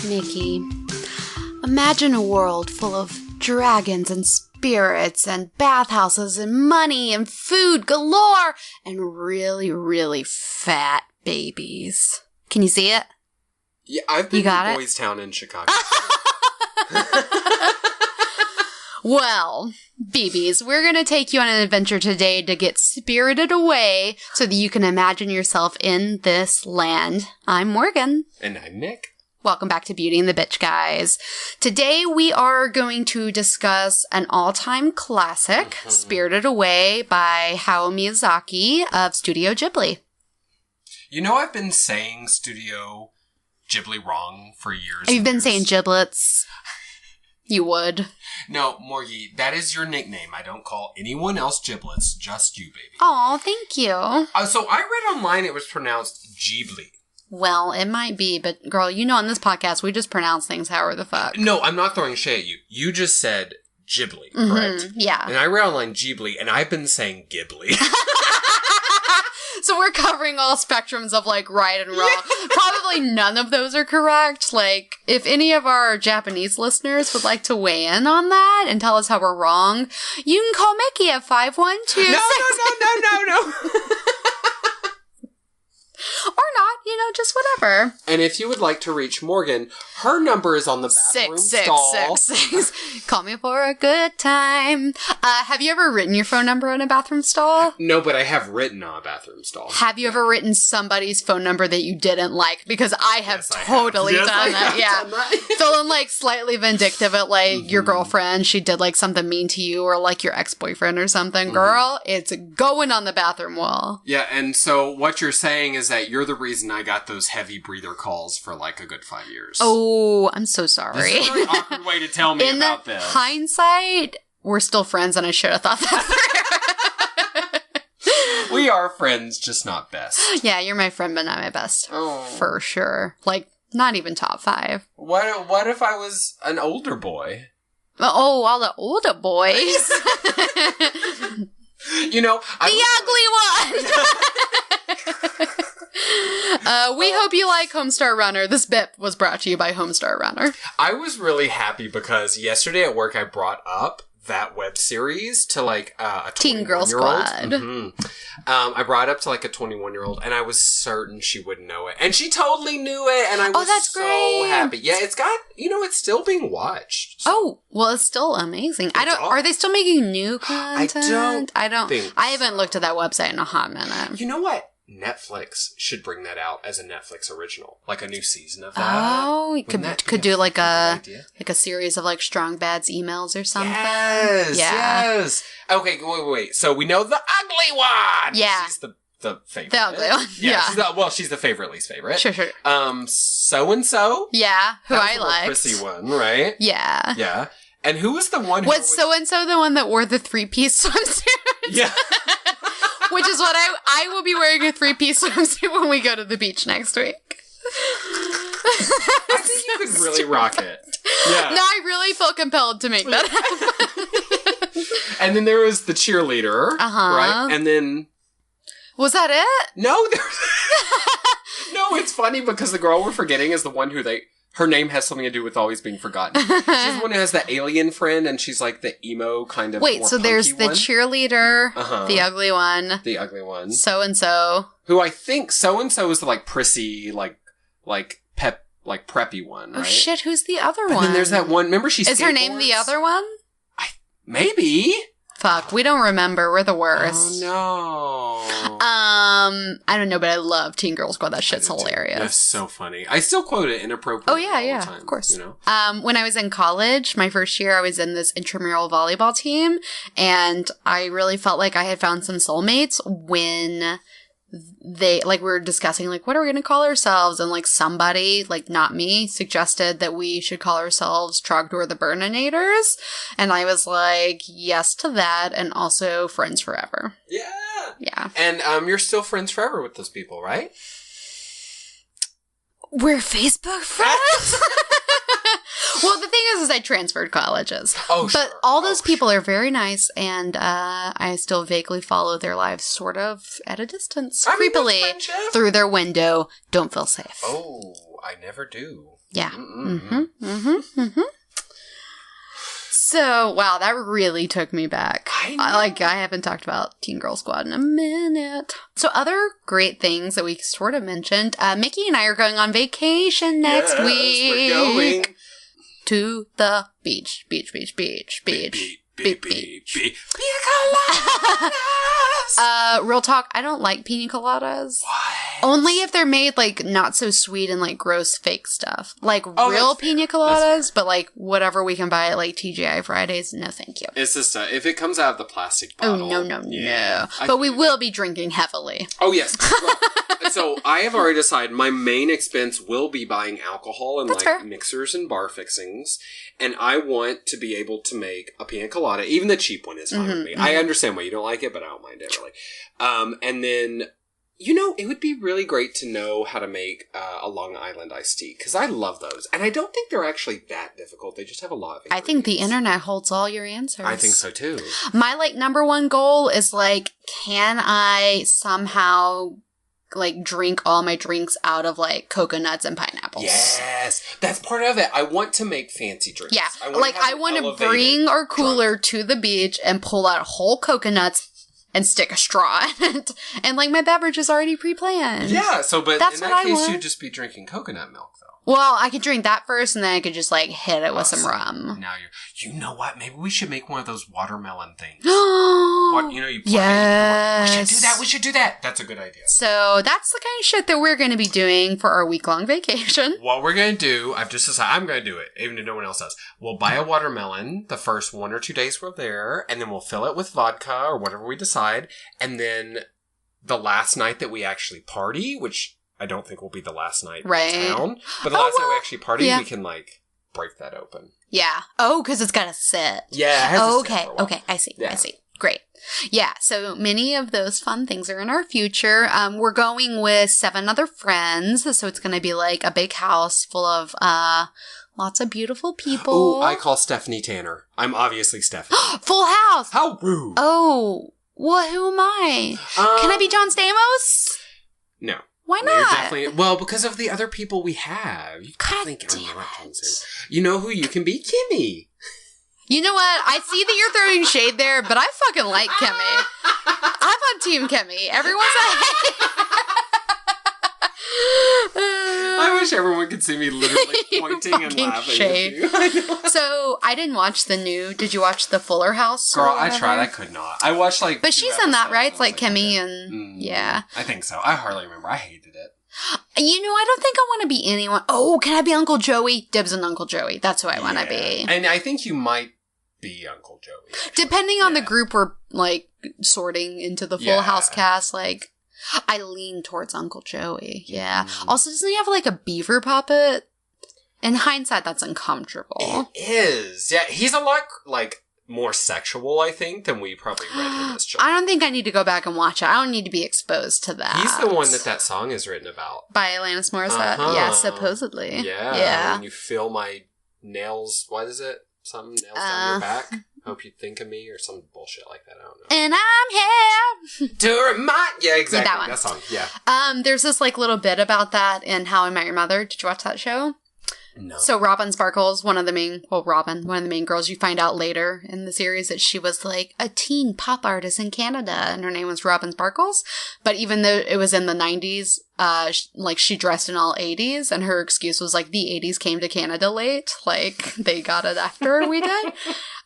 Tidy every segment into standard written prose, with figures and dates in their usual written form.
Nikki, imagine a world full of dragons and spirits and bathhouses and money and food galore and really, really fat babies. Can you see it? Yeah, I've been to Boys Town in Chicago. Well, BBs, we're going to take you on an adventure today to get spirited away so that you can imagine yourself in this land. I'm Morgan. And I'm Nick. Welcome back to Beauty and the Bitch, guys. Today we are going to discuss an all-time classic, Spirited Away by Hayao Miyazaki of Studio Ghibli. You know, I've been saying Studio Ghibli wrong for years. You've been saying giblets. You would. No, Morgie, that is your nickname. I don't call anyone else giblets, just you, baby. Oh, thank you. So I read online it was pronounced Ghibli. Well, it might be, but girl, you know on this podcast, we just pronounce things however the fuck. No, I'm not throwing shade at you. You just said Ghibli, correct? Yeah. And I read online Ghibli, and I've been saying Ghibli. So we're covering all spectrums of, like, right and wrong. Probably none of those are correct. Like, if any of our Japanese listeners would like to weigh in on that and tell us how we're wrong, you can call Mickey at 512. No. Or not, just whatever. And if you would like to reach Morgan, her number is on the bathroom stall. 666. Call me for a good time. Have you ever written your phone number on a bathroom stall? No, but I have written on a bathroom stall. Have you ever written somebody's phone number that you didn't like? Because I have totally done that. Yeah. Feeling like slightly vindictive at like your girlfriend. She did like something mean to you or like your ex-boyfriend or something. Girl, it's going on the bathroom wall. Yeah, and so what you're saying is that you're the reason I got those heavy breather calls for like a good 5 years. Oh, I'm so sorry. This is a very awkward way to tell me about this. In hindsight, we're still friends and I should have thought that through. We are friends, just not best. Yeah, you're my friend, but not my best. Oh. For sure. Like, not even top 5. What if I was an older boy? Oh, all the older boys. The ugly one! We hope you like Homestar Runner. This bit was brought to you by Homestar Runner. I was really happy because yesterday at work I brought up that web series to like a 21-year-old. Teen Girl Squad. I brought it up to like a 21-year-old and I was certain she wouldn't know it. And she totally knew it and I was that's so great. happy. Yeah, it's got, it's still being watched. So. Oh, well, it's still amazing. Are they still making new content? I don't think I haven't looked at that website in a hot minute. You know what? Netflix should bring that out as a Netflix original, like a new season of that. Oh, you could do like a series of like Strong Bad's emails or something. Yes. Okay, wait. So we know the ugly one. Yeah, she's the favorite. The ugly one. Yeah. She's the favorite, least favorite. Sure. So and so. Yeah, who that was I the liked. Prissy one, right? Yeah. Yeah. And who was the one? Was so and so the one that wore the 3-piece swimsuit? Yeah. Which is what I will be wearing a 3-piece swimsuit when we go to the beach next week. I think you could really rock it. Yeah. No, I really feel compelled to make that happen. And then there was the cheerleader. Right? And then... Was that it? No, No, it's funny because the girl we're forgetting is the one who her name has something to do with always being forgotten. She's the one who has the alien friend, and she's like the emo kind of. Wait, so there's the cheerleader, the ugly one, so and so. Who I think so and so is the like prissy, like preppy one. Right? Oh shit! Who's the other one? And then there's that one. Remember, she is her name the other one? Maybe. Fuck, we don't remember. We're the worst. Oh, no. I don't know, but I love Teen Girl Squad. That shit's hilarious. That's so funny. I still quote it inappropriately. Oh, yeah, all the time, of course. When I was in college, my first year, I was in this intramural volleyball team, and I really felt like I had found some soulmates when we were discussing, like, what are we going to call ourselves? And, like, somebody, like, not me, suggested that we should call ourselves Trogdor the Burninators. And I was like, yes to that, and also Friends Forever. Yeah. Yeah. And you're still friends forever with those people, right? We're Facebook friends? Well, the thing is I transferred colleges. Oh, but sure. all those people are very nice, and I still vaguely follow their lives sort of at a distance, creepily, through their window. Don't feel safe. Oh, I never do. Yeah. So, wow, that really took me back. I haven't talked about Teen Girl Squad in a minute. So, other great things that we sort of mentioned. Mickey and I are going on vacation next week. We're going to the beach. Beach. Real talk, I don't like pina coladas. What? Only if they're made, like, not so sweet and, like, gross fake stuff. Like, real pina coladas, but, like, whatever we can buy at, like, TGI Fridays, no thank you. It's just, if it comes out of the plastic bottle. Oh, no. But we will be drinking heavily. Oh, yes. Well, so, I have already decided my main expense will be buying alcohol and, fair. mixers and bar fixings. And I want to be able to make a pina colada. Even the cheap one is fine with me. I understand why you don't like it, but I don't mind it, really. And then... it would be really great to know how to make a Long Island iced tea, because I love those. And I don't think they're actually that difficult. They just have a lot of ingredients. I think the internet holds all your answers. I think so, too. My, number one goal is, can I somehow, drink all my drinks out of, coconuts and pineapples? Yes! That's part of it. I want to make fancy drinks. Yeah. I want to bring our cooler to the beach and pull out whole coconuts and stick a straw in it. And, my beverage is already pre-planned. Yeah, but that's in that case, you'd just be drinking coconut milk, though. Well, I could drink that first, and then I could just, hit it with some rum. Now you know what? Maybe we should make one of those watermelon things. You Yes. We should do that. That's a good idea. So, that's the kind of shit that we're going to be doing for our week-long vacation. What we're going to do, I've just decided, I'm going to do it, even if no one else does. We'll buy a watermelon the first 1 or 2 days we're there, and then we'll fill it with vodka or whatever we decide, and then the last night that we actually party, which I don't think will be the last night in town, but the last night we actually party, we can, break that open. Yeah. Oh, because it's got to sit. Yeah, it has to sit for a while. Okay, I see. Great. Yeah, so many of those fun things are in our future. We're going with 7 other friends, so it's going to be a big house full of lots of beautiful people. Oh, I call Stephanie Tanner. I'm obviously Stephanie. Full house! How rude! Oh, who am I? Can I be John Stamos? No. Why not? You're definitely, because of the other people we have. You God think damn I'm not it. You know who you can be? Kimmy. You know what? I see that you're throwing shade there, but I fucking like Kimmy. I'm on Team Kimmy. Everyone's I wish everyone could see me literally pointing and laughing shade. at you. So, I didn't watch the new... Did you watch the Fuller House? Girl, I tried. I could not. I watched But she's in that, right? It's Kimmy and... Yeah. I think so. I hardly remember. I hated it. I don't think I want to be anyone... Oh, can I be Uncle Joey? Dibs on Uncle Joey. That's who I want to be. And I think you might be Uncle Joey. Actually. Depending on the group we're, sorting into the Full House cast, I lean towards Uncle Joey. Yeah. Also, doesn't he have, a beaver puppet? In hindsight, that's uncomfortable. It is. Yeah, he's a lot, more sexual, I think, than we probably read him as children. I don't think I need to go back and watch it. I don't need to be exposed to that. He's the one that song is written about. By Alanis Morissette? Uh-huh. Yeah, supposedly. Yeah. When you feel my nails, what is it? Something nails down your back? Hope you think of me or some bullshit like that. I don't know. And I'm here to remind. Yeah, exactly. That one. That song. Yeah. There's this little bit about that in How I Met Your Mother. Did you watch that show? No. So Robin Sparkles, one of the main girls, you find out later in the series that she was a teen pop artist in Canada, and her name was Robin Sparkles. But even though it was in the 90s, she dressed in all 80s, and her excuse was the 80s came to Canada late. They got it after we did.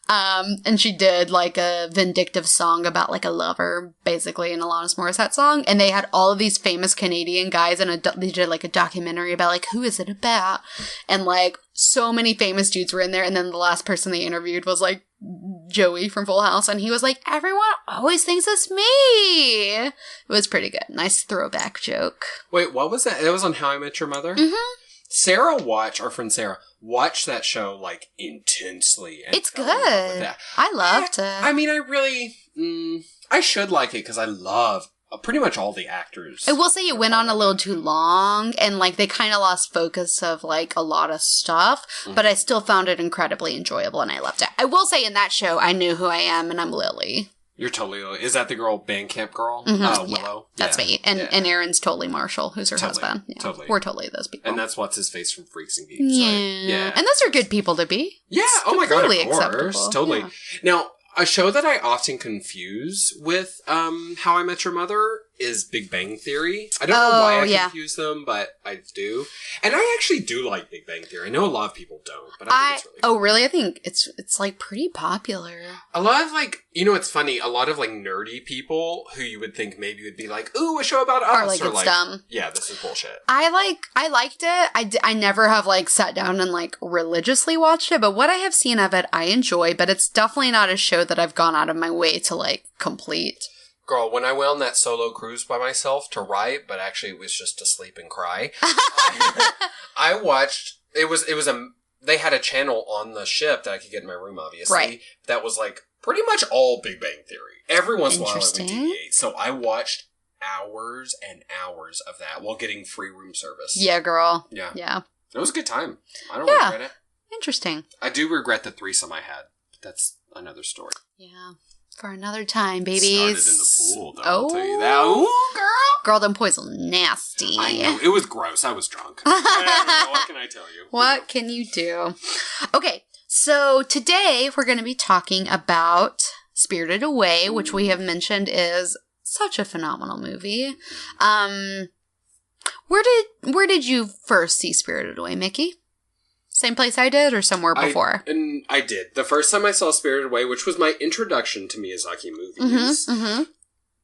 And she did a vindictive song about a lover, basically, an Alanis Morissette song. And they had all of these famous Canadian guys, and they did a documentary about who is it about? And so many famous dudes were in there. And then the last person they interviewed was Joey from Full House, and he was everyone always thinks it's me. It was pretty good. Nice throwback joke. Wait, what was that? It was on How I Met Your Mother? Mm-hmm. Our friend Sarah, watched that show, intensely. And it's good. I loved it. I mean, I really... I should like it, because I love pretty much all the actors. I will say it went on a little too long, and, like, they kind of lost focus of, like, a lot of stuff, but I still found it incredibly enjoyable, and I loved it. I will say in that show, I knew who I am, and I'm Lily. You're totally Lily. Is that the girl, Bandcamp girl? Mm-hmm. Willow? Yeah, that's me. And Aaron's totally Marshall, who's her husband. Yeah. Totally. We're totally those people. And that's What's-His-Face from Freaks and Geeks, yeah. right? Yeah. And those are good people to be. Yeah. It's oh my God, of completely course. acceptable. Totally. Yeah. Now, a show that I often confuse with How I Met Your Mother is Big Bang Theory. I don't know why I confuse them, but I do. And I actually do like Big Bang Theory. I know a lot of people don't, but I think it's really cool. Oh, really? I think it's like pretty popular. A lot of like, you know, it's funny, a lot of like nerdy people who you would think maybe would be like, ooh, a show about us. Or it's dumb. Yeah, this is bullshit. I liked it. I never have like sat down and like religiously watched it, but what I have seen of it, I enjoy, but it's definitely not a show that I've gone out of my way to like complete. Girl, when I went on that solo cruise by myself to write, but actually it was just to sleep and cry, I watched, they had a channel on the ship that I could get in my room, obviously, right. That was like pretty much all Big Bang Theory. Every once in a while I would deviate. So I watched hours and hours of that while getting free room service. Yeah, girl. Yeah. It was a good time. I don't regret it. Interesting. I do regret the threesome I had, but that's another story. Yeah. For another time, babies. Started in the pool, though, I'll tell you that. Ooh, girl! Girl, them poison nasty. I know. It was gross. I was drunk. What can I tell you? What can you do? Okay, so today we're going to be talking about Spirited Away, which we have mentioned is such a phenomenal movie. Where did you first see Spirited Away, Mickey? Same place I did, or somewhere before? I did. The first time I saw Spirited Away, which was my introduction to Miyazaki movies,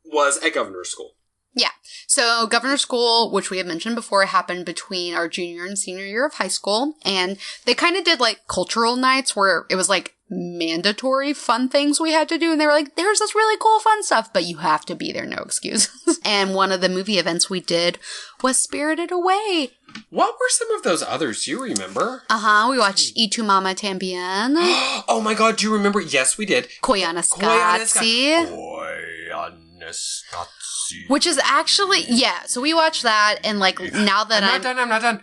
was at Governor's School. Yeah. So Governor's School, which we had mentioned before, happened between our junior and senior year of high school. And they kind of did like cultural nights where it was like mandatory fun things we had to do. And they were like, there's this really cool fun stuff, but you have to be there, no excuses. And one of the movie events we did was Spirited Away. What were some of those others? Do you remember? We watched Y Tu Mama Tambien. Oh my God, do you remember? Yes, we did. Koyana Scazzi. Which is actually, yeah, so we watched that, and like, now that I'm not done.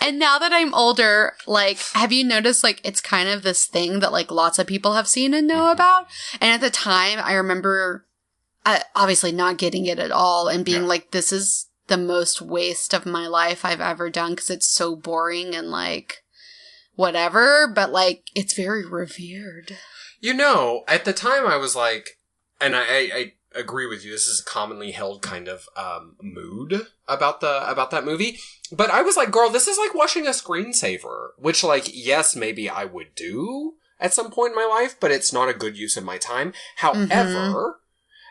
And now that I'm older, like, have you noticed, like, it's kind of this thing that, like, lots of people have seen and know about? And at the time, I remember, obviously not getting it at all, and being like, this is the most waste of my life I've ever done, because it's so boring and, like, whatever, but, like, it's very revered. You know, at the time I was like, and I agree with you, this is a commonly held kind of mood about that movie, but I was like, girl, this is like watching a screensaver, which, like, yes, maybe I would do at some point in my life, but it's not a good use of my time. However,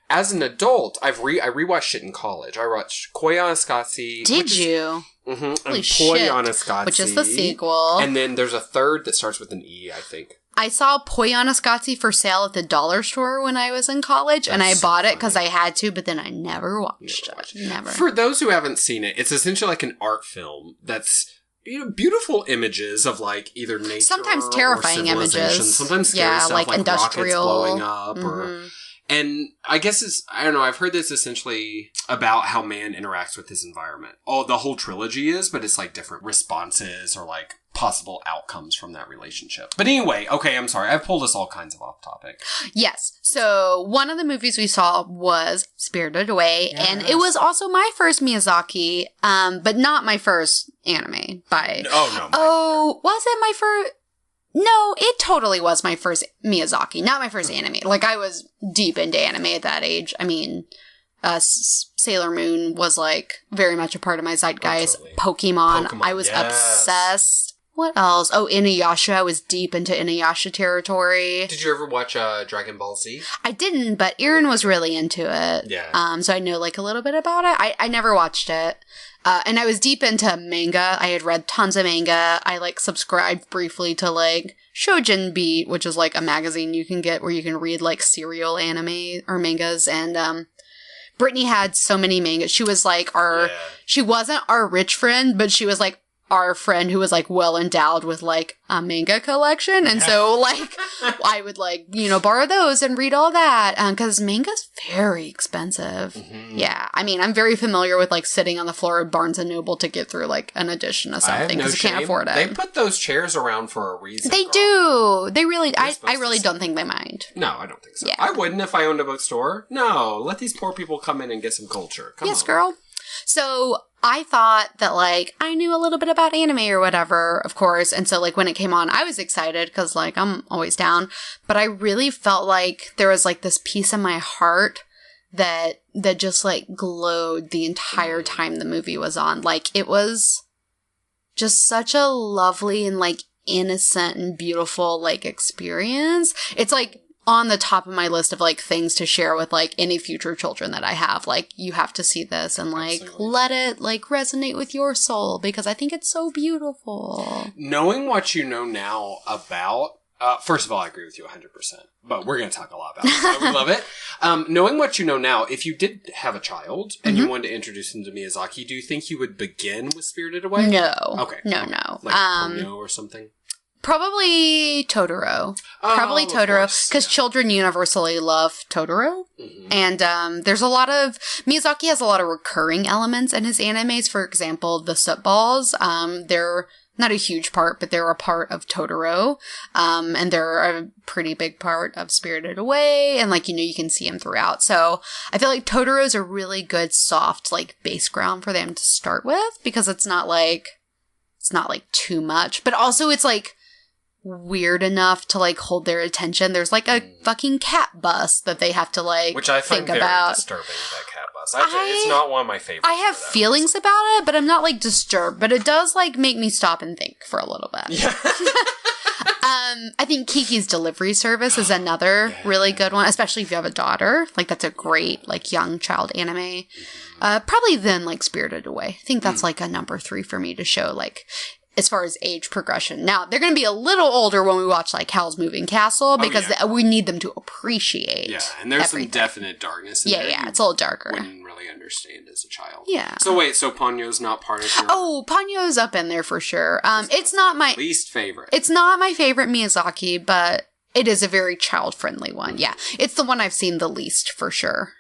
as an adult, I rewatched it in college. I watched Koyana Scazzi. Did you? Holy shit. Koyana Scazzi. Which is the sequel. And then there's a third that starts with an E, I think. I saw Koyana Scazzi for sale at the dollar store when I was in college, and I bought it because I had to, but then I never watched it. Never. For those who haven't seen it, it's essentially like an art film that's, you know, beautiful images of like either nature, sometimes terrifying images, sometimes scary stuff like industrial rockets blowing up, or. And I guess I don't know, I've heard this essentially about how man interacts with his environment. Oh, the whole trilogy is, but it's like different responses or like possible outcomes from that relationship. But anyway, okay, I'm sorry. I've pulled us all kinds of off topic. Yes. So one of the movies we saw was Spirited Away, and it was also my first Miyazaki, but not my first anime by... was it my first... No, it totally was my first Miyazaki, not my first anime. Like, I was deep into anime at that age. I mean, Sailor Moon was, like, very much a part of my zeitgeist. Totally. Pokemon, I was obsessed. What else? Oh, Inuyasha. I was deep into Inuyasha territory. Did you ever watch Dragon Ball Z? I didn't, but Aaron was really into it. Yeah. So I know, like, a little bit about it. I never watched it. And I was deep into manga. I had read tons of manga. I, like, subscribed briefly to, like, Shoujin Beat, which is, like, a magazine you can get where you can read, like, serial anime or mangas. And, Brittany had so many mangas. She was, like, she wasn't our rich friend, but she was, like, our friend who was, like, well endowed with, like, a manga collection. And so, like, I would, like, you know, borrow those and read all that. Because manga's very expensive. Mm-hmm. Yeah. I mean, I'm very familiar with, like, sitting on the floor of Barnes & Noble to get through, like, an edition of something. Because I can't afford it. They put those chairs around for a reason. They do. They really, I really don't think they mind. No, I don't think so. Yeah. I wouldn't if I owned a bookstore. No, let these poor people come in and get some culture. Come on. Yes, girl. So I thought that, like, I knew a little bit about anime or whatever, of course. And so, like, when it came on, I was excited because, like, I'm always down. But I really felt like there was, like, this piece of my heart that just, like, glowed the entire time the movie was on. Like, it was just such a lovely and, like, innocent and beautiful, like, experience. It's, like, on the top of my list of, like, things to share with, like, any future children that I have. Like, you have to see this and, like, let it, like, resonate with your soul because I think it's so beautiful. Knowing what you know now about, first of all, I agree with you 100%, but we're going to talk a lot about it. So we love it. Knowing what you know now, if you did have a child and you wanted to introduce him to Miyazaki, do you think you would begin with Spirited Away? No. Okay. No. Like Ponyo or something? Probably Totoro. Probably Totoro, because children universally love Totoro. Mm-hmm. And there's a lot of... Miyazaki has a lot of recurring elements in his animes. For example, the soot balls. They're not a huge part, but they're a part of Totoro. And they're a pretty big part of Spirited Away. And, like, you know, you can see them throughout. So I feel like Totoro's a really good, soft, like, base ground for them to start with. Because it's not, like, too much. But also it's, like, weird enough to, like, hold their attention. There's, like, a fucking cat bus that they have to, like, which I find think very about. Disturbing, that cat bus. It's not one of my favorites. I have feelings about it, but I'm not, like, disturbed. But it does, like, make me stop and think for a little bit. Yeah. I think Kiki's Delivery Service is another really good one, especially if you have a daughter. Like, that's a great, like, young child anime. Probably then, like, Spirited Away. I think that's, like, a number 3 for me to show, like, as far as age progression. Now, they're going to be a little older when we watch, like, Howl's Moving Castle, because we need them to appreciate and there's some definite darkness in there. Yeah, it's a little darker. Wouldn't really understand as a child. Yeah. So wait, so Ponyo's not part of your... Oh, Ponyo's up in there for sure. It's not my... least favorite. It's not my favorite Miyazaki, but it is a very child-friendly one. Yeah. It's the one I've seen the least, for sure.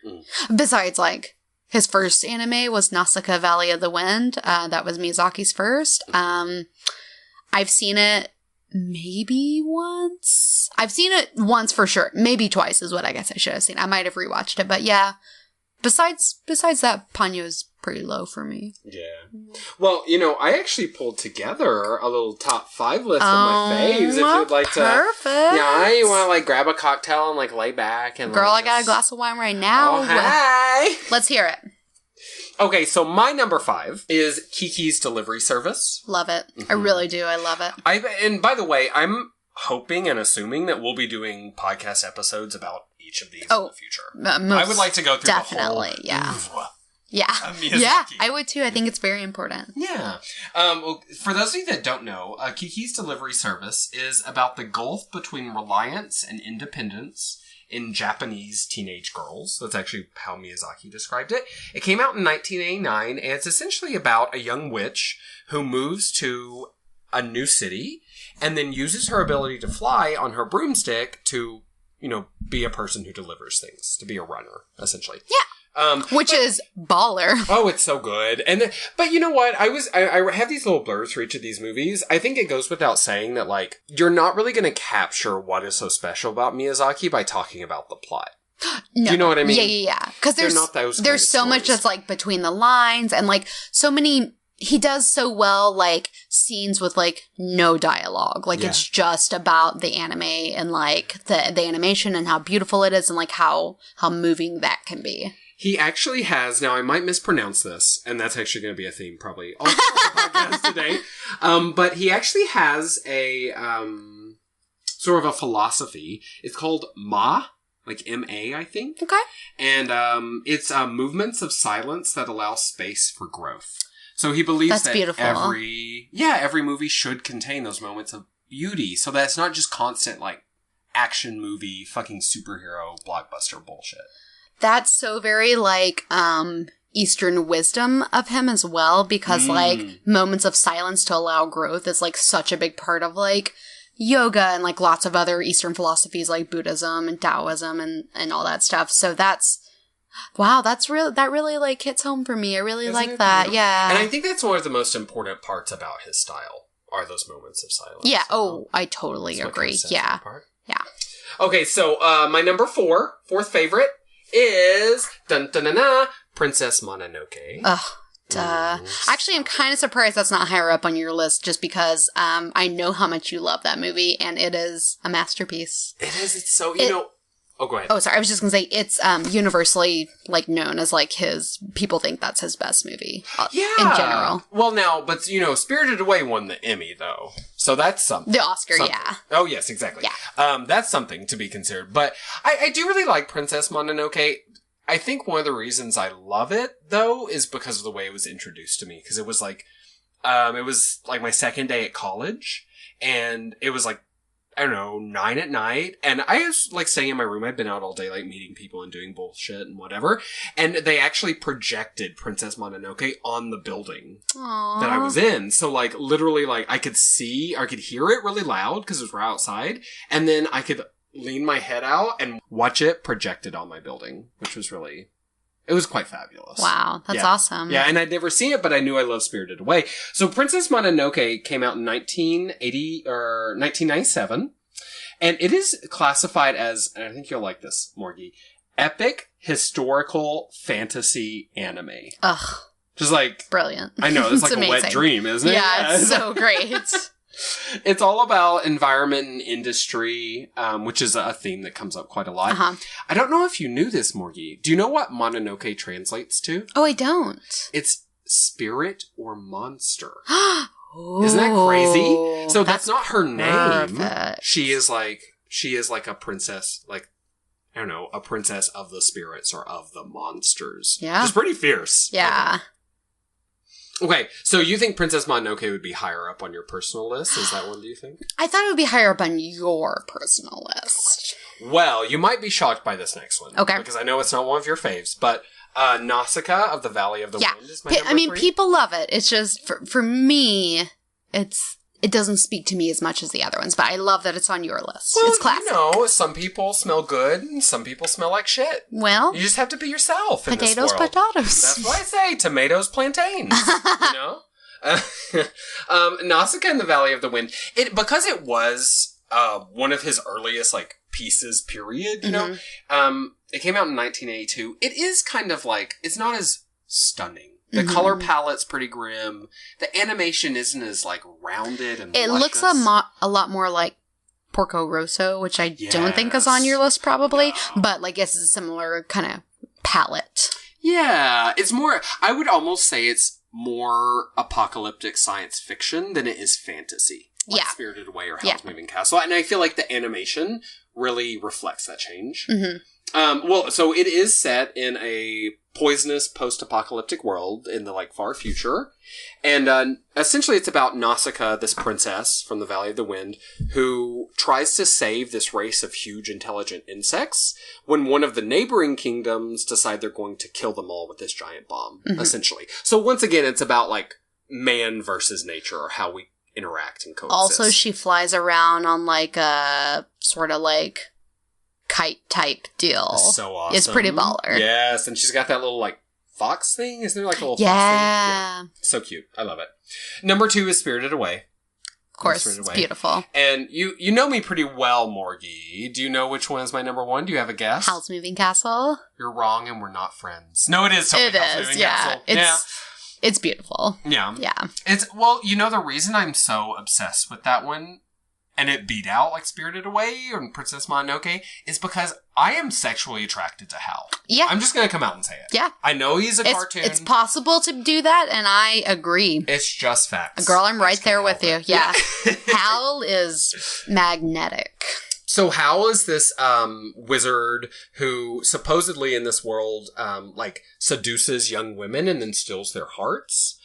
Besides, like... His first anime was Nausicaa Valley of the Wind. That was Miyazaki's first. I've seen it maybe once. I've seen it once for sure. Maybe twice is what I guess I should have seen. I might have rewatched it, but yeah. Besides that, Ponyo's pretty low for me. Yeah. Well, you know, I actually pulled together a little top 5 list of my faves. If you'd like to. Perfect. Yeah, you want to, like, grab a cocktail and, like, lay back and... Girl, like, I got a glass of wine right now. Oh, hi! Let's hear it. Okay, so my number 5 is Kiki's Delivery Service. Love it. I really do. I love it. And by the way, I'm hoping and assuming that we'll be doing podcast episodes about each of these in the future. I would like to go through definitely, the whole... Definitely, yeah, I would too. I think it's very important. Yeah. Well, for those of you that don't know, Kiki's Delivery Service is about the gulf between reliance and independence in Japanese teenage girls. That's actually how Miyazaki described it. It came out in 1989, and it's essentially about a young witch who moves to a new city and then uses her ability to fly on her broomstick to, you know, be a person who delivers things, to be a runner, essentially. Yeah. Which is baller. Oh, it's so good. But you know what? I have these little blurbs for each of these movies. I think it goes without saying that, like, you're not really going to capture what is so special about Miyazaki by talking about the plot. No. You know what I mean? Yeah. Because there's so much that's, like, between the lines and, like, so many... He does so well, like, scenes with, like, no dialogue. Like, it's just about the anime and, like, the animation and how beautiful it is and, like, how moving that can be. He actually has, now I might mispronounce this, and that's actually going to be a theme probably on the podcast today, but he actually has a sort of a philosophy. It's called Ma, like M-A, I think. Okay. And it's movements of silence that allow space for growth. So he believes that beautiful. every movie should contain those moments of beauty, so that it's not just constant, like, action movie, fucking superhero, blockbuster bullshit. That's so very, like, Eastern wisdom of him as well, because like moments of silence to allow growth is like such a big part of like yoga and like lots of other Eastern philosophies like Buddhism and Taoism and all that stuff. So that's that really like hits home for me. I really Isn't like it that. beautiful? Yeah. And I think that's one of the most important parts about his style are those moments of silence. Yeah. So Oh, I totally agree. Yeah. Yeah. Okay, so my number fourth favorite is Princess Mononoke. Ugh. Duh. Actually, I'm kind of surprised that's not higher up on your list just because I know how much you love that movie and it is a masterpiece. It is. It's so, you know... Oh, go ahead. Oh, sorry. I was just going to say it's universally like known as like people think that's his best movie in general. Well, now, but you know, Spirited Away won the Emmy though. So that's something. The Oscar, something. yeah. Oh, yes, exactly. Yeah. That's something to be considered. But I do really like Princess Mononoke. I think one of the reasons I love it though is because of the way it was introduced to me. Because it was like my second day at college and it was like, I don't know, 9 at night. And I was like staying in my room. I'd been out all day, like meeting people and doing bullshit and whatever. And they actually projected Princess Mononoke on the building that I was in. So like literally like I could hear it really loud because it was right outside. And then I could lean my head out and watch it projected on my building, which was really... It was quite fabulous. Wow, that's awesome. Yeah, and I'd never seen it, but I knew I loved Spirited Away. So Princess Mononoke came out in 1997, and it is classified as, and I think you'll like this, Morgie, epic historical fantasy anime. Ugh. Just like... Brilliant. I know, it's like amazing. a wet dream, isn't it? Yeah, it's so great. It's all about environment and industry, which is a theme that comes up quite a lot. Uh-huh. I don't know if you knew this, Morgie. Do you know what Mononoke translates to? Oh, I don't. It's spirit or monster. Isn't that crazy? So that's not her name. Perfect. She is like a princess, like, I don't know, a princess of the spirits or of the monsters. Yeah. It's pretty fierce. Yeah. Okay, so you think Princess Mononoke would be higher up on your personal list? Is that one, do you think? I thought it would be higher up on your personal list. Well, you might be shocked by this next one. Okay. Because I know it's not one of your faves, but Nausicaa of the Valley of the Wind is my number 3. People love it. It's just, for me, it doesn't speak to me as much as the other ones, but I love that it's on your list. Well, it's classic. You know, some people smell good and some people smell like shit. Well, you just have to be yourself in potatoes, this world. Potatoes. That's what I say. Tomatoes, plantains. You know? Nausicaa in the Valley of the Wind. Because it was one of his earliest like pieces, period, you know? It came out in 1982. It is kind of like, it's not as stunning. The color palette's pretty grim. The animation isn't as, like, rounded and it luscious. looks a lot more like Porco Rosso, which I don't think is on your list probably, but, like, it's a similar kind of palette. Yeah, it's more, I would almost say it's more apocalyptic science fiction than it is fantasy. Like Spirited Away or Howl's Moving Castle. And I feel like the animation really reflects that change. So it is set in a poisonous post-apocalyptic world in the like far future, and essentially it's about Nausicaa, this princess from the Valley of the Wind, who tries to save this race of huge intelligent insects when one of the neighboring kingdoms decide they're going to kill them all with this giant bomb, essentially. So once again, it's about like man versus nature, or how we interact and coexist. Also, she flies around on like a sort of like kite type deal. That's so awesome. It's pretty baller. Yes, and she's got that little like fox thing. Isn't there like a little fox thing? Yeah. So cute. I love it. Number 2 is Spirited Away. Of course, it's beautiful. And you know me pretty well, Morgie. Do you know which one is my number 1? Do you have a guess? Howl's Moving Castle. You're wrong, and we're not friends. No, it is totally Howl's Moving Castle. It's beautiful. Yeah. Yeah. Well, you know, the reason I'm so obsessed with that one, and it beat out like Spirited Away or Princess Mononoke, is because I am sexually attracted to Howl. Yeah. I'm just going to come out and say it. Yeah. I know he's a cartoon. It's possible to do that, and I agree. It's just facts. Girl, I'm right there with you. Yeah. Howl is magnetic. So Howl is this wizard who supposedly in this world like seduces young women and then steals their hearts.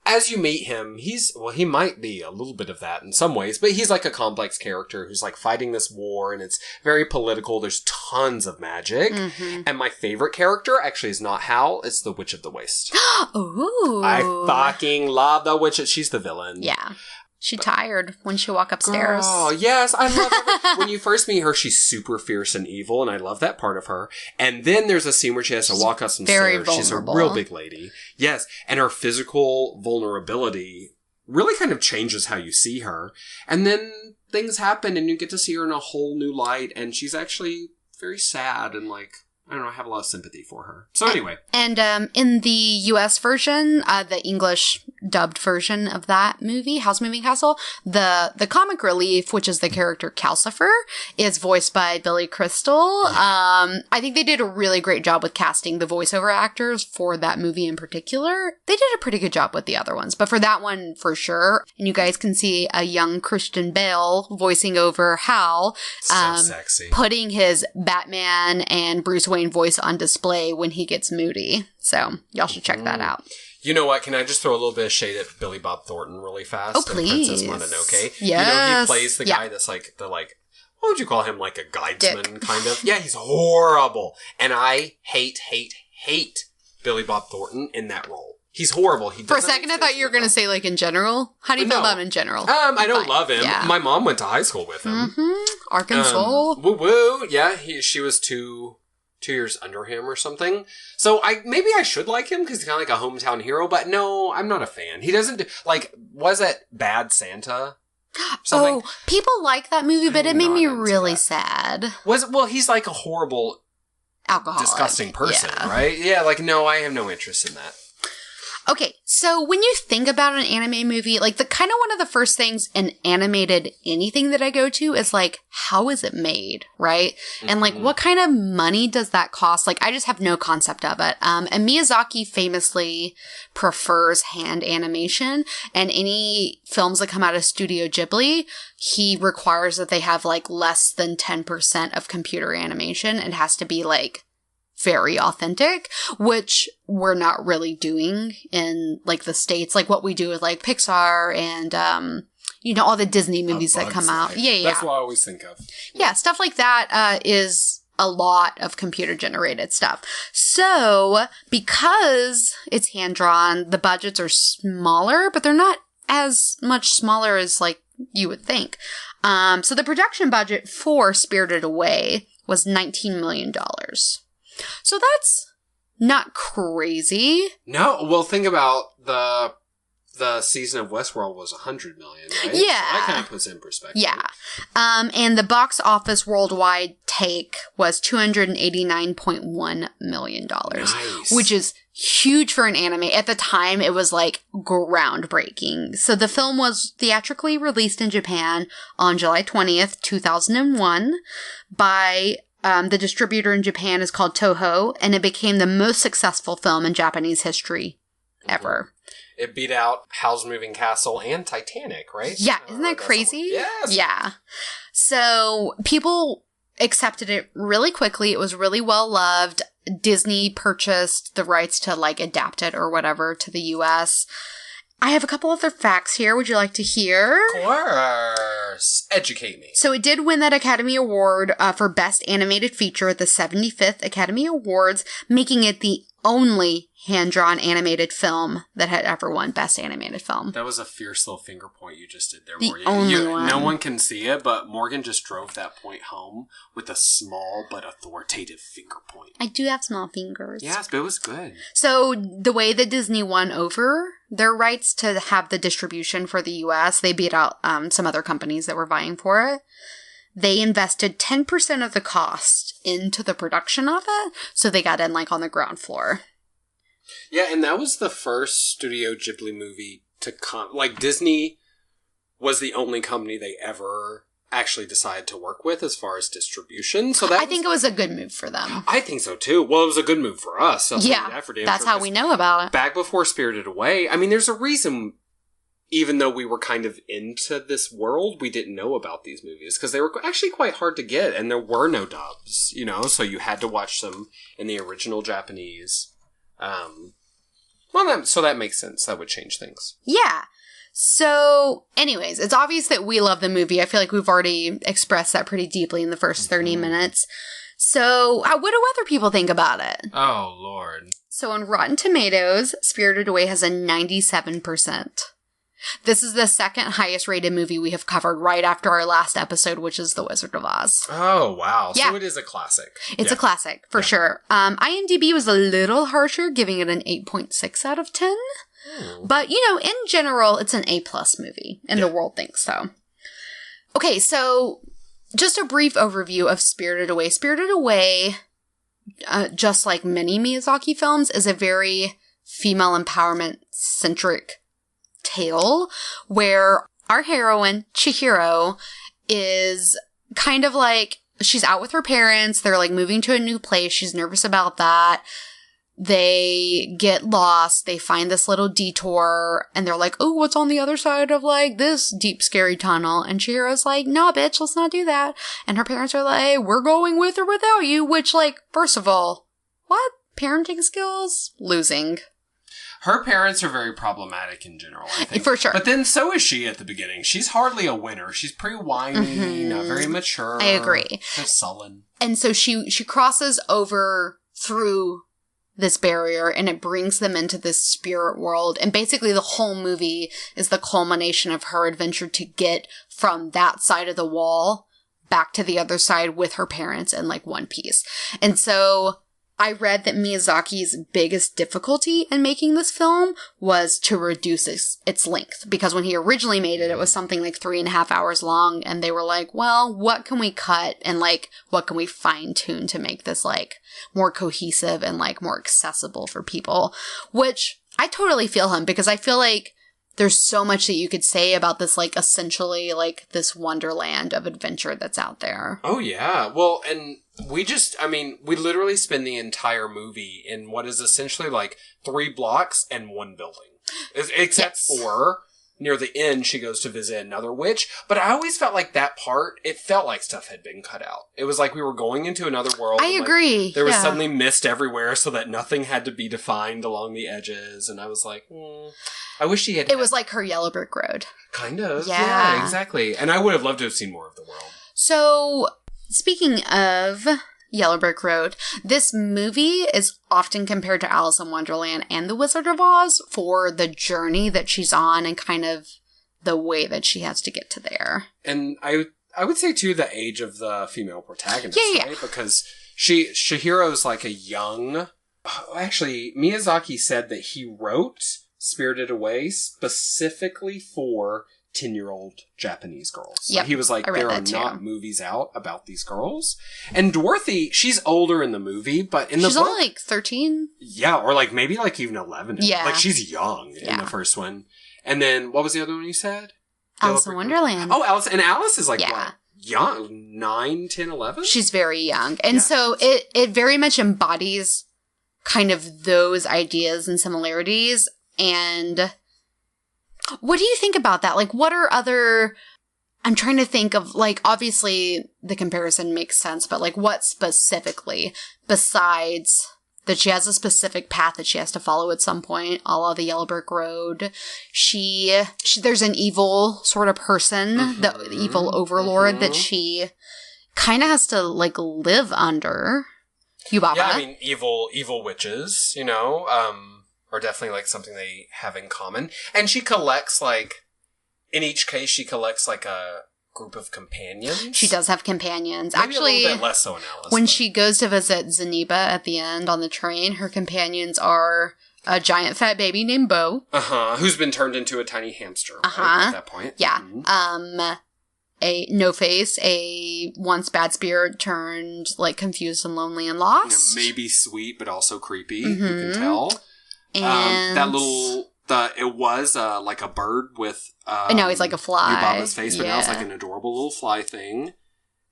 as you meet him, he might be a little bit of that in some ways, but he's like a complex character who's like fighting this war, and it's very political. There's tons of magic. Mm-hmm. And my favorite character actually is not Hal, it's the Witch of the Waste. Ooh. I fucking love the witch. She's the villain. Yeah. She tired when she walk upstairs. Oh, yes. I love her. When you first meet her, she's super fierce and evil, and I love that part of her. And then there's a scene where she has to walk up some stairs. Vulnerable. She's a real big lady. Yes. And her physical vulnerability really kind of changes how you see her. And then things happen, and you get to see her in a whole new light, and she's actually very sad and like... I don't know, I have a lot of sympathy for her. So anyway. And in the US version, the English dubbed version of that movie, Howl's Moving Castle, the comic relief, which is the character Calcifer, is voiced by Billy Crystal. I think they did a really great job with casting the voiceover actors for that movie in particular. They did a pretty good job with the other ones, but for that one, for sure. And you guys can see a young Christian Bale voicing over Hal. So sexy. Putting his Batman and Bruce Wayne voice on display when he gets moody. So y'all should check that out. You know what? Can I just throw a little bit of shade at Billy Bob Thornton really fast? Oh, please. Princess Mononoke. Yes. You know, he plays the guy that's like, what would you call him? Like a guidesman, kind of? Yeah, he's horrible. And I hate Billy Bob Thornton in that role. He's horrible. For a second, I thought you were going to say, like, in general. How do you feel about him in general? I don't love him. Yeah. My mom went to high school with him. Mm-hmm. Arkansas. Woo woo. Yeah, she was 2 years under him or something. So maybe I should like him because he's kind of like a hometown hero, but no, I'm not a fan. He doesn't do, was it Bad Santa? Something? Oh, people like that movie, but it made me really sad. Well, he's like a horrible, alcoholic, disgusting person, right? Yeah, like, no, I have no interest in that. Okay, so when you think about an anime movie, like the kind of one of the first things in animated anything that I go to is like, how is it made, right? Mm-hmm. And like, what kind of money does that cost? Like, I just have no concept of it. And Miyazaki famously prefers hand animation, and any films that come out of Studio Ghibli, he requires that they have like less than 10% of computer animation. It has to be like very authentic, which we're not really doing in like the States, like what we do with like Pixar and all the Disney movies that come out. Yeah. That's what I always think of. Yeah, stuff like that is a lot of computer generated stuff. So because it's hand drawn, the budgets are smaller, but they're not as much smaller as like you would think. So the production budget for Spirited Away was $19 million. So that's not crazy. No, well, think about the season of Westworld was $100 million, right? Yeah. So that kind of puts it in perspective. Yeah. And the box office worldwide take was $289.1 million. Nice. Which is huge for an anime. At the time, it was like groundbreaking. So the film was theatrically released in Japan on July 20th, 2001 by... the distributor in Japan is called Toho, and it became the most successful film in Japanese history ever. It beat out Howl's Moving Castle and Titanic, right? Yeah, isn't that crazy? Yes. Yeah. So people accepted it really quickly. It was really well loved. Disney purchased the rights to like adapt it or whatever to the US. I have a couple other facts here. Would you like to hear? Of course. Educate me. So it did win that Academy Award for Best Animated Feature at the 75th Academy Awards, making it the only hand-drawn animated film that had ever won Best Animated Film. That was a fierce little finger point you just did there, the Morgan. Only one. No one can see it, but Morgan just drove that point home with a small but authoritative finger point. I do have small fingers. Yes, but it was good. So the way that Disney won over their rights to have the distribution for the US, they beat out some other companies that were vying for it. They invested 10% of the cost into the production of it, so they got in like on the ground floor. Yeah, and that was the first Studio Ghibli movie to come. Like, Disney was the only company they ever actually decided to work with as far as distribution. So I think it was a good move for them. I think so too. Well, it was a good move for us. That's how we know about it. Back before Spirited Away, I mean, there's a reason. Even though we were kind of into this world, we didn't know about these movies because they were actually quite hard to get, and there were no dubs, so you had to watch them in the original Japanese. Well, so that makes sense. That would change things. Yeah. So, anyways, it's obvious that we love the movie. I feel like we've already expressed that pretty deeply in the first 30 minutes. So, what do other people think about it? Oh, Lord. So, on Rotten Tomatoes, Spirited Away has a 97%. This is the second highest rated movie we have covered right after our last episode, which is The Wizard of Oz. Oh, wow. Yeah. So it is a classic. It's a classic, for sure. IMDb was a little harsher, giving it an 8.6 out of 10. But, in general, it's an A-plus movie, and the world thinks so. Okay, so just a brief overview of Spirited Away. Spirited Away, just like many Miyazaki films, is a very female empowerment-centric tale where our heroine, Chihiro, is kind of like, she's out with her parents, they're like moving to a new place, she's nervous about that. They get lost, they find this little detour, and they're like, oh, what's on the other side of, like, this deep, scary tunnel? And Chihiro's like, nah, bitch, let's not do that. And her parents are like, we're going with or without you, which, like, first of all, what? Parenting skills? Losing. Her parents are very problematic in general, I think. For sure. But then so is she at the beginning. She's hardly a winner. She's pretty whiny, not very mature. I agree. Just sullen. And so she crosses over through this barrier, and it brings them into this spirit world. And basically the whole movie is the culmination of her adventure to get from that side of the wall back to the other side with her parents in, like, one piece. And so I read that Miyazaki's biggest difficulty in making this film was to reduce its length. Because when he originally made it, it was something like 3.5 hours long. And they were like, well, what can we cut? And, like, what can we fine tune to make this, like, more cohesive and, like, more accessible for people? Which I totally feel him, because I feel like there's so much that you could say about this, like, essentially, like, this wonderland of adventure that's out there. Oh, yeah. Well, and we literally spend the entire movie in what is essentially, like, 3 blocks and 1 building. Except for near the end, she goes to visit another witch. But I always felt like that part, it felt like stuff had been cut out. It was like we were going into another world. I agree. Like, there was suddenly mist everywhere so that nothing had to be defined along the edges. And I was like, I wish she had... It was like her Yellow Brick Road. Kind of. Yeah, exactly. And I would have loved to have seen more of the world. So, speaking of Yellow Brick Road, this movie is often compared to Alice in Wonderland and The Wizard of Oz for the journey that she's on and kind of the way that she has to get to there. And I would say, too, the age of the female protagonist, yeah. right? Because Chihiro's like a young... Actually, Miyazaki said that he wrote Spirited Away specifically for 10-year-old Japanese girls. Yep, he was like, there are not movies out about these girls. And Dorothy, she's older in the movie, but in the book... She's only like 13? Yeah, or like maybe like even 11. Yeah. Like she's young in the first one. And then, what was the other one you said? Alice in Wonderland. Oh, Alice is like, what? Young? 9, 10, 11? She's very young. And so it very much embodies kind of those ideas and similarities. And what do you think about that? Like, what are other... I'm trying to think of, like, obviously the comparison makes sense, but, like, what specifically, besides that she has a specific path that she has to follow at some point, a la the Yellow Brick Road. There's an evil sort of person, the evil overlord that she kind of has to, like, live under. Yubaba. Yeah, I mean, evil witches, are definitely, like, something they have in common. And she collects, like, in each case, she collects, like, a group of companions. She does have companions. Maybe Actually, a little bit less so in Alice. When she goes to visit Zeniba at the end on the train, her companions are a giant fat baby named Bo. Who's been turned into a tiny hamster, right, at that point. Yeah. A No-Face, a once bad spirit turned, like, confused and lonely and lost. Maybe sweet, but also creepy, you can tell. And that little... it was like a bird with no, it's like a fly. Yubaba's face, but now it's like an adorable little fly thing.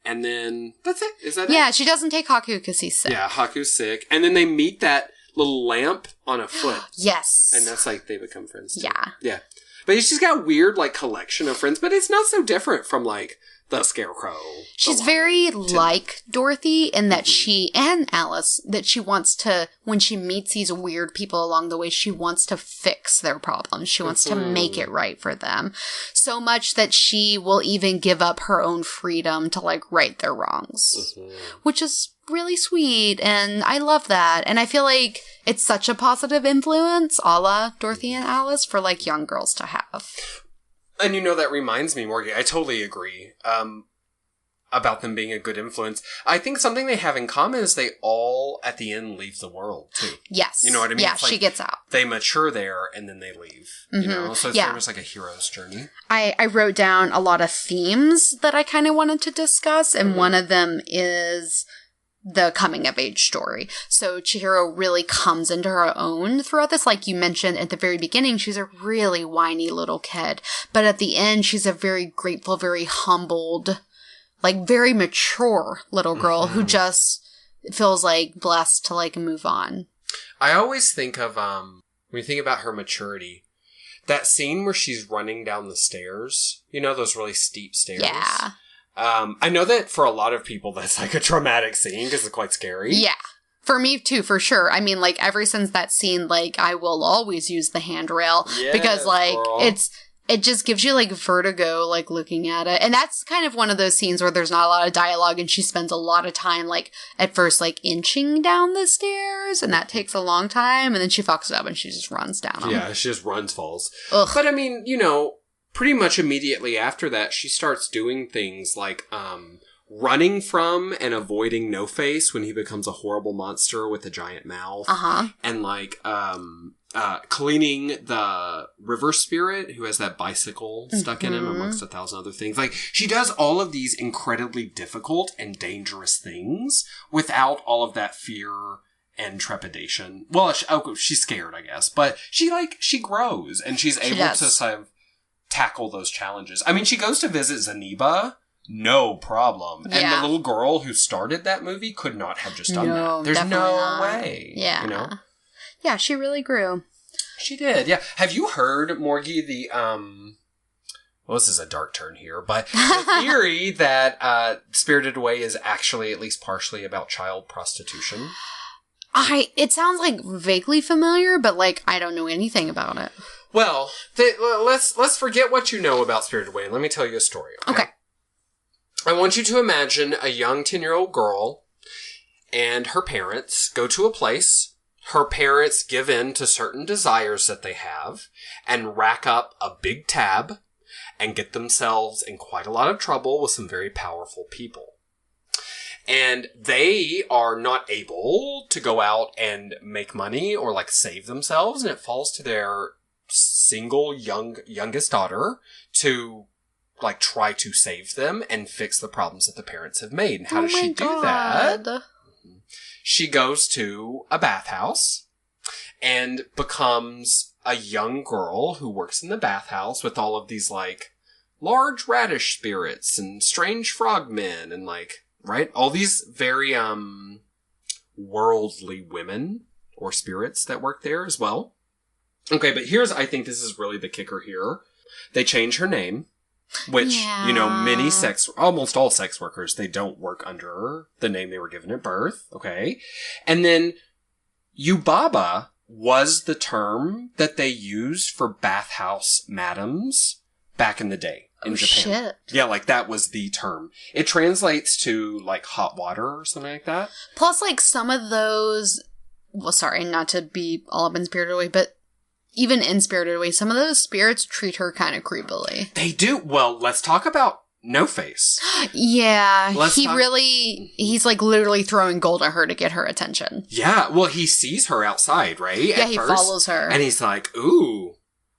And then that's it. Is that it? Yeah, she doesn't take Haku because he's sick. Yeah, Haku's sick. And then they meet that little lamp on a foot. Yes. And that's like they become friends too. Yeah. Yeah. But she's got a weird like collection of friends, but it's not so different from like the Scarecrow. She's very like Dorothy in that she, and Alice, that she wants to, when she meets these weird people along the way, she wants to fix their problems. She wants to make it right for them. So much that she will even give up her own freedom to, like, right their wrongs. Which is really sweet, and I love that. And I feel like it's such a positive influence, a la Dorothy and Alice, for, like, young girls to have. And that reminds me, Morgan, I totally agree about them being a good influence. I think something they have in common is they all, at the end, leave the world, too. Yes. You know what I mean? Yeah, she gets out. They mature there, and then they leave. So it's very much like a hero's journey. I wrote down a lot of themes that I kind of wanted to discuss, and one of them is the coming of age story. So Chihiro really comes into her own throughout this. Like you mentioned at the very beginning, she's a really whiny little kid. But at the end, she's a very grateful, very humbled, like very mature little girl who just feels like blessed to like move on. I always think of, when you think about her maturity, that scene where she's running down the stairs, those really steep stairs. Yeah. I know that for a lot of people, that's like a traumatic scene because it's quite scary. Yeah. For me, too, for sure. I mean, like, ever since that scene, like, I will always use the handrail because, like, girl. It just gives you, like, vertigo, like, looking at it. And that's kind of one of those scenes where there's not a lot of dialogue and she spends a lot of time, like, at first, like, inching down the stairs, and that takes a long time, and then she fucks it up and she just runs down them. Yeah, she just runs, falls. Ugh. But, I mean, pretty much immediately after that, she starts doing things like running from and avoiding No-Face when he becomes a horrible monster with a giant mouth. And like cleaning the river spirit who has that bicycle stuck in him amongst 1,000 other things. Like, she does all of these incredibly difficult and dangerous things without all of that fear and trepidation. Well, she's scared, I guess. But she grows and she's able to sort of tackle those challenges. I mean, she goes to visit Zaniba, no problem. Yeah. And the little girl who started that movie could not have just done that. There's no way. Yeah. Yeah, she really grew. She did, yeah. Have you heard, Morgie, the, well, this is a dark turn here, but the theory that Spirited Away is actually at least partially about child prostitution? It sounds like vaguely familiar, but like, I don't know anything about it. Well, let's forget what you know about Spirited Away and let me tell you a story. Okay. I want you to imagine a young 10-year-old girl and her parents go to a place. Her parents give in to certain desires that they have and rack up a big tab and get themselves in quite a lot of trouble with some very powerful people. And they are not able to go out and make money or like save themselves, and it falls to their single youngest daughter to like try to save them and fix the problems that the parents have made. And how does she do that? She goes to a bathhouse and becomes a young girl who works in the bathhouse with all of these like large radish spirits and strange frogmen and like, right? All these very worldly women or spirits that work there as well. Okay, but I think this is really the kicker here. They change her name, which, almost all sex workers, they don't work under the name they were given at birth, okay? And then Yubaba was the term that they used for bathhouse madams back in the day in Japan. Shit. Yeah, like that was the term. It translates to like hot water or something like that. Plus, like some of those, well, sorry, not to be all up in Spirited Away, but even in Spirited Away, some of those spirits treat her kind of creepily. They do. Well, let's talk about No-Face. Yeah. He's like literally throwing gold at her to get her attention. Yeah. Well, he sees her outside, right? Yeah, he follows her. And he's like, ooh,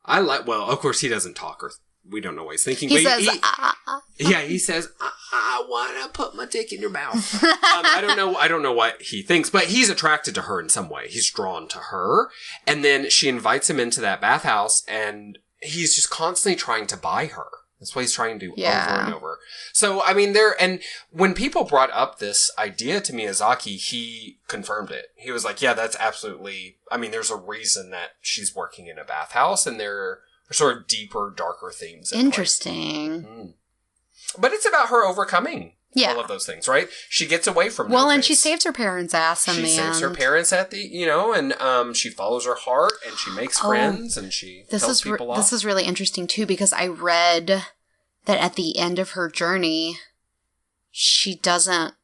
well, of course he doesn't talk or we don't know what he's thinking. He says, he says, I want to put my dick in your mouth. I don't know what he thinks, but he's attracted to her in some way. He's drawn to her. And then she invites him into that bathhouse and he's just constantly trying to buy her. That's what he's trying to do over and over. So, I mean, and when people brought up this idea to Miyazaki, he confirmed it. He was like, yeah, that's absolutely, I mean, there's a reason that she's working in a bathhouse and there are sort of deeper, darker themes. Interesting. But it's about her overcoming Yeah. all of those things, right? She gets away from Well, No and Face. she saves her parents' ass in the end. She saves her parents at the, you know, and she follows her heart, and she makes friends, and she tells people off. This is really interesting, too, because I read that at the end of her journey, she doesn't...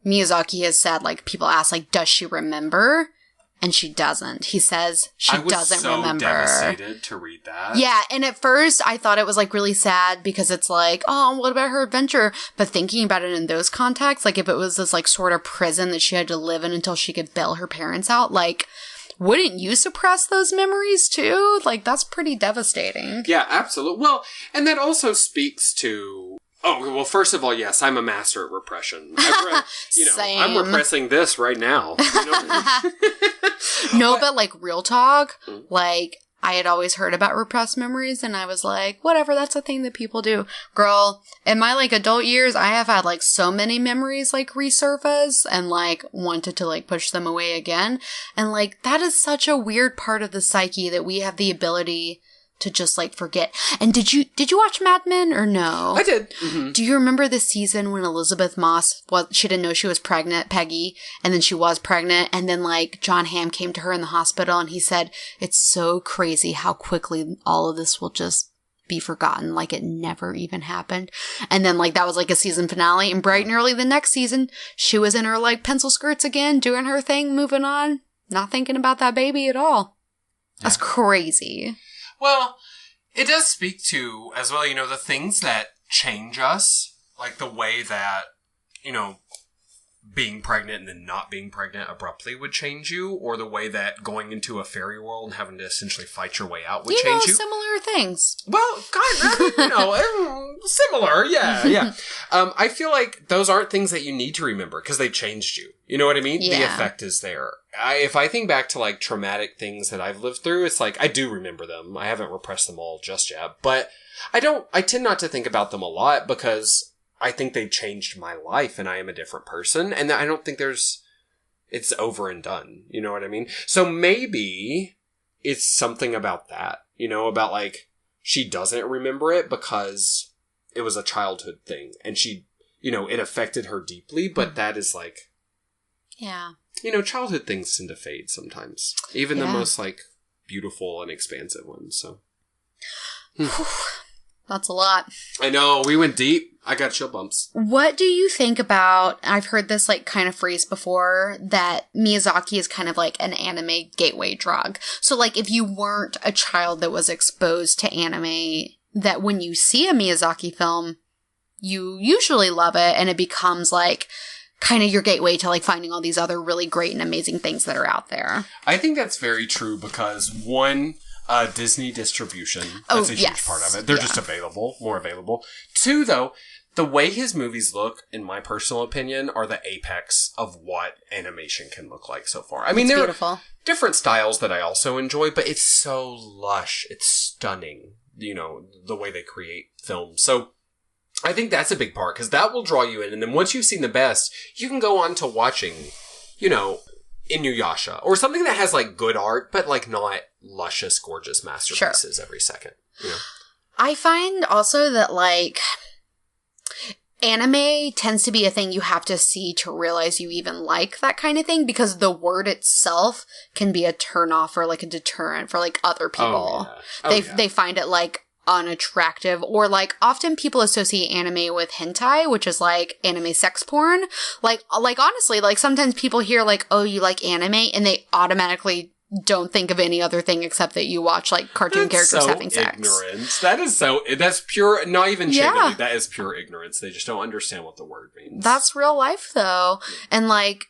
Miyazaki has said, like, people ask, like, does she remember? And she doesn't. He says she doesn't remember. I was so devastated to read that. Yeah, and at first I thought it was like really sad because it's like, oh, what about her adventure? But thinking about it in those contexts, like if it was this like sort of prison that she had to live in until she could bail her parents out, like, wouldn't you suppress those memories too? Like, that's pretty devastating. Yeah, absolutely. Well, and that also speaks to... Oh, well, first of all, yes, I'm a master at repression. Same. I'm repressing this right now. You know? No, but like real talk, like I had always heard about repressed memories and I was like, whatever, that's a thing that people do. Girl, in my like adult years, I have had like so many memories like resurface and like wanted to like push them away again. And like that is such a weird part of the psyche that we have the ability to just like forget. And did you watch Mad Men or no? I did. Mm-hmm. Do you remember the season when Elizabeth Moss she didn't know she was pregnant, Peggy, and then she was pregnant, and then like John Hamm came to her in the hospital and he said, it's so crazy how quickly all of this will just be forgotten, like it never even happened. And then like that was like a season finale, and bright and early the next season, she was in her like pencil skirts again, doing her thing, moving on, not thinking about that baby at all. Yeah. That's crazy. Well, it does speak to, as well, you know, the things that change us, like the way that, you know, being pregnant and then not being pregnant abruptly would change you, or the way that going into a fairy world and having to essentially fight your way out would change you. Similar things. Well, kind of, you know, similar, yeah. I feel like those aren't things that you need to remember because they changed you. You know what I mean? Yeah. The effect is there. If I think back to like traumatic things that I've lived through, it's like I do remember them. I haven't repressed them all just yet, but I tend not to think about them a lot because I think they've changed my life and I am a different person. And I don't think it's over and done. You know what I mean? So maybe it's something about that, you know, about like she doesn't remember it because it was a childhood thing and she, you know, it affected her deeply, but that is like, yeah. You know, childhood things tend to fade sometimes. Even the most, like, beautiful and expansive ones, so. That's a lot. I know, we went deep. I got chill bumps. What do you think about, I've heard this, like, kind of phrase before, that Miyazaki is kind of like an anime gateway drug. So, like, if you weren't a child that was exposed to anime, that when you see a Miyazaki film, you usually love it, and it becomes, like, kind of your gateway to like finding all these other really great and amazing things that are out there. I think that's very true because one, Disney distribution, that's a huge part of it. They're just more available. Two, though, the way his movies look, in my personal opinion, are the apex of what animation can look like so far. I mean, there are different styles that I also enjoy, but it's so lush. It's stunning, you know, the way they create films. So I think that's a big part, because that will draw you in. And then once you've seen the best, you can go on to watching, you know, Inuyasha. Or something that has, like, good art, but, like, not luscious, gorgeous masterpieces every second. You know? I find also that, like, anime tends to be a thing you have to see to realize you even like that kind of thing, because the word itself can be a turnoff or, like, a deterrent for, like, other people. They find it, like, unattractive, or like often people associate anime with hentai, which is like anime sex porn. Like honestly, like sometimes people hear like, oh, you like anime, and they automatically don't think of any other thing except that you watch like cartoon characters having sex. Ignorance. That's pure, not even shade. That is pure ignorance. They just don't understand what the word means. That's real life though. And like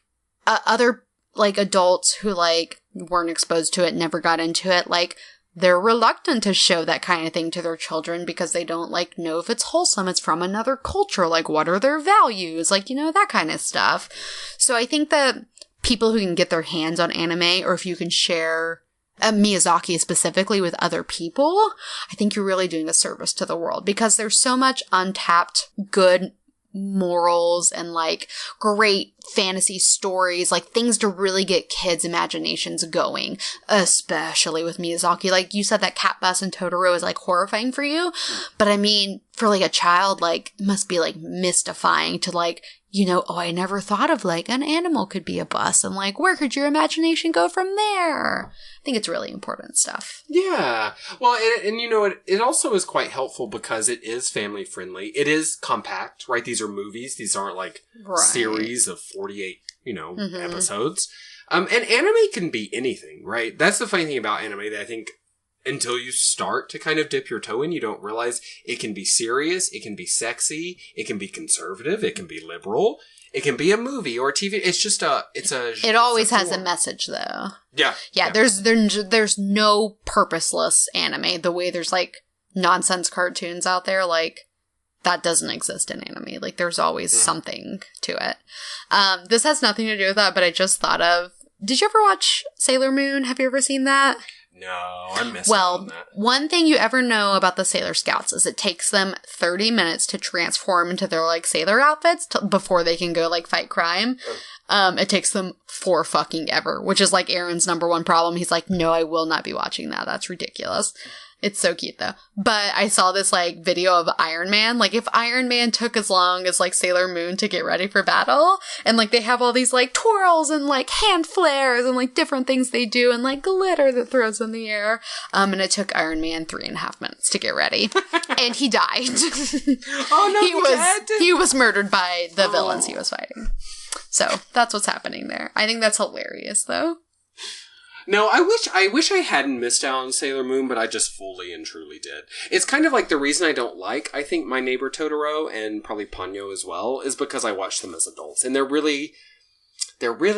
other like adults who like weren't exposed to it, never got into it, like they're reluctant to show that kind of thing to their children because they don't, like, know if it's wholesome. It's from another culture. Like, what are their values? Like, you know, that kind of stuff. So I think that people who can get their hands on anime, or if you can share Miyazaki specifically with other people, I think you're really doing a service to the world, because there's so much untapped good morals and like great fantasy stories, like things to really get kids' imaginations going, especially with Miyazaki. Like you said, that cat bus in Totoro is like horrifying for you. But I mean, for like a child, like it must be like mystifying to like, you know, oh, I never thought of like an animal could be a bus, and like where could your imagination go from there? I think it's really important stuff. Yeah. Well, and you know, it also is quite helpful because it is family friendly. It is compact, right? These are movies. These aren't like series of 48, you know, episodes. And anime can be anything, right? That's the funny thing about anime that I think until you start to kind of dip your toe in, you don't realize it can be serious, it can be sexy, it can be conservative, it can be liberal, it can be a movie or a TV. It's just it always has a message, though. Yeah. Yeah, there's no purposeless anime. The way there's like nonsense cartoons out there, like that doesn't exist in anime. Like there's always something to it. This has nothing to do with that, but I just thought of, did you ever watch Sailor Moon? Have you ever seen that? No, I missed out on that. One thing you ever know about the Sailor Scouts is it takes them 30 minutes to transform into their, like, sailor outfits before they can go, like, fight crime. It takes them fucking ever, which is, like, Aaron's number one problem. He's like, no, I will not be watching that. That's ridiculous. It's so cute, though. But I saw this, like, video of Iron Man. Like, if Iron Man took as long as, like, Sailor Moon to get ready for battle, and, like, they have all these, like, twirls and, like, hand flares and, like, different things they do and, like, glitter that throws in the air. And it took Iron Man 3.5 minutes to get ready. And he died. Oh, no, he was murdered by the villains he was fighting. So, that's what's happening there. I think that's hilarious, though. No, I wish I hadn't missed out on Sailor Moon, but I just fully and truly did. It's kind of like the reason I don't like, I think, My Neighbor Totoro, and probably Ponyo as well, is because I watched them as adults. And they're really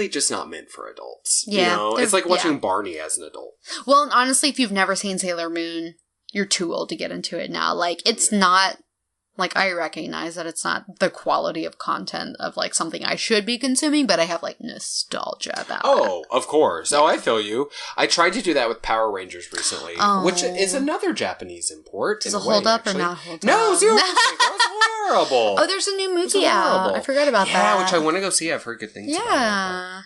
just not meant for adults. Yeah. You know? It's like watching Barney as an adult. Well, and honestly, if you've never seen Sailor Moon, you're too old to get into it now. Like, it's not... Like, I recognize that it's not the quality of content of, like, something I should be consuming, but I have, like, nostalgia about it. Oh, of course. Oh, I feel you. I tried to do that with Power Rangers recently, which is another Japanese import. Does it hold up or not hold up? No, 0%. That was horrible. Oh, there's a new movie out. I forgot about that. Yeah, which I want to go see. I've heard good things about it. Yeah.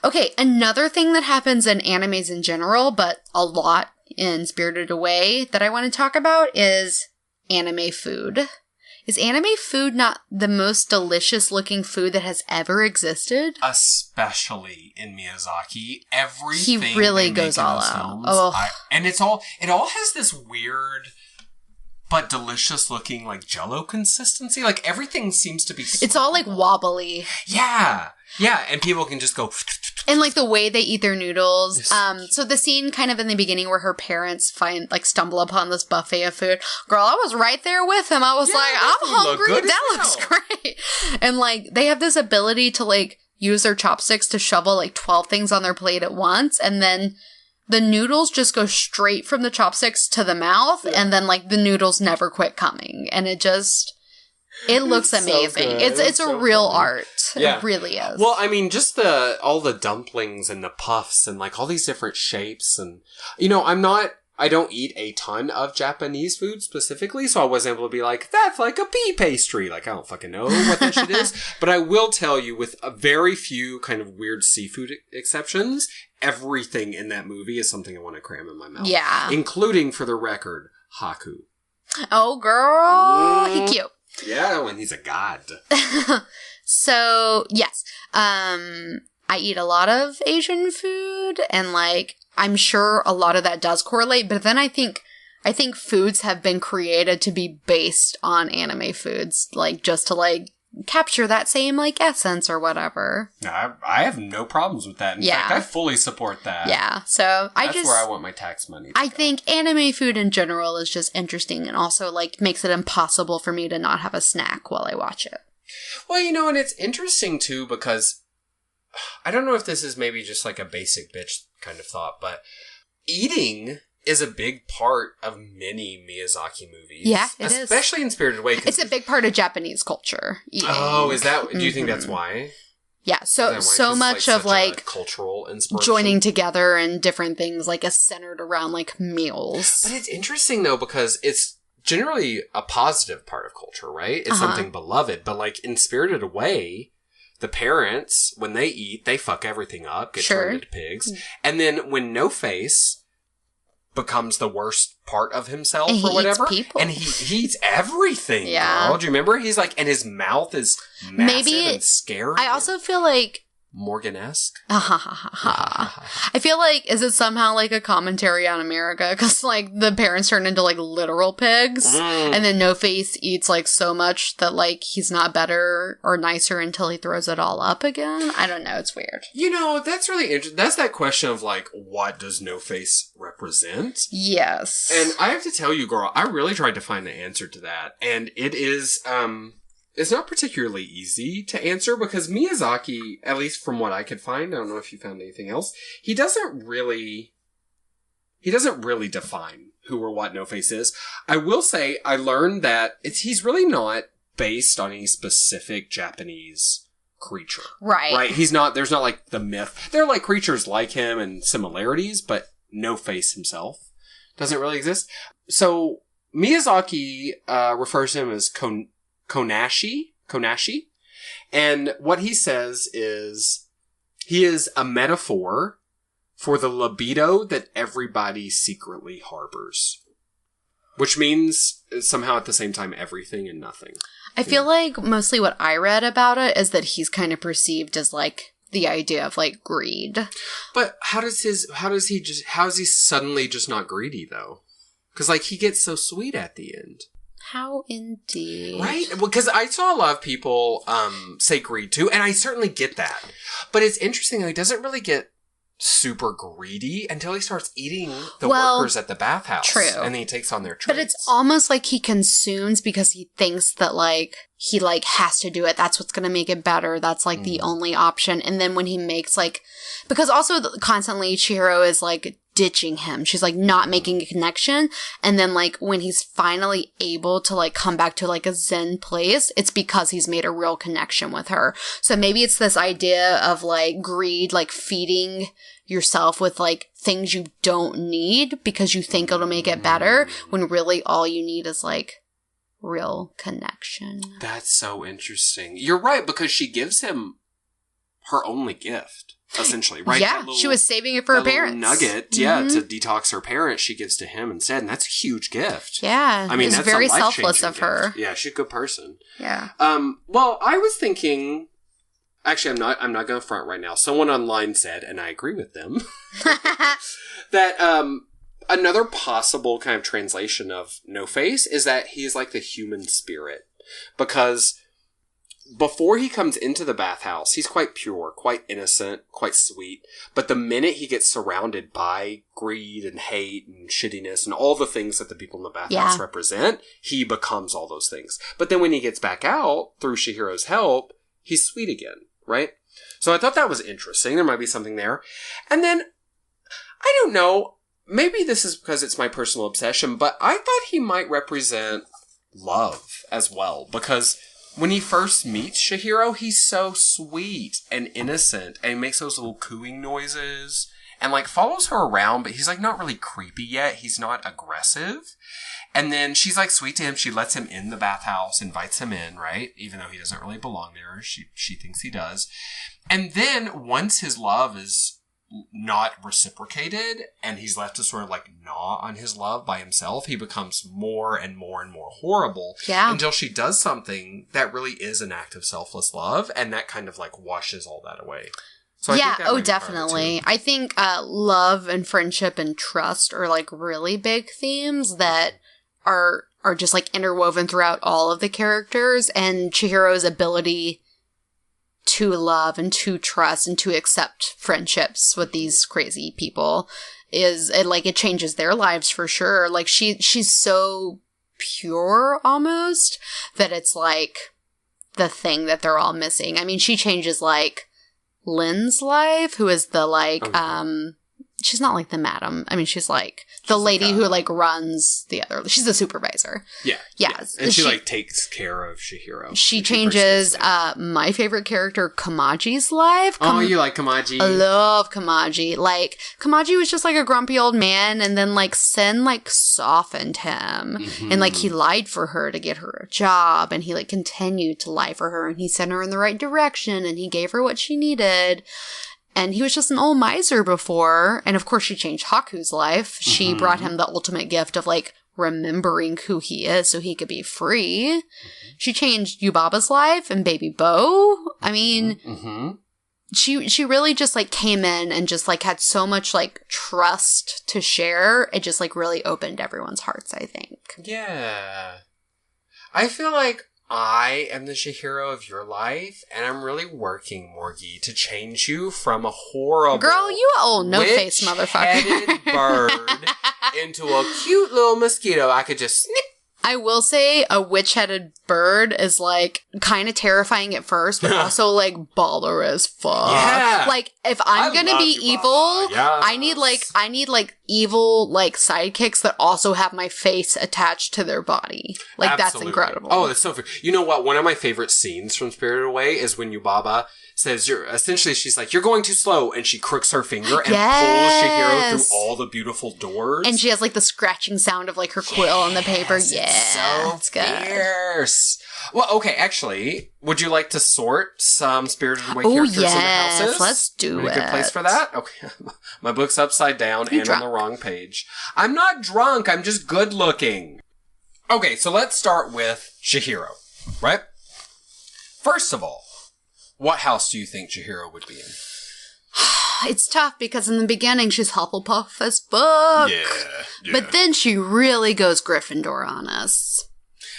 Okay, another thing that happens in animes in general, but a lot in Spirited Away that I want to talk about is... anime food. Is anime food not the most delicious looking food that has ever existed? Especially in Miyazaki. Everything he really goes all out. And it all has this weird but delicious looking like Jell-O consistency. Like everything seems to be it's all like wobbly. Yeah. Yeah, and people can just go... And, like, the way they eat their noodles. So the scene kind of in the beginning where her parents stumble upon this buffet of food. Girl, I was right there with him. I was I'm hungry. That looks great. And, like, they have this ability to, like, use their chopsticks to shovel, like, 12 things on their plate at once. And then the noodles just go straight from the chopsticks to the mouth. Yeah. And then, like, the noodles never quit coming. And it just... It looks amazing. So it's a real art. Yeah. It really is. Well, I mean, just all the dumplings and the puffs and like all these different shapes and, you know, I don't eat a ton of Japanese food specifically, so I wasn't able to be like, that's like a pea pastry. Like, I don't fucking know what that shit is. But I will tell you, with a very few kind of weird seafood exceptions, everything in that movie is something I want to cram in my mouth. Yeah. Including, for the record, Haku. Oh, girl. He cute. Yeah, when he's a god. So, yes. I eat a lot of Asian food, and, like, I'm sure a lot of that does correlate, but then I think foods have been created to be based on anime foods, like, just to, like, capture that same, like, essence or whatever. No, I have no problems with that. In fact, I fully support that. Yeah, so That's where I want my tax money to I think anime food in general is just interesting and also, like, makes it impossible for me to not have a snack while I watch it. Well, you know, and it's interesting, too, because I don't know if this is maybe just, like, a basic bitch kind of thought, but eating is a big part of many Miyazaki movies. Yeah, it is. Especially in Spirited Away. It's a big part of Japanese culture. Eating. Oh, is that... Do you think that's why? Yeah, so much of, like, cultural inspiration? Joining together and different things, like, is centered around, like, meals. But it's interesting, though, because it's generally a positive part of culture, right? It's something beloved. But, like, in Spirited Away... the parents, when they eat, they fuck everything up, get Sure. turned into pigs. And then when No Face becomes the worst part of himself And he or whatever. eats people. And he eats everything, Yeah. girl. Do you remember? He's like, and his mouth is massive and scary. I also feel like Morgan-esque. I feel like, is it somehow like a commentary on America? Because like the parents turn into like literal pigs, and then No Face eats like so much that like he's not better or nicer until he throws it all up again. I don't know. It's weird. You know, that's really interesting. That's that question of like, what does No Face represent? Yes. And I have to tell you, girl, I really tried to find the answer to that, and it is it's not particularly easy to answer because Miyazaki, at least from what I could find, I don't know if you found anything else, he doesn't really define who or what No Face is. I will say I learned that he's really not based on any specific Japanese creature. Right. Right? There's not like the myth. There are like creatures like him and similarities, but No Face himself doesn't really exist. So Miyazaki refers to him as Konashi. And what he says is he is a metaphor for the libido that everybody secretly harbors. Which means somehow at the same time everything and nothing. I feel like mostly what I read about it is that he's kind of perceived as like the idea of like greed. But how is he suddenly just not greedy though? Because like he gets so sweet at the end. How indeed. Right? Because I saw a lot of people say greed too, and I certainly get that. But it's interesting, he doesn't really get super greedy until he starts eating the workers at the bathhouse. True. And then he takes on their traits. But it's almost like he consumes because he thinks that like he like has to do it. That's what's going to make it better. That's like the only option. And then when he makes like, because also constantly Chihiro is like ditching him. She's like not making a connection. And then like when he's finally able to like come back to like a zen place, it's because he's made a real connection with her. So maybe it's this idea of like greed, like feeding yourself with like things you don't need because you think it'll make it better, when really all you need is like real connection. That's so interesting. You're right, because she gives him her only gift, essentially, right? Yeah, she was saving it for her parents. Nugget, to detox her parents, she gives to him instead, and that's a huge gift. Yeah, I mean, it's that's very a selfless life-changing of her. gift. Yeah, she's a good person. Yeah. Well, I was thinking. Actually, I'm not going to front right now. Someone online said, and I agree with them, that another possible kind of translation of No Face is that he's like the human spirit. Because before he comes into the bathhouse, he's quite pure, quite innocent, quite sweet. But the minute he gets surrounded by greed and hate and shittiness and all the things that the people in the bathhouse represent, he becomes all those things. But then when he gets back out, through Chihiro's help, he's sweet again. Right? So I thought that was interesting. There might be something there. And then, I don't know, maybe this is because it's my personal obsession, but I thought he might represent love as well. Because when he first meets Chihiro, he's so sweet and innocent, and he makes those little cooing noises, and like follows her around, but he's like not really creepy yet. He's not aggressive. And then she's like sweet to him. She lets him in the bathhouse, invites him in, right? Even though he doesn't really belong there. She thinks he does. And then once his love is not reciprocated and he's left to sort of like gnaw on his love by himself, he becomes more and more and more horrible. Yeah. Until she does something that really is an act of selfless love, and that kind of like washes all that away. So I think that might be part of it, definitely. too. I think love and friendship and trust are like really big themes that are just like interwoven throughout all of the characters, and Chihiro's ability to love and to trust and to accept friendships with these crazy people it changes their lives for sure. Like she's so pure almost that it's like the thing that they're all missing. I mean, she changes like Lynn's life, who is the like she's not like the madam. I mean, she's like the lady who like runs the other. She's the supervisor. Yeah. Yes. And she like takes care of Chihiro. She changes my favorite character, Kamaji's life. Oh, you like Kamaji? I love Kamaji. Like, Kamaji was just like a grumpy old man, and then like Sen like softened him. Mm-hmm. And like he lied for her to get her a job, and he like continued to lie for her, and he sent her in the right direction, and he gave her what she needed. And he was just an old miser before. And of course, she changed Haku's life. She brought him the ultimate gift of like remembering who he is so he could be free. She changed Yubaba's life and Baby Bo. I mean, she really just like came in and just like had so much like trust to share. It just like really opened everyone's hearts, I think. Yeah. I feel like I am the Chihiro of your life, and I'm really working, Morgie, to change you from a horrible girl, you old no-face motherfucker bird into a cute little mosquito I could just snip. I will say a witch-headed bird is, like, kind of terrifying at first, but also, like, baller as fuck. Yeah. Like, if I'm gonna be evil, yes. I need evil, like, sidekicks that also have my face attached to their body. Like, Absolutely. That's incredible. Oh, that's so fair. You know what? One of my favorite scenes from Spirited Away is when Yubaba says, she's like, you're going too slow, and she crooks her finger and pulls Chihiro through all the beautiful doors. And she has, like, the scratching sound of, like, her quill on the paper. Yeah, it's so fierce. Well, okay, actually, would you like to sort some Spirited Away characters into houses? Let's do it. A good place for that? Okay. My book's upside down and on the wrong page. I'm not drunk, I'm just good looking. Okay, so let's start with Chihiro, right? First of all, what house do you think Chihiro would be in? It's tough because in the beginning she's Hufflepuff as fuck. Yeah. But then she really goes Gryffindor on us.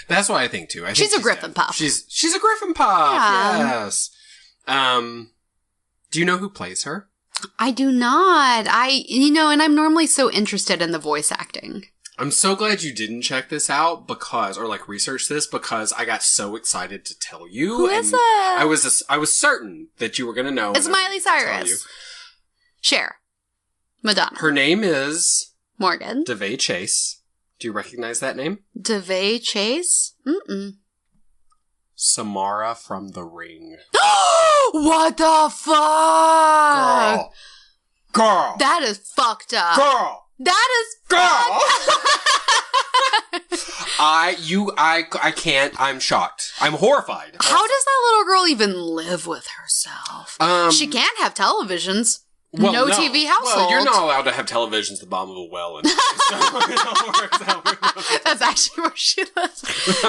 That's what I think too. She's a Griffin Puff. She's a Griffin Puff. Yeah. Yes. Do you know who plays her? I do not. And I'm normally so interested in the voice acting. I'm so glad you didn't check this out research this because I got so excited to tell you. Who is it? I was certain that you were going to know. It's Miley Cyrus. Cher. Madonna. Her name is Morgan. DeVay Chase. Do you recognize that name? DeVay Chase? Mm-mm. Samara from The Ring. What the fuck? Girl. That is fucked up. Girl. That is girl. I can't. I'm shocked. I'm horrified. How does that little girl even live with herself? She can't have televisions. Well, no TV household. Well, you're not allowed to have televisions at the bottom of a well. That's actually where she lives.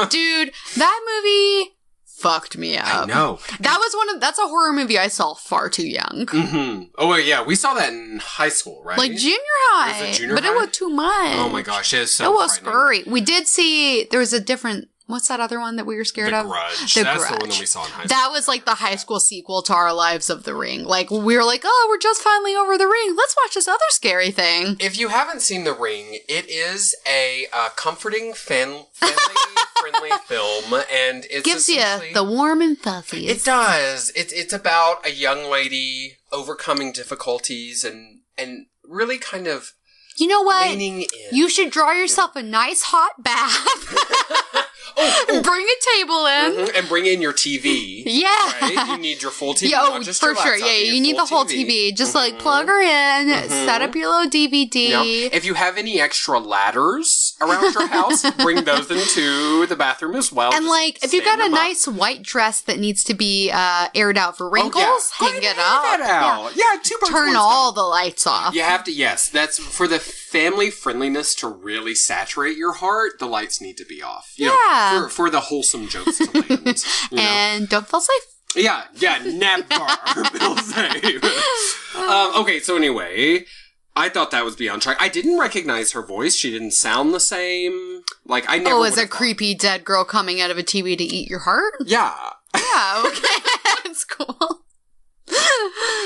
Dude, that movie fucked me up. I know. That's a horror movie I saw far too young. Mm-hmm. Oh, yeah. We saw that in high school, right? Like junior high. Was it junior high? But it was too much. Oh my gosh, it is so It was scary. We did see, there was a different, what's that other one that we were scared of? Grudge. The That's Grudge. the one that we saw in high school. That was like the high school sequel to Our Lives of the Ring. Like, we were like, oh, we're just finally over the ring. Let's watch this other scary thing. If you haven't seen The Ring, it is a comforting, family-friendly film, and it gives you the warm and fuzzies. It does. It's about a young lady overcoming difficulties and really kind of you know what? leaning in. You should draw yourself a nice hot bath. Bring a table in. And bring in your TV. Yeah. Right? You need your full TV. Not just for sure. Yeah, you need the whole TV. Just like plug her in, set up your little DVD. Now, if you have any extra ladders around your house, bring those into the bathroom as well. And like, if you've got a nice white dress that needs to be aired out for wrinkles, hang it up. Yeah, turn all the lights off. You have to, yes. That's for the family friendliness to really saturate your heart. The lights need to be off. You know, for the wholesome jokes to land. And don't feel safe. Yeah, never feel safe. Okay, so anyway, I thought that was beyond track. I didn't recognize her voice. She didn't sound the same. Like, I never is a creepy dead girl coming out of a TV to eat your heart? Yeah. Yeah, okay. That's cool.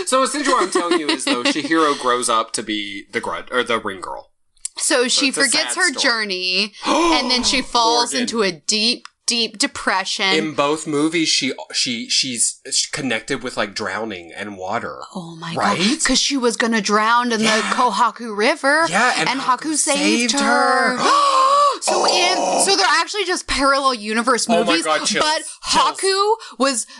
So essentially what I'm telling you is, though, Chihiro grows up to be the ring girl. So she forgets her journey, and then she falls into a deep deep depression. In both movies, she's connected with like drowning and water. Oh my god! Because she was gonna drown in the Kohaku River. Yeah, and Haku saved her. So they're actually just parallel universe movies. Oh my god! Chills. But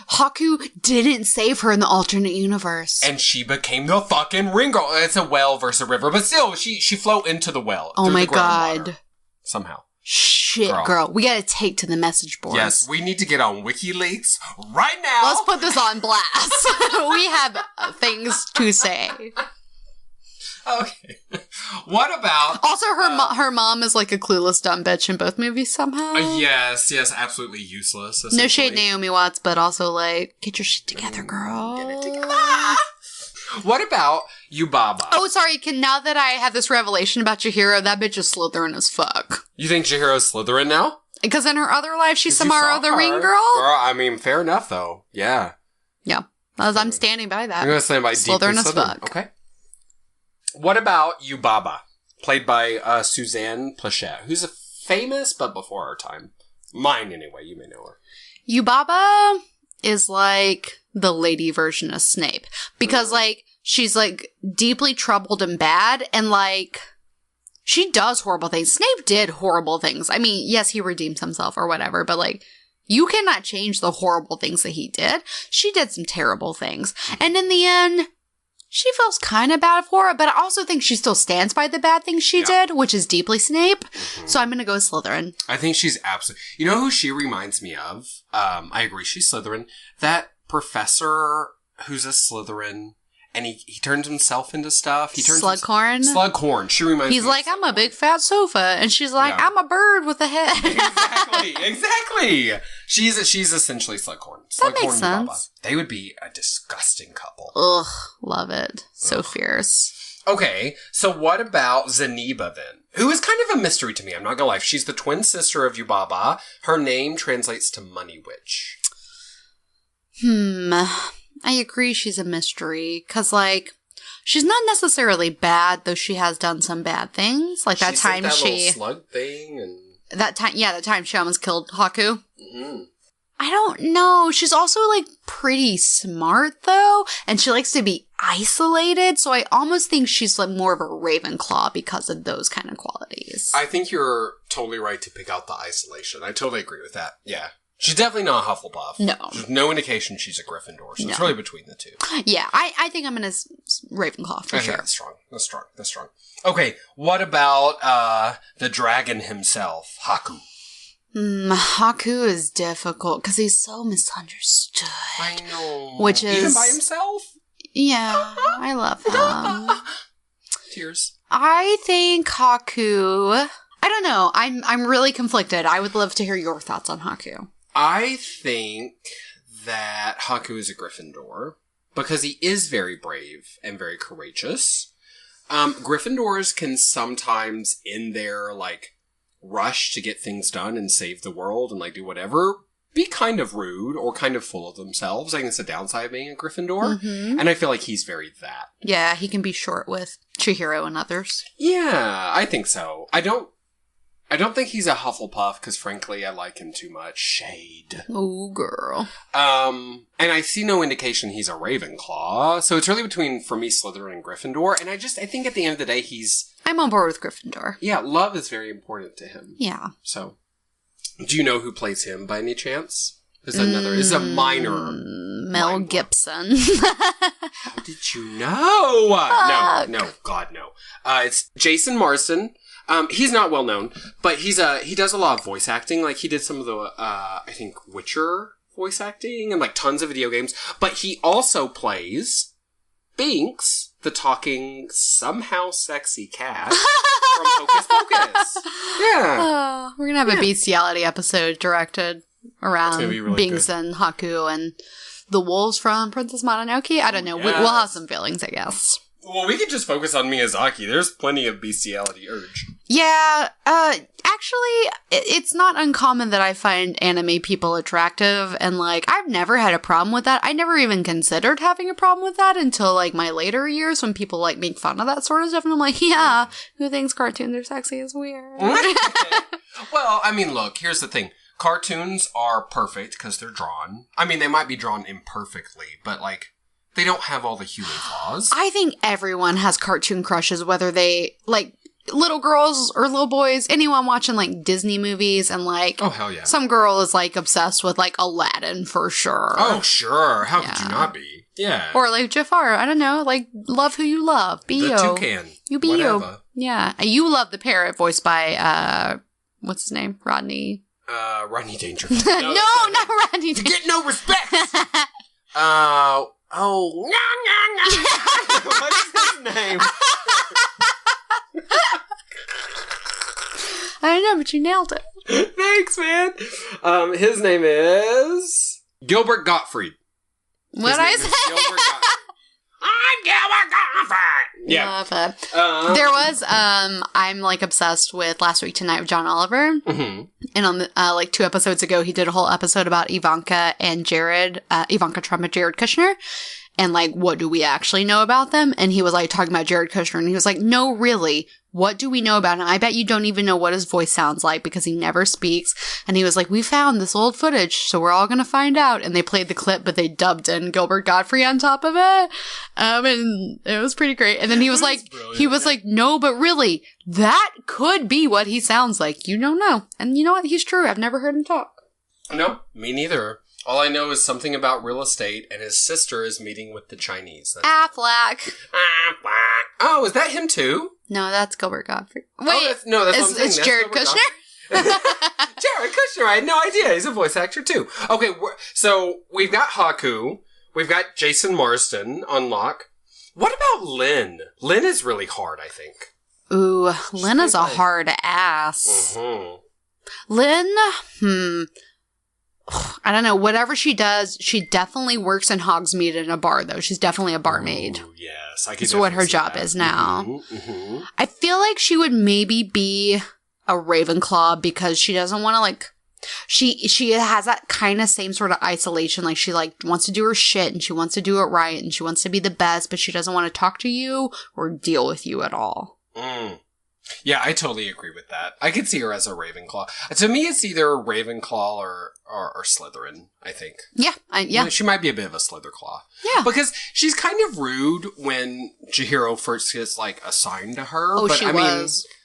Haku didn't save her in the alternate universe, and she became the fucking ring girl. It's a well versus a river, but still, she float into the well. Oh my god! Somehow. Shit, girl. We gotta take to the message boards. Yes, we need to get on WikiLeaks right now. Let's put this on blast. We have things to say. Okay. What about... Also, her mom is like a clueless dumb bitch in both movies somehow. Yes, absolutely useless. No shade Naomi Watts, but also like, get your shit together, girl. Get it together. What about Yubaba? Oh, sorry. Now that I have this revelation about Chihiro, that bitch is Slytherin as fuck. You think Chihiro's Slytherin now? Because in her other life, she's Samara the Ring Girl. Girl, I mean, fair enough, though. Yeah. Yeah. I'm standing by that. I'm going to stand by Slytherin as fuck. Okay. What about Yubaba? Played by Suzanne Plachette, who's a famous, but before our time. Mine, anyway. You may know her. Yubaba is like the lady version of Snape. Because, like, she's, like, deeply troubled and bad, and, like, she does horrible things. Snape did horrible things. I mean, yes, he redeems himself or whatever, but, like, you cannot change the horrible things that he did. She did some terrible things. And in the end, she feels kind of bad for it, but I also think she still stands by the bad things she did, which is deeply Snape. Mm-hmm. So I'm going to go Slytherin. I think she's absolutely... You know who she reminds me of? I agree, she's Slytherin. That professor who's a Slytherin, and he turns himself into stuff. Slughorn? Slughorn. She reminds me. He's like, I'm a big fat sofa. And she's like, I'm a bird with a head. Exactly. She's essentially Slughorn. That makes sense. Baba. They would be a disgusting couple. Ugh, love it. So fierce. Okay, so what about Zeniba then? Who is kind of a mystery to me, I'm not gonna lie. She's the twin sister of Yubaba. Her name translates to Money Witch. I agree she's a mystery, because, like, she's not necessarily bad, though she has done some bad things. Like, that time little slug thing, and... That time she almost killed Haku. Mm-hmm. I don't know. She's also, like, pretty smart, though, and she likes to be isolated, so I almost think she's, like, more of a Ravenclaw because of those kind of qualities. I think you're totally right to pick out the isolation. I totally agree with that. Yeah. She's definitely not a Hufflepuff. No. There's no indication she's a Gryffindor, so it's really between the two. Yeah, I think I'm going to Ravenclaw for sure. That's strong. Okay, what about the dragon himself, Haku? Haku is difficult because he's so misunderstood. I know. Which is... Even by himself? Yeah, I love him. Tears. I think Haku... I don't know. I'm really conflicted. I would love to hear your thoughts on Haku. I think that Haku is a Gryffindor because he is very brave and very courageous. Gryffindors can sometimes, in their, like, rush to get things done and save the world and, like, do whatever, be kind of rude or kind of full of themselves. I think it's a downside of being a Gryffindor. Mm-hmm. And I feel like he's very that. Yeah, he can be short with Chihiro and others. Yeah, I think so. I don't think he's a Hufflepuff, because frankly, I like him too much. Shade. Oh, girl. And I see no indication he's a Ravenclaw, so it's really between, for me, Slytherin and Gryffindor, and I think at the end of the day, I'm on board with Gryffindor. Yeah, love is very important to him. Yeah. So, do you know who plays him, by any chance? This is a minor. Mel Gibson. How did you know? No, God, no. It's Jason Marsden. He's not well known, but he does a lot of voice acting. Like, he did some of the, I think, Witcher voice acting and, like, tons of video games. But he also plays Binks, the talking, somehow sexy cat from Hocus Pocus. Yeah. We're gonna have a bestiality episode directed around really Binks good. and Haku and the wolves from Princess Mononoke. I don't know. Yes. We'll have some feelings, I guess. Well, we could just focus on Miyazaki. There's plenty of bestiality urge. Yeah, actually, it's not uncommon that I find anime people attractive, and, like, I've never had a problem with that. I never even considered having a problem with that until, like, my later years when people, like, make fun of that sort of stuff, and I'm like, yeah, who thinks cartoons are sexy is weird. Well, I mean, look, here's the thing. cartoons are perfect because they're drawn. I mean, they might be drawn imperfectly, but, like, they don't have all the human flaws. I think everyone has cartoon crushes, whether they, like, little girls or little boys, anyone watching, like, Disney movies, and, like... Oh, hell yeah. Some girl is, like, obsessed with, like, Aladdin for sure. Oh, sure. How could you not be? Yeah. Or, like, Jafar. I don't know. Like, love who you love. Be the you. toucan. You be Whatever. you. Yeah. You love the parrot voiced by, what's his name? Rodney Dangerfield. No, not Rodney. You get no respect! What's his name? I don't know, but you nailed it. Thanks, man. His name is Gilbert Gottfried. What I say? Gilbert Gottfried. I'm Gilbert Gottfried. Yeah. Love it. There was, I'm, like, obsessed with Last Week Tonight with John Oliver. Mm-hmm. And on, like, 2 episodes ago, he did a whole episode about Ivanka and Ivanka Trump and Jared Kushner. And, like, what do we actually know about them? And he was, like, talking about Jared Kushner. And he was like, no, really. What do we know about him? I bet you don't even know what his voice sounds like because he never speaks. And he was like, we found this old footage, so we're all going to find out. And they played the clip, but they dubbed in Gilbert Gottfried on top of it. And it was pretty great. And then he was like, no, but really, that could be what he sounds like. You don't know. And you know what? He's true. I've never heard him talk. No, me neither. All I know is something about real estate, and his sister is meeting with the Chinese. Affleck. Oh, is that him too? No, that's Gilbert Gottfried. Wait, that's what I'm saying. It's Jared Kushner? Jared Kushner, I had no idea. He's a voice actor too. Okay, so we've got Haku. We've got Jason Marsden on lock. What about Lynn? Lynn is really hard, I think. Ooh, Lynn is a hard ass. Mm-hmm. Lynn, I don't know. Whatever she does, she definitely works in Hogsmeade in a bar, though. She's definitely a barmaid. Ooh, yes, I can. That's what her job is now. Mm-hmm, mm-hmm. I feel like she would maybe be a Ravenclaw because she doesn't want to, like... She has that kind of same sort of isolation. Like, she, like, wants to do her shit, and she wants to do it right, and she wants to be the best, but she doesn't want to talk to you or deal with you at all. Mm. Yeah, I totally agree with that. I could see her as a Ravenclaw. To me, it's either Ravenclaw or Slytherin, I think. Yeah, yeah. She might be a bit of a Slytherclaw. Yeah. Because she's kind of rude when Chihiro first gets, like, assigned to her. Oh, but, she I was. Mean,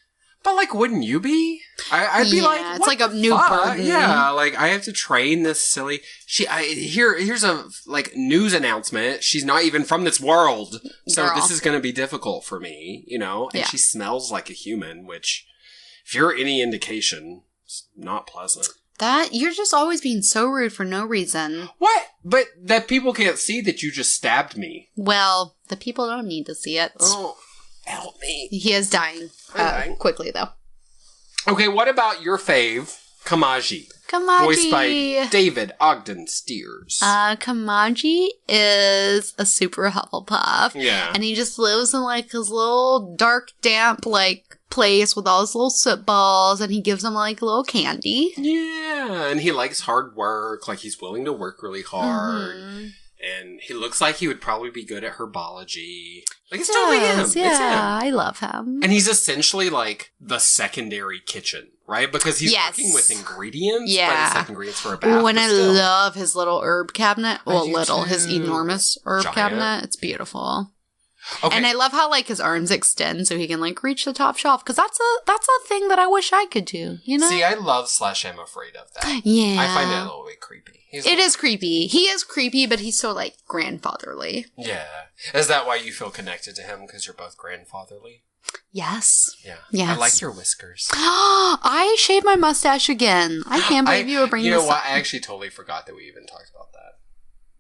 but, like, wouldn't you be? I'd be like, it's like a new burden. Yeah, like, I have to train this silly... Here's a, like, news announcement. She's not even from this world. So Girl. This is going to be difficult for me, you know? And she smells like a human, which, if you're any indication, it's not pleasant. You're just always being so rude for no reason. What? But that people can't see that you just stabbed me. Well, the people don't need to see it. Oh, help me. He is dying. Quickly, though. Okay, what about your fave, Kamaji? Voiced by David Ogden Stiers. Kamaji is a super Hufflepuff. Yeah. And he just lives in, like, his little dark, damp, like, place with all his little soot balls, and he gives them, like, a little candy. Yeah, and he likes hard work. Like, he's willing to work really hard. Mm-hmm. And he looks like he would probably be good at herbology. Like, it's totally him. Yeah, it's him. I love him. And he's essentially, like, the secondary kitchen, right? Because he's working with ingredients. Yeah. But it's like ingredients for a bath. And I love his little herb cabinet. Well, his enormous herb Giant. cabinet. It's beautiful. Okay. And I love how, like, his arms extend so he can, like, reach the top shelf. Because that's a thing that I wish I could do, you know? See, I love / am afraid of that. Yeah. I find that a little bit creepy. It is creepy. He is creepy, but he's so, like, grandfatherly. Yeah. Is that why you feel connected to him? Because you're both grandfatherly? Yes. Yeah. Yes. I like your whiskers. I shaved my mustache again. I can't believe you would bring this up. You know what? I actually totally forgot that we even talked about that.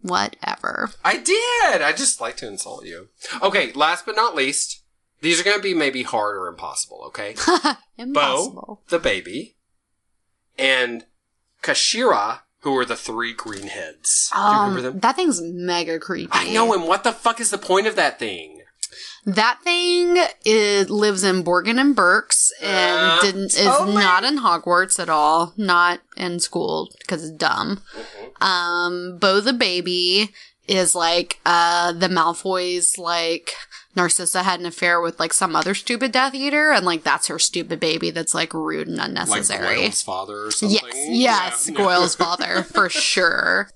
Whatever. I did! I just like to insult you. Okay, last but not least, these are going to be maybe hard or impossible, okay? Impossible. Bo, the baby, and Kashira, who are the 3 green heads. Do you remember them? That thing's mega creepy. I know, and what the fuck is the point of that thing? That thing lives in Borgin and Burkes and is not in Hogwarts at all. Not in school because it's dumb. Mm-hmm. Bo the baby is like the Malfoys' like Narcissa had an affair with, like, some other stupid Death Eater, and, like, that's her stupid baby that's, like, rude and unnecessary. Like Goyle's father or something? Yes, yeah. Goyle's father, for sure.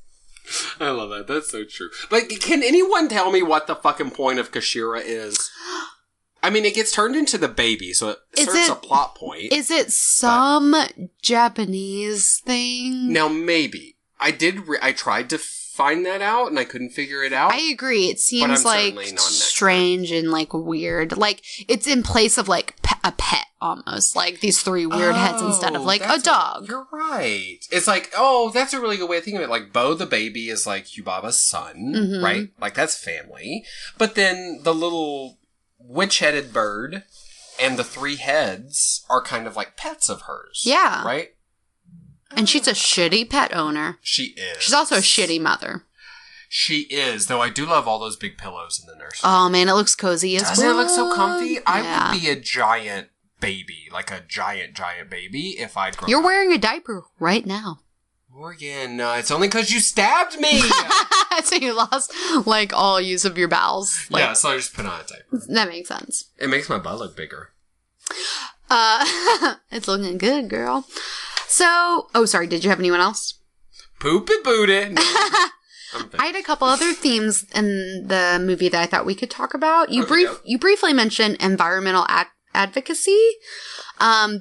I love that. That's so true. But can anyone tell me what the fucking point of Kashira is? I mean, it gets turned into the baby, so it serves a plot point. Is it some Japanese thing? Now, maybe. I tried to find that out, and I couldn't figure it out. I agree. It seems, like, strange and, like, weird. Like, it's in place of, like, a pet, almost. Like, these 3 weird heads instead of, like, a dog. You're right. It's like, that's a really good way of thinking of it. Like, Bo the baby is, like, Yubaba's son, right? Like, that's family. But then the little witch-headed bird and the 3 heads are kind of like pets of hers. Yeah. Right? And she's a shitty pet owner. She is. She's also a shitty mother. She is, though I do love all those big pillows in the nursery. Oh, man, it looks cozy as well. Doesn't it look so comfy? Yeah. I would be a giant baby, like a giant baby, if I'd grow up. You're wearing a diaper right now. Morgan, it's only because you stabbed me! So you lost, like, all use of your bowels. Like, yeah, so I just put on a diaper. That makes sense. It makes my butt look bigger. It's looking good, girl. So, sorry, did you have anyone else? Poopy booty. No, I had a couple other themes in the movie that I thought we could talk about. You briefly mentioned environmental advocacy.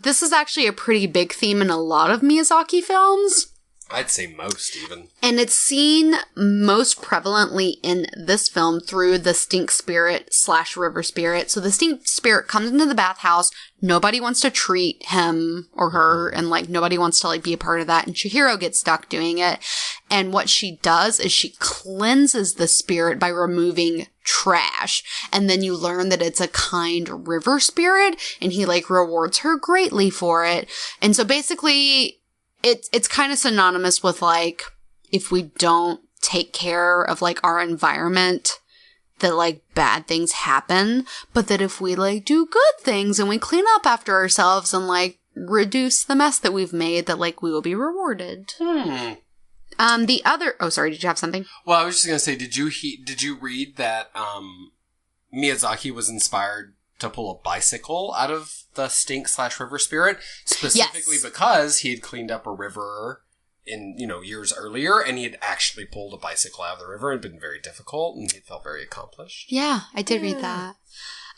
This is actually a pretty big theme in a lot of Miyazaki films. I'd say most, even. And it's seen most prevalently in this film through the stink spirit / river spirit. So the stink spirit comes into the bathhouse. Nobody wants to treat him or her, and, like, nobody wants to, like, be a part of that. And Chihiro gets stuck doing it. And what she does is she cleanses the spirit by removing trash. And then you learn that it's a kind river spirit, and he, like, rewards her greatly for it. And so basically, it's kind of synonymous with, like, if we don't take care of, like, our environment, that, like, bad things happen, but that if we, like, do good things and we clean up after ourselves and, like, reduce the mess that we've made, that, like, we will be rewarded. The other... Oh, sorry, did you have something? Well, I was just gonna say, did you read that, Miyazaki was inspired to pull a bicycle out of the stink / river spirit, specifically because he had cleaned up a river in, years earlier, and he had actually pulled a bicycle out of the river. It had been very difficult, and he felt very accomplished. Yeah, I did read that.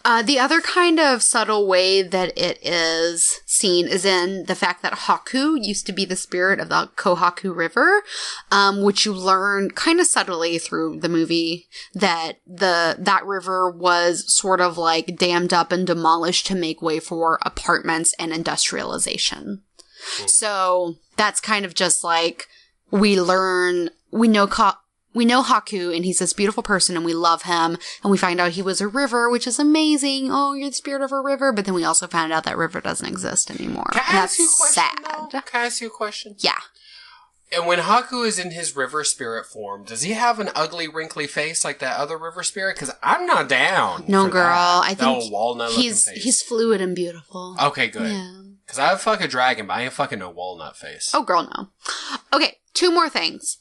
The other kind of subtle way that it is seen is in the fact that Haku used to be the spirit of the Kohaku River, which you learn kind of subtly through the movie that that river was sort of, like, dammed up and demolished to make way for apartments and industrialization. So that's kind of just like, we know Haku, and he's this beautiful person, and we love him, and we find out he was a river, which is amazing. Oh, you're the spirit of a river, but then we also found out that river doesn't exist anymore. Can I ask you a question, though? Can I ask you a question? Yeah. And when Haku is in his river spirit form, does he have an ugly, wrinkly face like that other river spirit? Because I'm not down. No, girl. That. I think he's fluid and beautiful. Okay, good. Yeah. Because I would fuck a dragon, but I ain't fucking no walnut face. Oh, girl, no. Okay, 2 more things.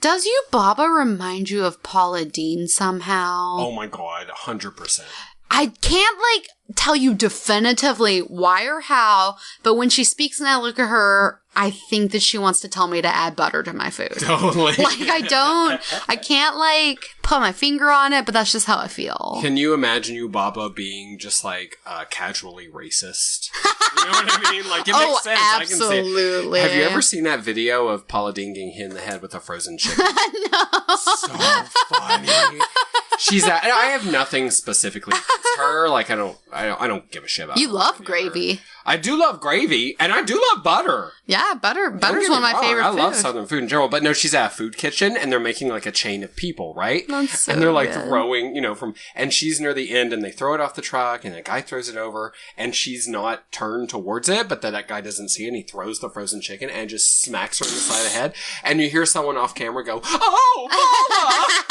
Does Yubaba remind you of Paula Deen somehow? Oh my god, 100%. I can't, like, tell you definitively why or how, but when she speaks and I look at her, I think that she wants to tell me to add butter to my food. Totally. Like, I can't, like, put my finger on it, but that's just how I feel. Can you imagine Yubaba being just, like, casually racist? You know what I mean? Like, it makes sense. Absolutely. I can see it. Have you ever seen that video of Paula Deen getting hit in the head with a frozen chicken? No. So funny. I have nothing specifically against her. Like, I don't give a shit about her. You love gravy. I do love gravy, and I do love butter. Yeah, butter's one of my favorite foods. I love Southern food in general, but no, she's at a food kitchen, and they're making, like, a chain of people, right? That's so and they're, like, good. throwing, and she's near the end, and they throw it off the truck, and the guy throws it over, and she's not turned towards it, but that guy doesn't see it, and he throws the frozen chicken, and just smacks her in the side of the head, and you hear someone off camera go, "Oh, Paula!"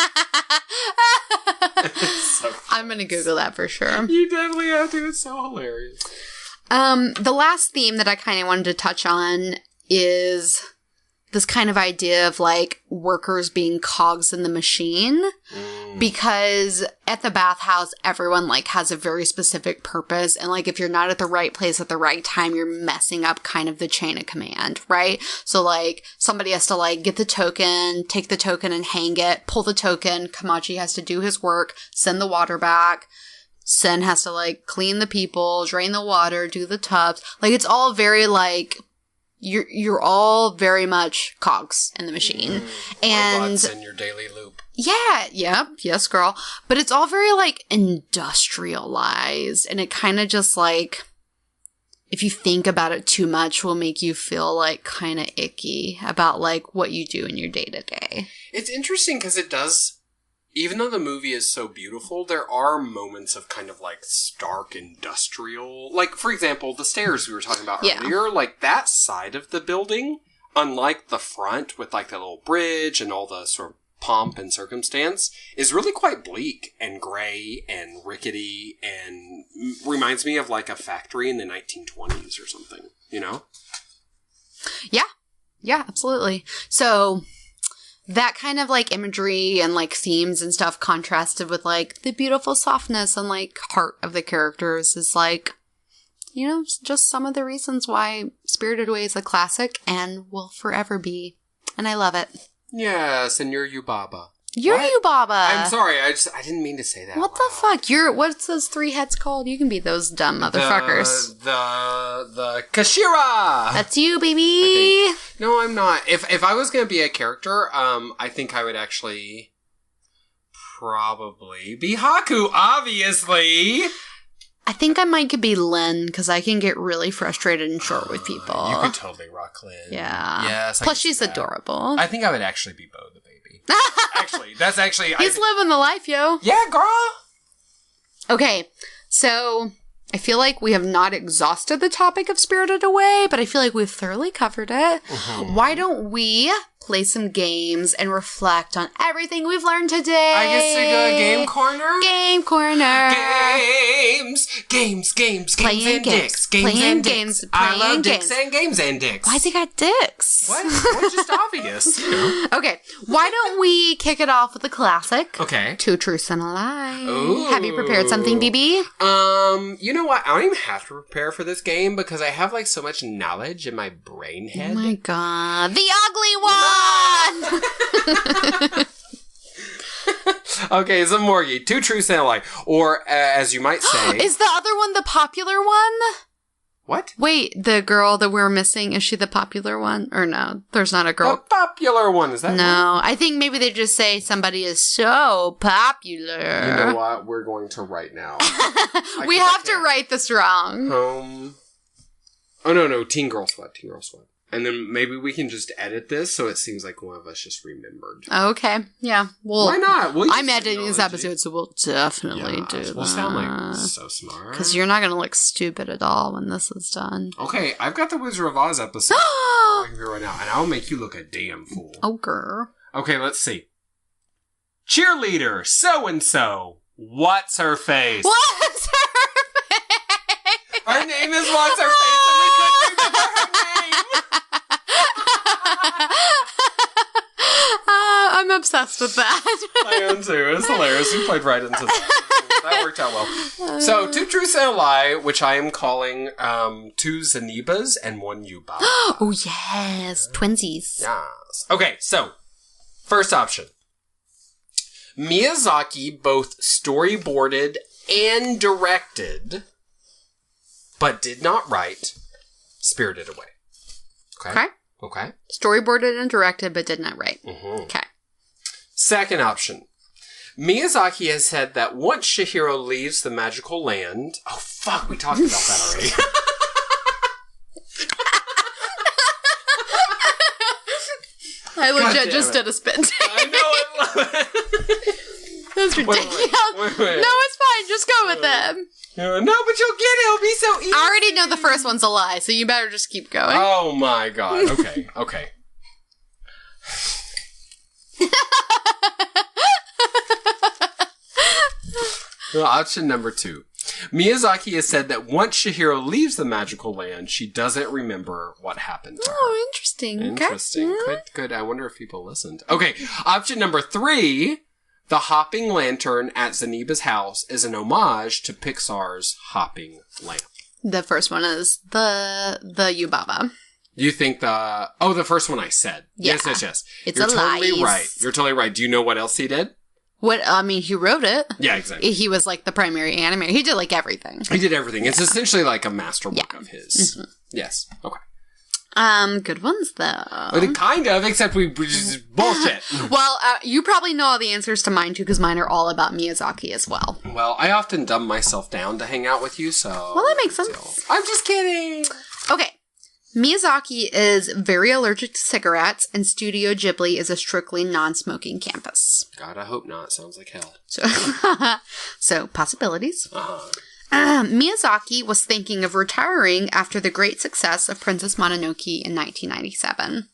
So I'm gonna Google that for sure. You definitely have to. It's so hilarious. The last theme that I kind of wanted to touch on is this kind of idea of, like, workers being cogs in the machine. Because at the bathhouse, everyone, like, has a very specific purpose. And, like, if you're not at the right place at the right time, you're messing up kind of the chain of command, right? So, like, somebody has to, like, get the token, take the token and hang it, pull the token. Kamachi has to do his work, send the water back. Sen has to, like, clean the people, drain the water, do the tubs. Like, it's all very, like... You're all very much cogs in the machine. And robots in your daily loop. Yeah, yep, yes, girl. But it's all very, like, industrialized. And it kind of just, like, if you think about it too much, will make you feel, like, kind of icky about, like, what you do in your day-to-day. It's interesting because it does... Even though the movie is so beautiful, there are moments of kind of, like, stark industrial... Like, for example, the stairs we were talking about earlier, like, that side of the building, unlike the front with, like, the little bridge and all the sort of pomp and circumstance, is really quite bleak and gray and rickety and reminds me of, like, a factory in the 1920s or something, you know? Yeah. Yeah, absolutely. So... that kind of, like, imagery and, like, themes and stuff contrasted with, like, the beautiful softness and, like, heart of the characters is, like, you know, just some of the reasons why Spirited Away is a classic and will forever be. And I love it. Yes, and you're Yubaba. You're Yubaba. I'm sorry, I didn't mean to say that. What the fuck? What's those three heads called? You can be those dumb motherfuckers. The Kashira! That's you, baby! No, I'm not. If I was gonna be a character, I think I would actually probably be Haku, obviously! I think I might be Lynn, because I can get really frustrated and short with people. You could totally rock Lynn. Yeah. Yes. Plus, she's adorable. I think I would actually be Bo the baby. That's actually... He's living the life, yo. Yeah, girl! Okay, so I feel like we have not exhausted the topic of Spirited Away, but I feel like we've thoroughly covered it. Why don't we play some games and reflect on everything we've learned today? I guess to go game corner? Game corner. Games Playing and games. dicks. Games Playing and games. dicks. I love Playing dicks games. and games and dicks. Why's he got dicks? What? Well, just obvious. You know. Okay, why don't we kick it off with a classic? Okay. Two Truths and a Lie. Ooh. Have you prepared something, BB? You know what? I don't even have to prepare for this game because I have, like, so much knowledge in my brain head. Oh my god. The ugly one! Okay, so Morgie, two truths and a lie. Or, as you might say... Is the other one the popular one? What? Wait, the girl that we're missing, is she the popular one? Or no, there's not a girl. The popular one, is that No, I think maybe they just say somebody is so popular. You know what? We're going to write now. We have to write this wrong. Oh, no, Teen Girl Sweat. And then maybe we can just edit this so it seems like one of us just remembered. Okay, yeah. Well, why not? I'm editing this episode, so we'll definitely do that. We'll sound like so smart. Because you're not going to look stupid at all when this is done. Okay, I've got the Wizard of Oz episode I can hear right now, and I'll make you look a damn fool. Oh, girl. Okay, let's see. Cheerleader, so-and-so. What's her face? What's her face? Her name is What's her face, and we couldn't remember her name. I'm obsessed with that. I am too. It's hilarious. You played right into that. That worked out well. So, two truths and a lie, which I am calling two Zanibas and one Yuba. Oh, yes. Twinsies. Yes. Okay, so, first option. Miyazaki both storyboarded and directed, but did not write Spirited Away. Okay. Storyboarded and directed, but did not write. Mm-hmm. Okay. Second option. Miyazaki has said that once Chihiro leaves the magical land... Oh, fuck, we talked about that already. I legit just did a spin take. I know, I love it. That's ridiculous. Wait. No, it's fine. Just go with it. No, but you'll get it. It'll be so easy. I already know the first one's a lie, so you better just keep going. Oh my god. Okay. Well, option number 2. Miyazaki has said that once Chihiro leaves the magical land, she doesn't remember what happened to her. Oh, interesting. Interesting. Okay. Good. I wonder if people listened. Okay, option number 3. The hopping lantern at Zeniba's house is an homage to Pixar's Hopping Lamp. The first one is the Yubaba. You think the first one I said. Yeah. Yes. It's You're a totally lies. right. You're totally right. Do you know what else he did? He wrote it. Yeah, exactly. He was like the primary animator. He did like everything. He did everything. It's essentially like a masterwork of his. Mm-hmm. Yes. Okay. Good ones though. But kind of, except we just bullshit. Well, you probably know all the answers to mine too, because mine are all about Miyazaki as well. Well, I often dumb myself down to hang out with you, so... Well, that makes sense. I'm just kidding. Okay. Miyazaki is very allergic to cigarettes, and Studio Ghibli is a strictly non-smoking campus. God, I hope not. Sounds like hell. So possibilities. Uh-huh. Miyazaki was thinking of retiring after the great success of Princess Mononoke in 1997.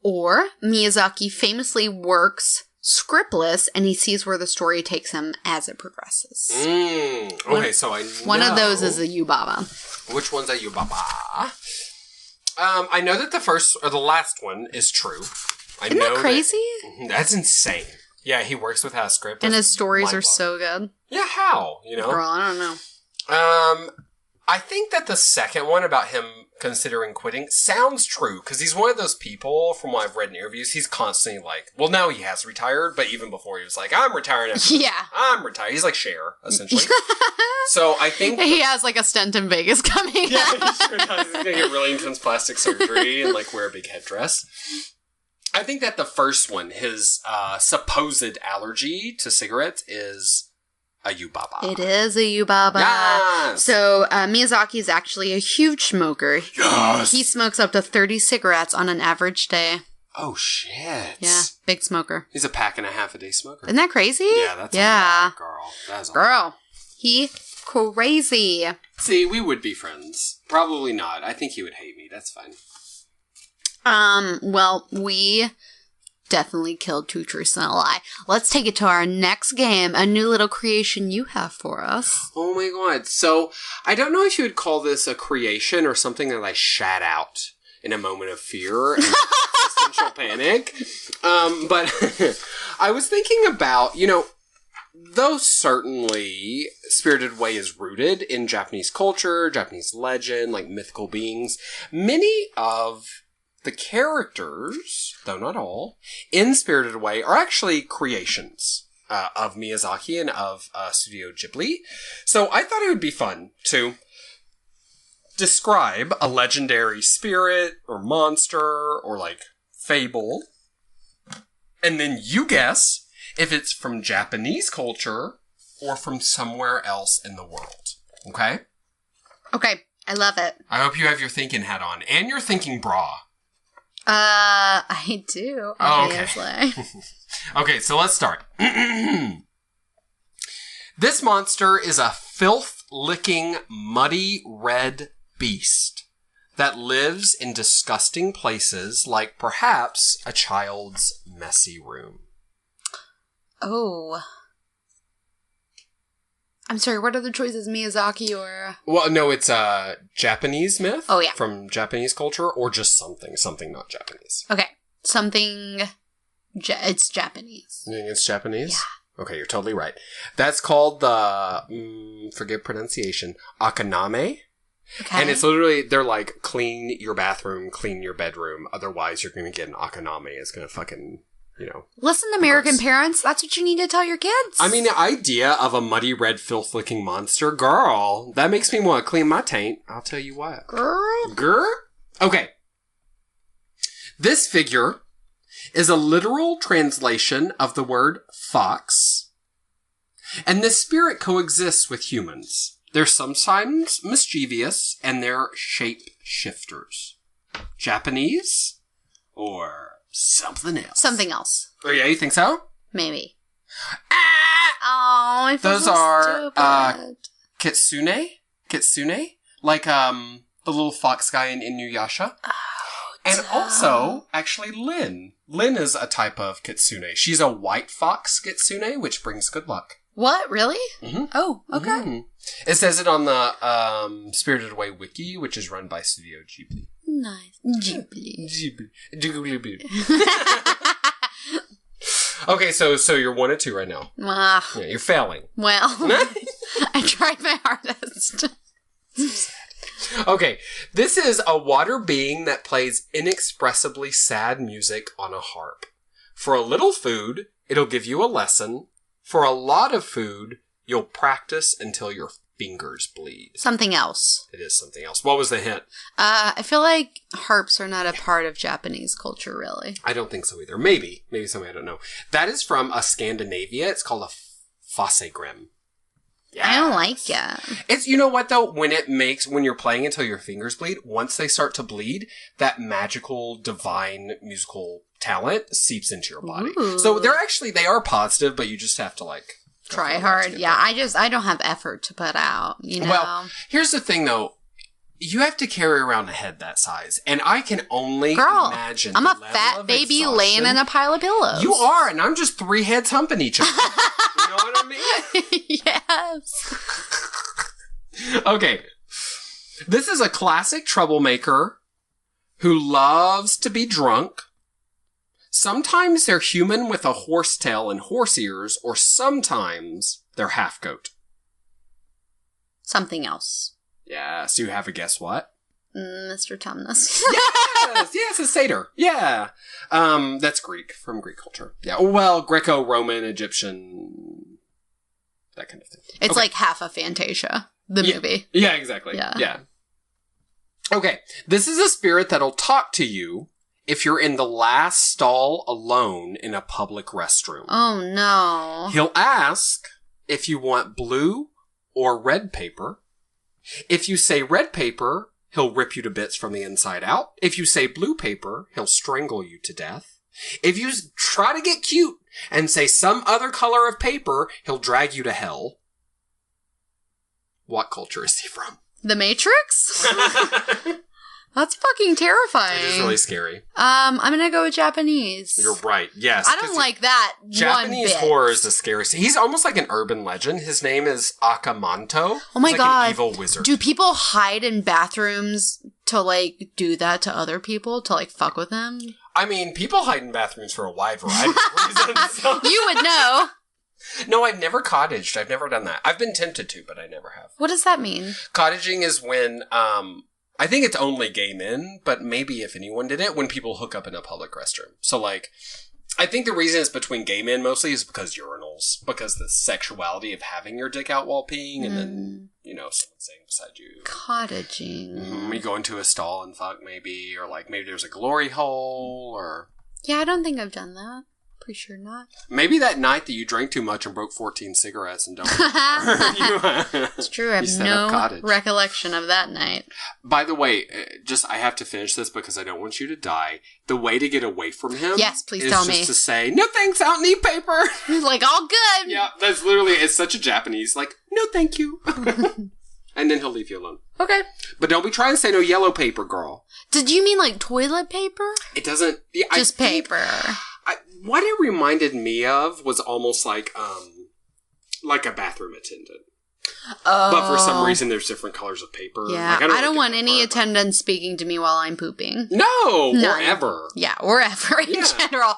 Or Miyazaki famously works scriptless, and he sees where the story takes him as it progresses. Okay, so I know... One of those is a Yubaba. Which one's a Yubaba? I know that the first, or the last one, is true. Isn't that crazy? That's insane. Yeah, he works with script. And his stories are so good. Yeah, how? You know? Girl, I don't know. I think that the second one about him considering quitting sounds true, because he's one of those people, from what I've read in interviews, he's constantly like, well, now he has retired, but even before he was like, I'm retiring. I'm retired. He's like Cher, essentially. So I think... He has like a stent in Vegas coming Yeah, he sure does. He's going to get really intense plastic surgery and like wear a big headdress. I think that the first one, his supposed allergy to cigarettes, is a Yubaba. It is a Yubaba. Yes! So Miyazaki is actually a huge smoker. Yes! He smokes up to 30 cigarettes on an average day. Oh, shit. Yeah, big smoker. He's a pack and a half a day smoker. Isn't that crazy? Yeah, that's a lot, girl. That's a lot. He crazy. See, we would be friends. Probably not. I think he would hate me. That's fine. Well, we definitely killed 2 truths and a lie. Let's take it to our next game, a new little creation you have for us. Oh my god. So, I don't know if you would call this a creation or something that I shat out in a moment of fear and existential panic. But I was thinking about, though certainly Spirited Away is rooted in Japanese culture, Japanese legend, like mythical beings, many of the characters, though not all, in Spirited Away are actually creations of Miyazaki and of Studio Ghibli. So I thought it would be fun to describe a legendary spirit or monster or like fable, and then you guess if it's from Japanese culture or from somewhere else in the world. Okay? Okay, I love it. I hope you have your thinking hat on and your thinking bra. I do, obviously. Okay. Okay, so let's start. This monster is a filth-licking, muddy red beast that lives in disgusting places like perhaps a child's messy room. Oh. I'm sorry, what are the choices? Miyazaki or... Well, no, it's a Japanese myth. Oh, yeah. From Japanese culture, or just something not Japanese. Okay. Something... it's Japanese. You think it's Japanese? Yeah. Okay, you're totally right. That's called the, forget pronunciation, akaname. Okay. And it's literally, they're like, clean your bathroom, clean your bedroom, otherwise you're going to get an akaname. It's going to fucking... Listen, American parents, that's what you need to tell your kids. I mean, the idea of a muddy red filth-licking monster, girl, that makes me want to clean my taint. I'll tell you what. Girl? Okay. This figure is a literal translation of the word fox, and this spirit coexists with humans. They're sometimes mischievous, and they're shape-shifters. Japanese? Or... something else. Something else. Oh, yeah, you think so? Maybe. Oh, I feel Those so are stupid. Kitsune? Like, the little fox guy in Inuyasha. Oh, and also, actually, Lin. Lin is a type of kitsune. She's a white fox kitsune, which brings good luck. What? Really? Mm-hmm. Oh, okay. Mm-hmm. It says it on the Spirited Away wiki, which is run by Studio Ghibli. Nice. Ghibli. Okay, so you're 1 and 2 right now. Yeah, you're failing. Well, I tried my hardest. Okay, this is a water being that plays inexpressibly sad music on a harp. For a little food, it'll give you a lesson. For a lot of food, you'll practice until your fingers bleed. Something else. It is something else. What was the hint? I feel like harps are not a part of Japanese culture, really. I don't think so either. Maybe somebody I don't know. That is from a Scandinavia. It's called a fasegrim. Yes. I don't like it. It's, you know what though? When you're playing until your fingers bleed, once they start to bleed, that magical, divine musical talent seeps into your body. Ooh. So they are positive, but you just have to try hard. Yeah, I don't have effort to put out, you know? Well, here's the thing though. You have to carry around a head that size. And I can only imagine I'm a fat baby laying in a pile of pillows. You are, and I'm just 3 heads humping each other. You know what I mean? Yes. Okay. This is a classic troublemaker who loves to be drunk. Sometimes they're human with a horse tail and horse ears, or sometimes they're half goat. Something else. Yeah, so you have a guess what? Mr. Tumnus. Yes, a satyr. Yeah. That's Greek, from Greek culture. Yeah, well, Greco-Roman, Egyptian, that kind of thing. It's like half a Fantasia, the movie. Yeah, exactly. Yeah. Okay, this is a spirit that'll talk to you if you're in the last stall alone in a public restroom. Oh, no. He'll ask if you want blue or red paper. If you say red paper, he'll rip you to bits from the inside out. If you say blue paper, he'll strangle you to death. If you try to get cute and say some other color of paper, he'll drag you to hell. What culture is he from? The Matrix? That's fucking terrifying. It is really scary. I'm gonna go with Japanese. You're right. Yes. I don't like that Japanese one bit. horror is the scariest. He's almost like an urban legend. His name is Akamanto. Oh my He's god. Like an evil wizard. Do people hide in bathrooms to do that to other people? To fuck with them? I mean, people hide in bathrooms for a wide variety of reasons. So. You would know. No, I've never cottaged. I've never done that. I've been tempted to, but I never have. What does that mean? Cottaging is when, I think it's only gay men, but maybe if anyone did it, when people hook up in a public restroom. So, I think the reason it's between gay men mostly is because urinals. Because the sexuality of having your dick out while peeing and then, someone sitting beside you. Cottaging. Mm-hmm. You go into a stall and fuck maybe, or maybe there's a glory hole, or... Yeah, I don't think I've done that. Pretty sure not. Maybe that night that you drank too much and broke 14 cigarettes and don't... It's true, I have no recollection of that night. By the way, I have to finish this because I don't want you to die. The way to get away from him... Yes, please tell me. ...is just to say, no thanks, I don't need paper. All good. Yeah, that's literally... It's such a Japanese, no thank you. And then he'll leave you alone. Okay. But don't be trying to say no yellow paper, girl. Did you mean toilet paper? It doesn't... Yeah, just paper. What it reminded me of was almost like a bathroom attendant. Oh. But for some reason, there's different colors of paper. Yeah, I don't want any attendant speaking to me while I'm pooping. No, or ever. Yeah, or ever in general.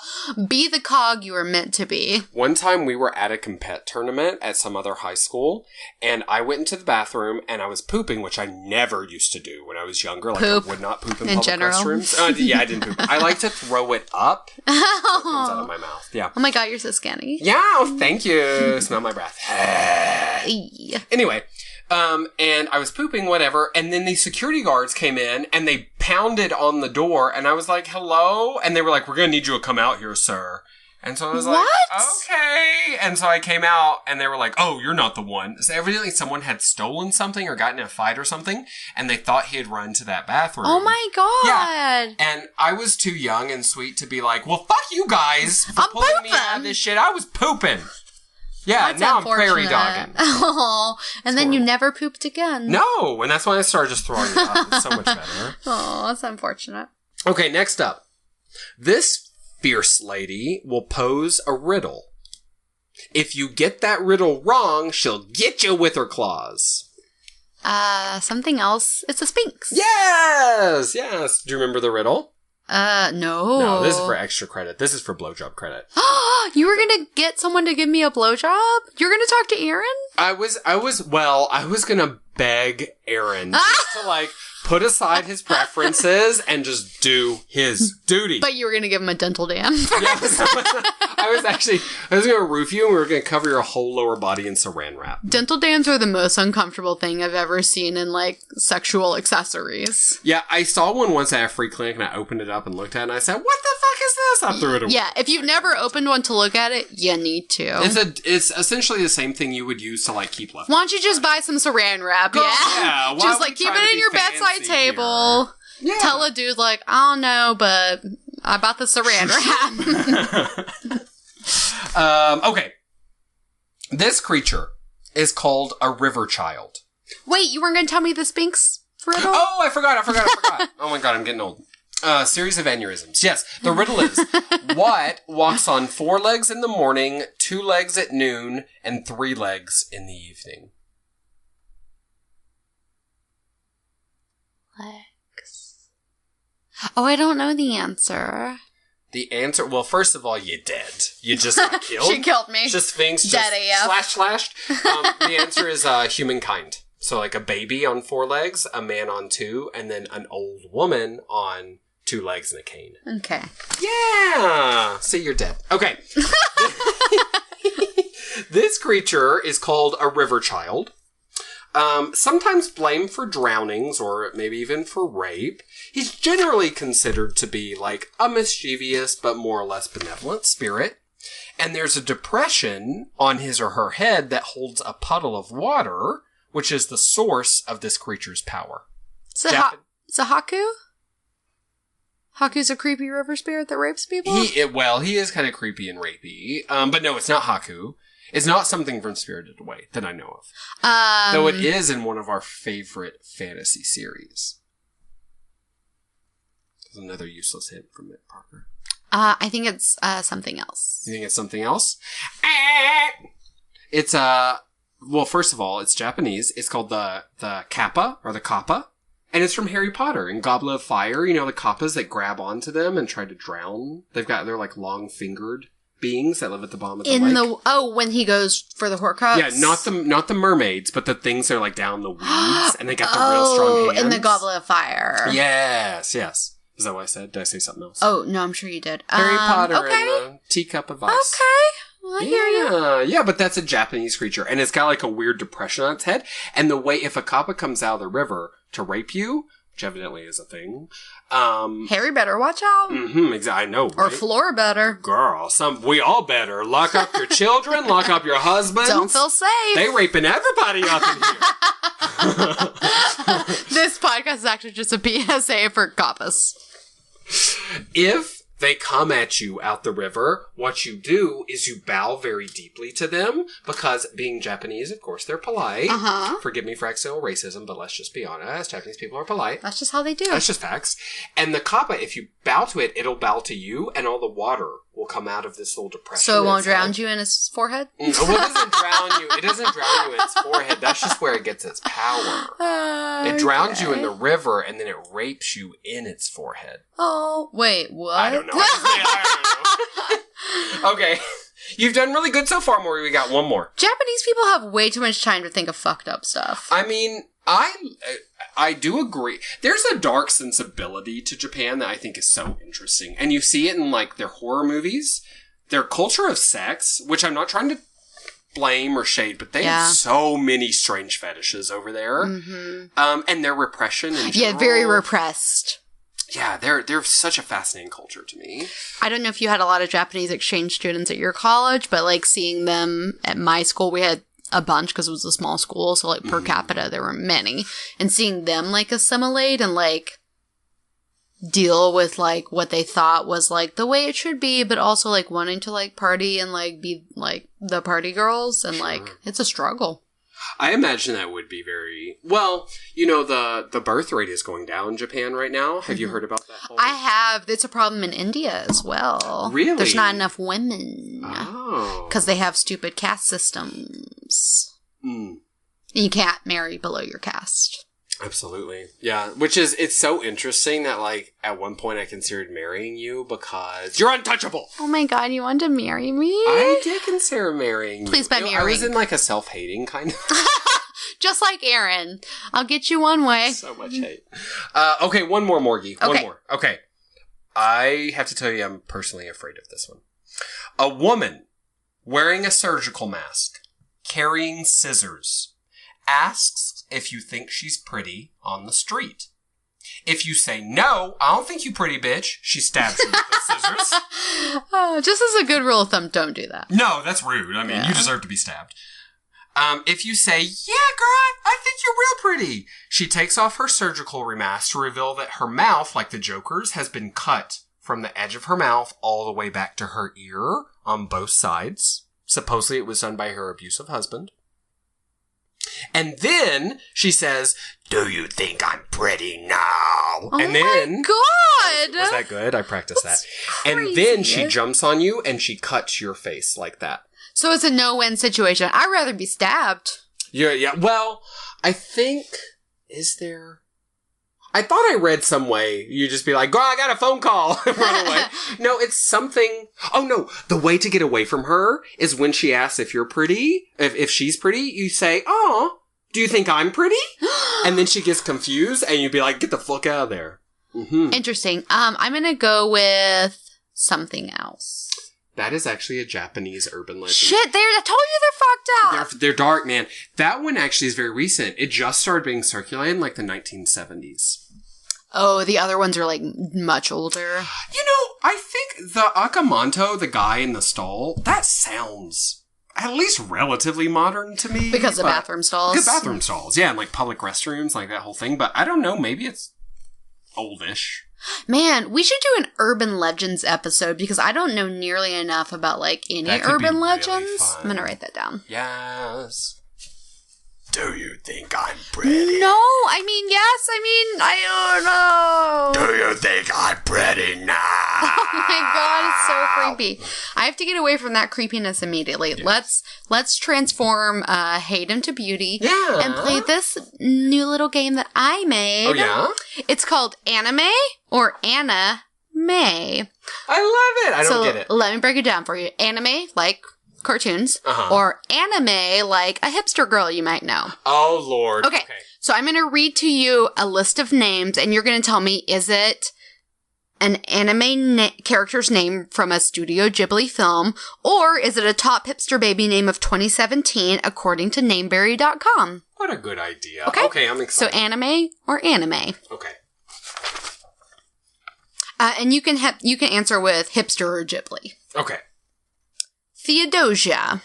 Be the cog you were meant to be. One time we were at a compet tournament at some other high school, and I went into the bathroom and I was pooping, which I never used to do when I was younger. Poop. I would not poop in public restrooms. Yeah, I didn't poop. I like to throw it up. So it comes out of my mouth. Yeah. Oh my god, you're so skinny. Yeah, thank you. Smell my breath. Anyway, and I was pooping, whatever, and then the security guards came in, and they pounded on the door, and I was like, hello? And they were like, we're gonna need you to come out here, sir. And so I was like, okay. And so I came out, and they were like, oh, you're not the one. So evidently someone had stolen something or gotten in a fight or something, and they thought he had run to that bathroom. Oh my god. Yeah. And I was too young and sweet to be like, well, fuck you guys for pulling me out of this shit. I was pooping. Yeah, that's now I'm prairie dogging. Oh, and then you never pooped again. No, and that's why I started just throwing it up. It's so much better. Oh, that's unfortunate. Okay, next up. This fierce lady will pose a riddle. If you get that riddle wrong, she'll get you with her claws. Something else. It's a Sphinx. Yes! Do you remember the riddle? No. No, this is for extra credit. This is for blowjob credit. You were gonna get someone to give me a blowjob? You're gonna talk to Aaron? I was gonna beg Aaron just to, like, put aside his preferences and just do his duty. But you were gonna give him a dental dam. Yes. I was gonna roof you and we were gonna cover your whole lower body in saran wrap. Dental dams are the most uncomfortable thing I've ever seen in, like, sexual accessories. Yeah, I saw one once at a free clinic and I opened it up and looked at it and I said, what the fuck is this? I threw it away. Yeah, if you've never opened one to look at it, you need to. It's essentially the same thing you would use to, like, keep left. Why don't you just buy some saran wrap? Yeah. Just, like, keep it in your bedside table. Yeah. Tell a dude, like, I don't know, but I bought the saran wrap. Okay. This creature is called a river child. Wait, you weren't going to tell me the Sphinx riddle? Oh, I forgot. Oh my god, I'm getting old. Series of aneurysms. Yes, the riddle is, what walks on 4 legs in the morning, 2 legs at noon, and 3 legs in the evening? Legs. Oh, I don't know the answer. The answer, well, first of all, you're dead. You just got killed. She killed me. Just Sphinx, Dead just AF. slashed. The answer is humankind. So, like, a baby on 4 legs, a man on 2, and then an old woman on 2 legs and a cane. Okay. Yeah! See, you're dead. Okay. This creature is called a river child. Sometimes blamed for drownings or maybe even for rape. He's generally considered to be like a mischievous but more or less benevolent spirit. And there's a depression on his or her head that holds a puddle of water, which is the source of this creature's power. It's a Haku? Haku's a creepy river spirit that rapes people? He is kind of creepy and rapey. But no, it's not Haku. It's not something from Spirited Away that I know of. Though it is in one of our favorite fantasy series. There's another useless hint from Mitt Parker. I think it's something else. You think it's something else? It's, well, first of all, it's Japanese. It's called the kappa, or the kappa. And it's from Harry Potter and Goblet of Fire. You know, the kappas that grab onto them and try to drown. They're like long-fingered beings that live at the bottom of the lake. When he goes for the Horcrux? Yeah, not the mermaids, but the things that are like down the weeds, and they got the real strong hands. In the Goblet of Fire. Yes. Is that what I said? Did I say something else? Oh, no, I'm sure you did. Harry Potter and the Teacup of Ice. Okay. Well, I hear you. Yeah, but that's a Japanese creature, and it's got like a weird depression on its head, and the way, if a kappa comes out of the river to rape you, which evidently is a thing, Harry better watch out. Exactly, I know, right? Or Flora better. Girl, we all better. Lock up your children, lock up your husbands. Don't feel safe. They raping everybody up in here. This podcast is actually just a PSA for kappas. If they come at you out the river, what you do is you bow very deeply to them, because being Japanese, of course, they're polite. Forgive me for accidental racism, but let's just be honest. Japanese people are polite. That's just how they do. That's just facts. And the kappa, if you bow to it, it'll bow to you, and all the water will come out of this little depression. So it won't drown you in its forehead? Well, it doesn't drown you. It doesn't drown you in its forehead. That's just where it gets its power. It drowns you in the river, and then it rapes you in its forehead. Oh, wait, what? I don't know. I don't know. Okay. You've done really good so far, Maury. We got one more. Japanese people have way too much time to think of fucked up stuff. I mean, I do agree. There's a dark sensibility to Japan that I think is so interesting. And you see it in, like, their horror movies, their culture of sex, which I'm not trying to blame or shade, but they have so many strange fetishes over there. And their repression in general. Yeah, very repressed. Yeah, they're such a fascinating culture to me. I don't know if you had a lot of Japanese exchange students at your college, but, like, seeing them at my school, we had a bunch because it was a small school, so, like, per capita there were many, and seeing them, like, assimilate and, like, deal with, like, what they thought was, like, the way it should be, but also, like, wanting to, like, party and, like, be, like, the party girls, and like, it's a struggle. I imagine that would be very... Well, you know, the birth rate is going down in Japan right now. Have you heard about that whole... I have. It's a problem in India as well. Really? There's not enough women. Oh. Because they have stupid caste systems. Mm. You can't marry below your caste. Absolutely. Yeah, which is, it's so interesting that, like, at one point I considered marrying you because you're untouchable! Oh my god, you want to marry me? I did consider marrying you. Please buy me a I ring. was in, like, a self-hating kind of... Just like Aaron. I'll get you one way. So much hate. Okay, one more, Morgie. Okay. One more. Okay. I have to tell you, I'm personally afraid of this one. A woman wearing a surgical mask, carrying scissors, asks if you think she's pretty on the street. If you say no, I don't think you pretty bitch, she stabs you with the scissors. Just as a good rule of thumb, don't do that. No, that's rude. I mean, you deserve to be stabbed. If you say, yeah, girl, I think you're real pretty, she takes off her surgical mask to reveal that her mouth, like the Joker's, has been cut from the edge of her mouth all the way back to her ear on both sides. Supposedly it was done by her abusive husband. And then she says, do you think I'm pretty now? Oh and then, my god! Was that good? I practiced That's that. crazy. And then she jumps on you and she cuts your face like that. So it's a no-win situation. I'd rather be stabbed. Yeah. Well, I think, is there... I thought I read some way you just be like, girl, I got a phone call, and run away. No, it's something... Oh, no. The way to get away from her is when she asks if you're pretty, if she's pretty, you say, oh, do you think I'm pretty? And then she gets confused, and you'd be like, get the fuck out of there. Mm-hmm. Interesting. I'm gonna go with something else. That is actually a Japanese urban legend. Shit, I told you they're fucked up. They're dark, man. That one actually is very recent. It just started being circulated in like the 1970s. Oh, the other ones are like much older. You know, I think the Akamanto, the guy in the stall, that sounds at least relatively modern to me. Because of bathroom stalls. Because bathroom stalls, yeah, and like public restrooms, like that whole thing. But I don't know, maybe it's oldish. Man, we should do an urban legends episode because I don't know nearly enough about like any That could be urban really legends. fun. I'm gonna write that down. Yes. Do you think I'm pretty? No, I mean, yes, I don't know. Do you think I'm pretty now? Oh my god, it's so creepy. I have to get away from that creepiness immediately. Yes. Let's transform hate into beauty. Yeah. And play this new little game that I made. Oh, yeah? It's called Anime or Anna May. I love it. I don't get it. Let me break it down for you. Anime, like cartoons, or anime, like a hipster girl you might know. Oh, Lord. Okay. So I'm going to read to you a list of names, and you're going to tell me, is it an anime character's name from a Studio Ghibli film, or is it a top hipster baby name of 2017, according to Nameberry.com? What a good idea. Okay, Okay, I'm excited. So anime or anime. Okay. And you can answer with hipster or Ghibli. Okay. Theodosia.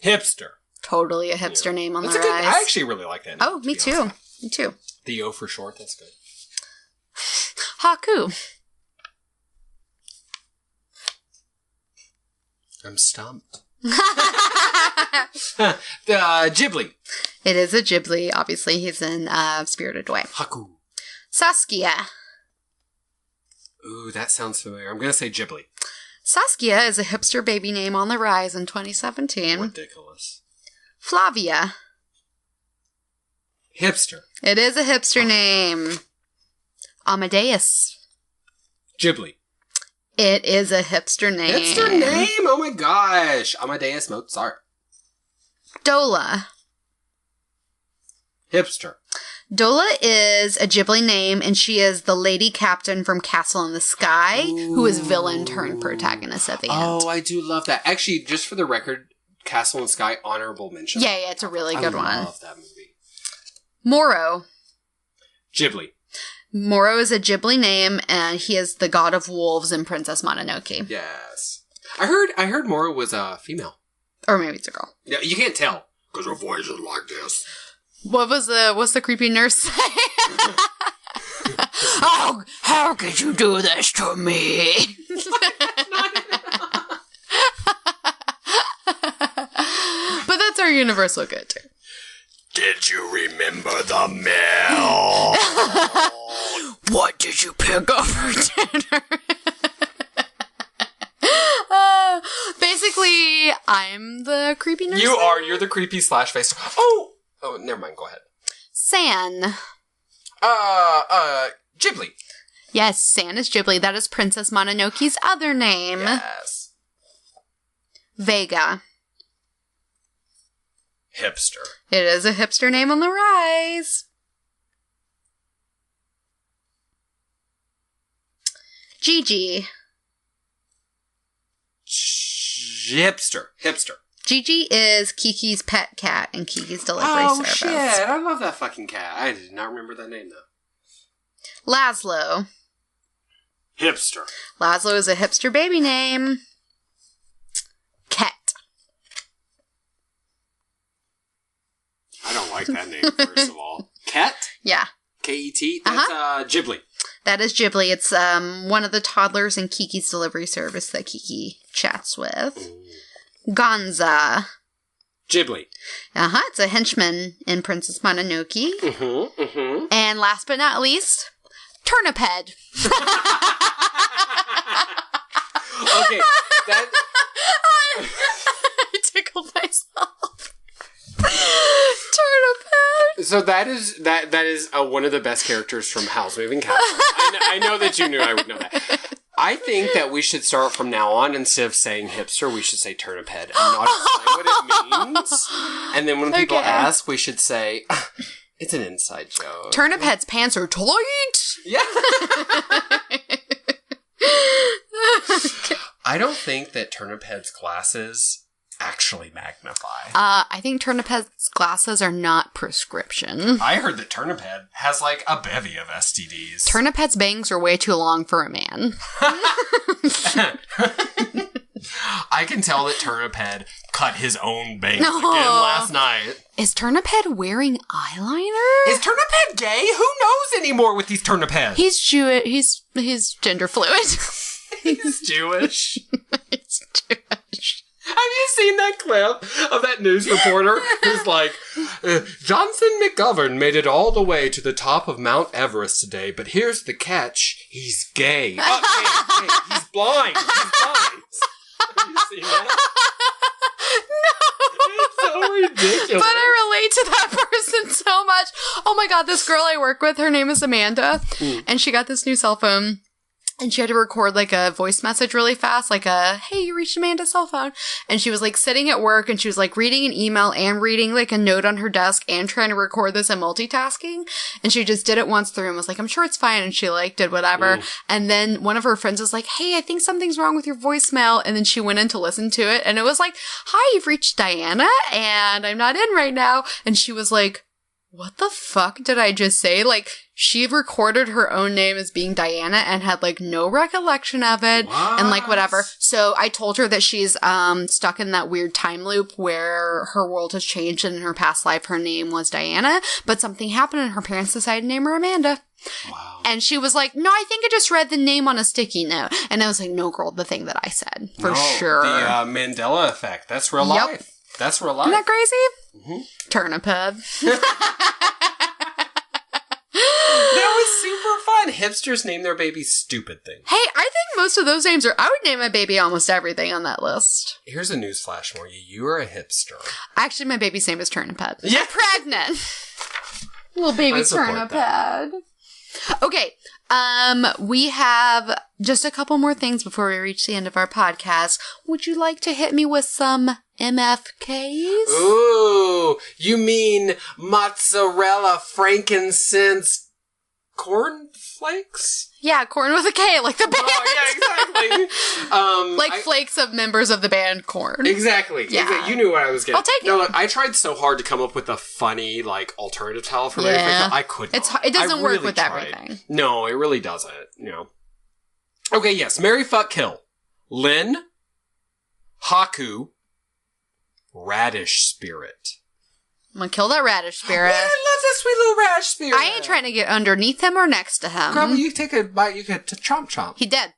Hipster. Totally a hipster name on That's the a good, rise. I actually really like that name. Oh, me too. Me too. Theo for short, that's good. Haku. I'm stumped. Ghibli. It is a Ghibli. Obviously, he's in Spirited Away. Haku. Saskia. Ooh, that sounds familiar. I'm going to say Ghibli. Saskia is a hipster baby name on the rise in 2017. Ridiculous. Flavia. Hipster. It is a hipster name. Amadeus. Ghibli. It is a hipster name. Hipster name? Oh my gosh. Amadeus Mozart. Dola. Hipster. Dola is a Ghibli name, and she is the lady captain from Castle in the Sky, who is villain turned protagonist at the end. Oh, I do love that. Actually, just for the record, Castle in the Sky, honorable mention. Yeah, it's a really good one. I love that movie. Moro. Ghibli. Moro is a Ghibli name, and he is the god of wolves in Princess Mononoke. Yes. I heard Moro was a female. Or maybe it's a girl. Yeah, you can't tell. Because her voice is like this. What's the creepy nurse say? How could you do this to me? But that's our universal go-to. Did you remember the milk? What did you pick up for dinner? Basically, I'm the creepy nurse. You are. You're the creepy slash face. Oh, never mind. Go ahead. San. Ghibli. Yes, San is Ghibli. That is Princess Mononoke's other name. Yes. Vega. Hipster. It is a hipster name on the rise. Gigi. Hipster. Gigi is Kiki's pet cat and Kiki's delivery service. Shit. I love that fucking cat. I did not remember that name, though. Laszlo. Hipster. Laszlo is a hipster baby name. Ket. I don't like that name, first of all. Ket? Yeah. K-E-T? That's Ghibli. That is Ghibli. It's one of the toddlers in Kiki's delivery service that Kiki chats with. Gonza. Ghibli. It's a henchman in Princess Mononoke. And last but not least, Turniphead. Okay, that... I tickled myself. Turniphead. So that is one of the best characters from Howl's Moving Castle. I know that you knew I would know that. I think that we should start from now on, instead of saying hipster, we should say Turniphead and not explain what it means. And then when people ask, we should say, it's an inside joke. Turniphead's pants are tight. Yeah. I don't think that Turniphead's glasses actually magnify. I think Turniphead's glasses are not prescription. I heard that Turniphead has like a bevy of STDs. Turniphead's bangs are way too long for a man. I can tell that Turniphead cut his own bangs again last night. Is Turniphead wearing eyeliner? Is Turniphead gay? Who knows anymore with these Turnipheads? He's Jewish. He's gender fluid. He's Jewish. He's Jewish. Have you seen that clip of that news reporter who's like, Johnson McGovern made it all the way to the top of Mount Everest today, but here's the catch. He's gay. Gay. He's blind. Have you seen that? No. It's so ridiculous. But I relate to that person so much. Oh my god, this girl I work with, her name is Amanda, and she got this new cell phone. And she had to record, like, a voice message really fast, like a, hey, you reached Amanda's cell phone. And she was, like, sitting at work, and she was, like, reading an email and reading, like, a note on her desk and trying to record this and multitasking. And she just did it once through and was like, I'm sure it's fine. And she, like, did whatever. And then one of her friends was like, hey, I think something's wrong with your voicemail. And then she went in to listen to it. And it was like, hi, you've reached Diana, and I'm not in right now. And she was like, what the fuck did I just say? Like, she recorded her own name as being Diana and had, like, no recollection of it. What? And, like, whatever. So I told her that she's stuck in that weird time loop where her world has changed and in her past life her name was Diana, but something happened and her parents decided to name her Amanda. Wow. And she was like, no, I think I just read the name on a sticky note. And I was like, no, girl, the thing that I said. For sure. The Mandela effect. That's real life. That's real life. Isn't that crazy? Mm-hmm. Turniphead. That was super fun. Hipsters name their babies stupid things. Hey, I think most of those names are... I would name my baby almost everything on that list. Here's a newsflash for you. You are a hipster. Actually, my baby's name is Turniphead. Yeah. I'm pregnant. Little baby Turniphead. Okay. We have just a couple more things before we reach the end of our podcast. Would you like to hit me with some MFKs? Ooh, you mean mozzarella, frankincense, cornflakes? Yeah, corn with a K, like the band. Oh, yeah, exactly. Flakes of members of the band Korn. Exactly. Yeah. You knew what I was getting. I'll take it. No, look, I tried so hard to come up with a funny, like, alternative title for Mary Frank. I couldn't. It doesn't work with everything. No, it really doesn't. You know. Okay, yes. Marry, fuck, kill. Lynn, Haku, Radish Spirit. I'm gonna kill that radish spirit. Yeah, I love that sweet little radish spirit. I ain't trying to get underneath him or next to him. Girl, you take a bite, you could chomp chomp. He did.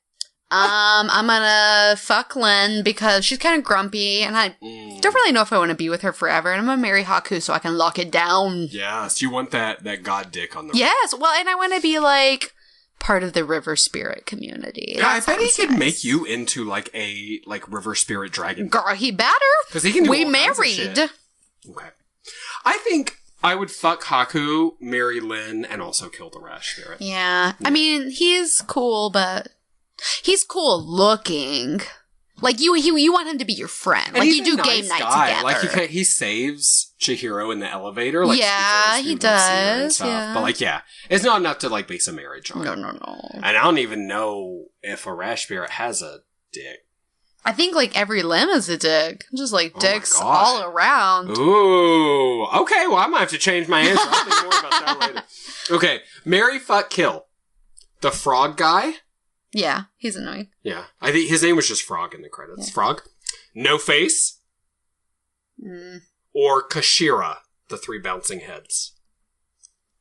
I'm gonna fuck Lynn because she's kind of grumpy, and I don't really know if I want to be with her forever. And I'm gonna marry Haku so I can lock it down. Yes, you want that god dick on the Yes, well, and I want to be like part of the river spirit community. Yeah, I bet he could make you into like a river spirit dragon. Girl, he better. Because he can do we all kinds of married. shit. Okay. I think I would fuck Haku, marry Lynn, and also kill the rash spirit. Yeah. I mean, he's cool, but he's cool looking. Like, you want him to be your friend. And like, he's you do a nice game night guy. together. Like, he saves Chihiro in the elevator. Like, yeah, he does. Yeah. But, like, yeah. It's not enough to, like, base a marriage on. No. And I don't even know if a rash spirit has a dick. I think, like, every limb is a dick. Just, like, dicks God. all around. Ooh. Okay, well, I might have to change my answer. I'll think more about that later. Okay. Marry, fuck, kill. The frog guy? Yeah, he's annoying. Yeah. I think his name was just Frog in the credits. Yeah. Frog. No Face. Or Kashira, the three bouncing heads.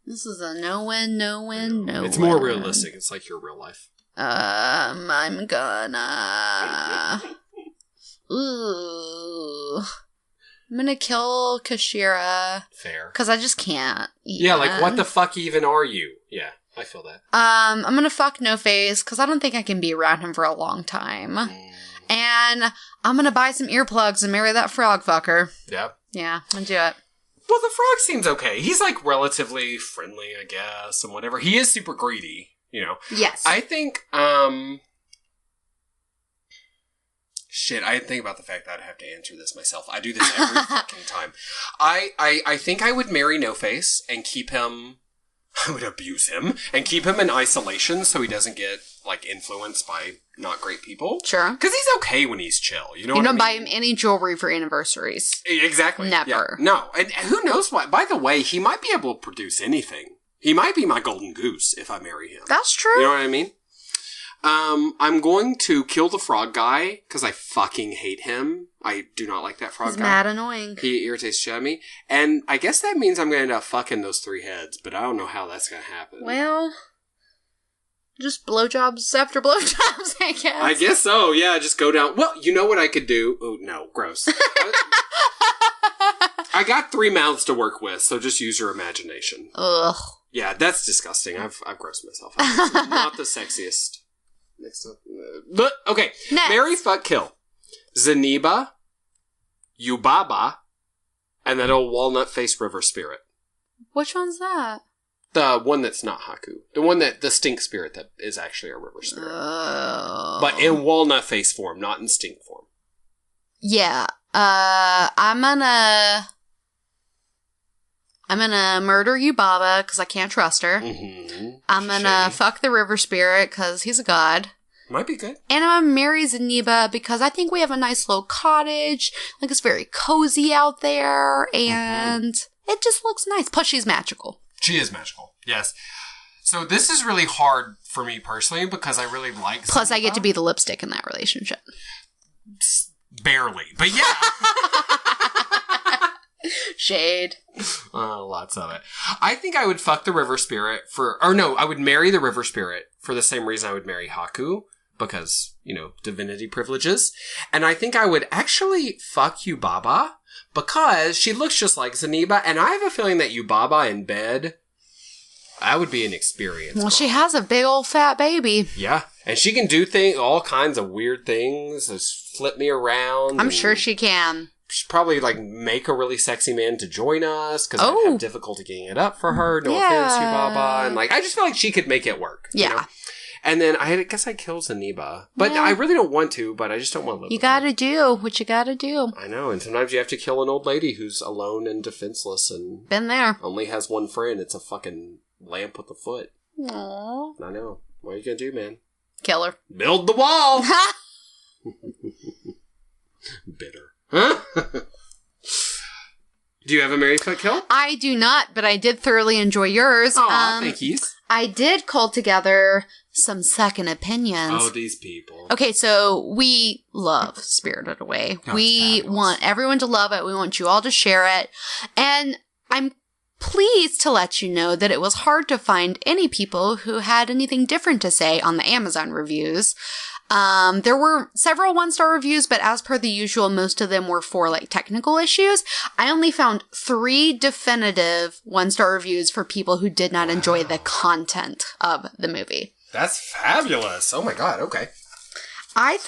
This is a no-win, no-win, no-win. It's more realistic. It's like your real life. I'm gonna... Ooh. I'm gonna kill Kashira. Fair. Because I just can't. Yeah, like, what the fuck even are you? Yeah, I feel that. I'm gonna fuck No Face, because I don't think I can be around him for a long time. And I'm gonna buy some earplugs and marry that frog fucker. Yep. Yeah, I'm gonna do it. Well, the frog seems okay. He's, like, relatively friendly, I guess, and whatever. He is super greedy. You know? Yes. I think, shit, I didn't think about the fact that I'd have to answer this myself. I do this every fucking time. I think I would marry No Face and keep him, I would abuse him, and keep him in isolation so he doesn't get, like, influenced by not great people. Sure. Because he's okay when he's chill, you know You what I don't mean? buy him any jewelry for anniversaries. Exactly. Never. Yeah. No, and who knows what, by the way, he might be able to produce anything. He might be my golden goose if I marry him. That's true. You know what I mean? I'm going to kill the frog guy because I fucking hate him. I do not like that frog He's guy. mad annoying. He irritates shit out of me. And I guess that means I'm going to end up fucking those three heads, but I don't know how that's going to happen. Well, just blowjobs after blowjobs, I guess. I guess so, yeah. Just go down. Well, you know what I could do? Oh, no. Gross. I got 3 mouths to work with, so just use your imagination. Ugh. Yeah, that's disgusting. I've grossed myself out. Not the sexiest. Next up. But, okay. Next. Marry, fuck, kill. Zeniba, Yubaba, and that old walnut-faced river spirit. Which one's that? The one that's not Haku. The stink spirit that is actually a river spirit. But in walnut-faced form, not in stink form. Yeah. I'm gonna murder Yubaba because I can't trust her. Mm-hmm. I'm gonna fuck the river spirit because he's a god. Might be good. And I'm gonna marry Zeniba because I think we have a nice little cottage. Like, it's very cozy out there, and it just looks nice. Plus, she's magical. She is magical, yes. So this is really hard for me personally because I really like Plus, Zeniba. I get to be the lipstick in that relationship. Barely, but yeah. Shade. Lots of it. I think I would fuck the river spirit I would marry the river spirit for the same reason I would marry Haku, because, you know, divinity privileges. And I think I would actually fuck Yubaba because she looks just like Zeniba, and I have a feeling that Yubaba in bed, that would be an experience. Well, she has a big old fat baby. Yeah, and she can do all kinds of weird things, just flip me around. I'm sure she can. She'd probably, like, make a really sexy man to join us, because I'd have difficulty getting it up for her. No offense, Yubaba. And, like, I just feel like she could make it work. Yeah. You know? And then I guess I'd kill Zeniba. But I really don't want to, but I just don't want to live with her. You gotta do what you gotta do. I know, and sometimes you have to kill an old lady who's alone and defenseless and... Been there. Only has one friend. It's a fucking lamp with a foot. Aww. I know. What are you gonna do, man? Kill her. Build the wall! Bitter. Huh? Do you have a marry, fuck, kill? I do not, but I did thoroughly enjoy yours. Aw, thank you. I did call together some second opinions. Oh, these people. Okay, so we love Spirited Away. We want everyone to love it. We want you all to share it. And I'm pleased to let you know that it was hard to find any people who had anything different to say on the Amazon reviews. There were several 1-star reviews, but as per the usual, most of them were for like technical issues. I only found 3 definitive 1-star reviews for people who did not enjoy the content of the movie. That's fabulous. Oh my god, okay. I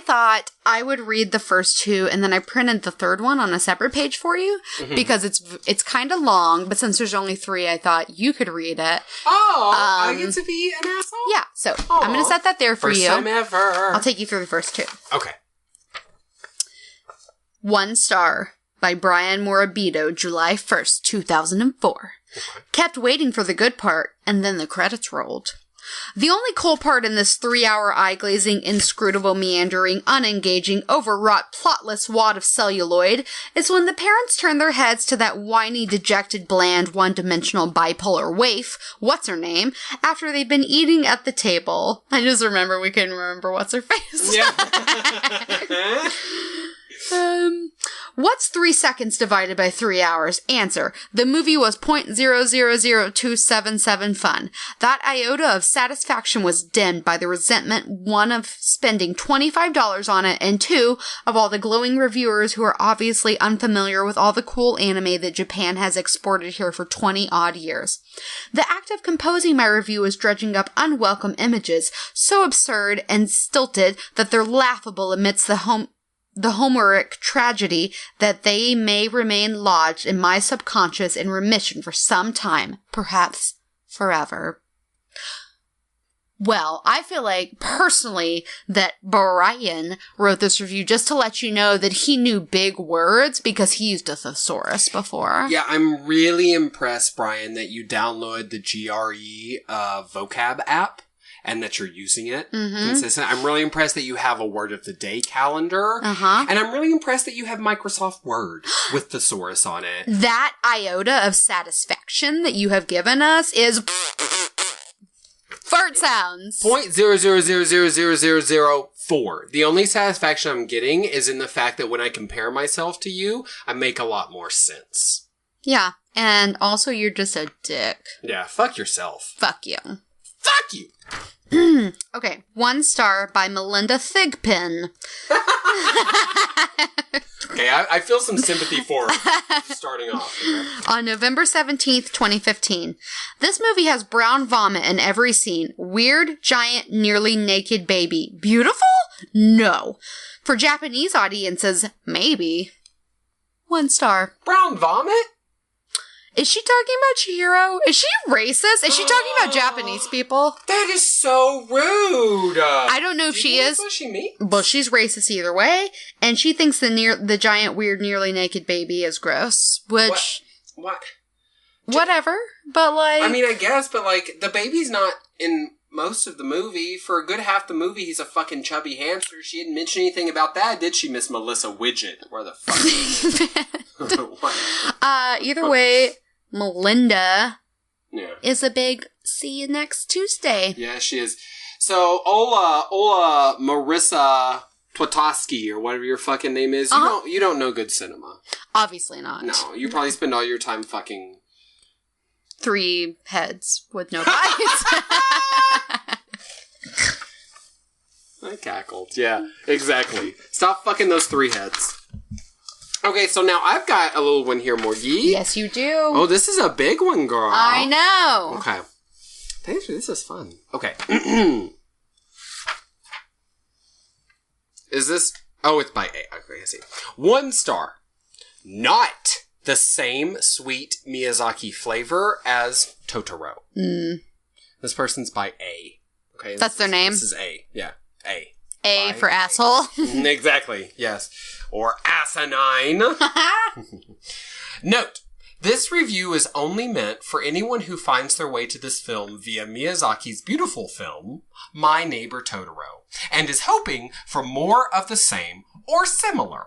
thought I would read the first 2, and then I printed the 3rd one on a separate page for you, because it's kind of long, but since there's only 3, I thought you could read it. Oh, I get to be an asshole? Yeah, so I'm going to set that there for you. First time ever. I'll take you through the first 2. Okay. 1 star by Brian Morabito, July 1st, 2004. Okay. Kept waiting for the good part, and then the credits rolled. The only cool part in this 3-hour eye-glazing, inscrutable, meandering, unengaging, overwrought, plotless wad of celluloid is when the parents turn their heads to that whiny, dejected, bland, one-dimensional, bipolar waif, what's-her-name, after they've been eating at the table. I just remember we couldn't remember what's-her-face. Yeah. What's 3 seconds divided by 3 hours? Answer. The movie was 0.0000277 fun. That iota of satisfaction was dimmed by the resentment, 1, of spending $25 on it, and 2, of all the glowing reviewers who are obviously unfamiliar with all the cool anime that Japan has exported here for 20-odd years. The act of composing my review is dredging up unwelcome images, so absurd and stilted that they're laughable amidst the Homeric tragedy that they may remain lodged in my subconscious in remission for some time, perhaps forever. Well, I feel like, personally, that Brian wrote this review just to let you know that he knew big words because he used a thesaurus before. Yeah, I'm really impressed, Brian, that you download the GRE vocab app. And that you're using it consistent. I'm really impressed that you have a word of the day calendar. And I'm really impressed that you have Microsoft Word with thesaurus on it. That iota of satisfaction that you have given us is fart sounds. 0.0000004. The only satisfaction I'm getting is in the fact that when I compare myself to you, I make a lot more sense. Yeah. And also you're just a dick. Yeah, fuck yourself. Fuck you. Fuck you! Okay, 1 star by Melinda Thigpen. Okay, I feel some sympathy for her starting off. Okay? On November 17th, 2015. This movie has brown vomit in every scene. Weird, giant, nearly naked baby. Beautiful? No. For Japanese audiences, maybe. 1 star. Brown vomit? Is she talking about Chihiro? Is she racist? Is she talking about Japanese people? That is so rude. I don't know if she is. What she means? Well, she's racist either way, and she thinks the giant, weird, nearly naked baby is gross. Which, what? Whatever. But like, I mean, I guess, but like, the baby's not in most of the movie. For a good half the movie, he's a fucking chubby hamster. She didn't mention anything about that, did she, Miss Melissa Widget? Where the fuck is she? Either way, Melinda Yeah. is a big see you next Tuesday. Yeah, she is. So, Ola Marissa Twatowski, or whatever your fucking name is, you don't know good cinema. Obviously not. No, you probably spend all your time fucking 3 heads with no bodies. I cackled. Yeah, exactly. Stop fucking those 3 heads. Okay, so now I've got a little one here, Morgie. Yes, you do. Oh, this is a big one, girl. I know. Okay. Thanks for this. Is fun. Okay. Is this... Oh, it's by A. Okay, I see. 1 star. Not the same sweet Miyazaki flavor as Totoro. This person's by A. Okay. That's their name? This is A. Yeah. A. A for asshole. Exactly. Yes. Or asinine. Note, this review is only meant for anyone who finds their way to this film via Miyazaki's beautiful film, My Neighbor Totoro, and is hoping for more of the same or similar.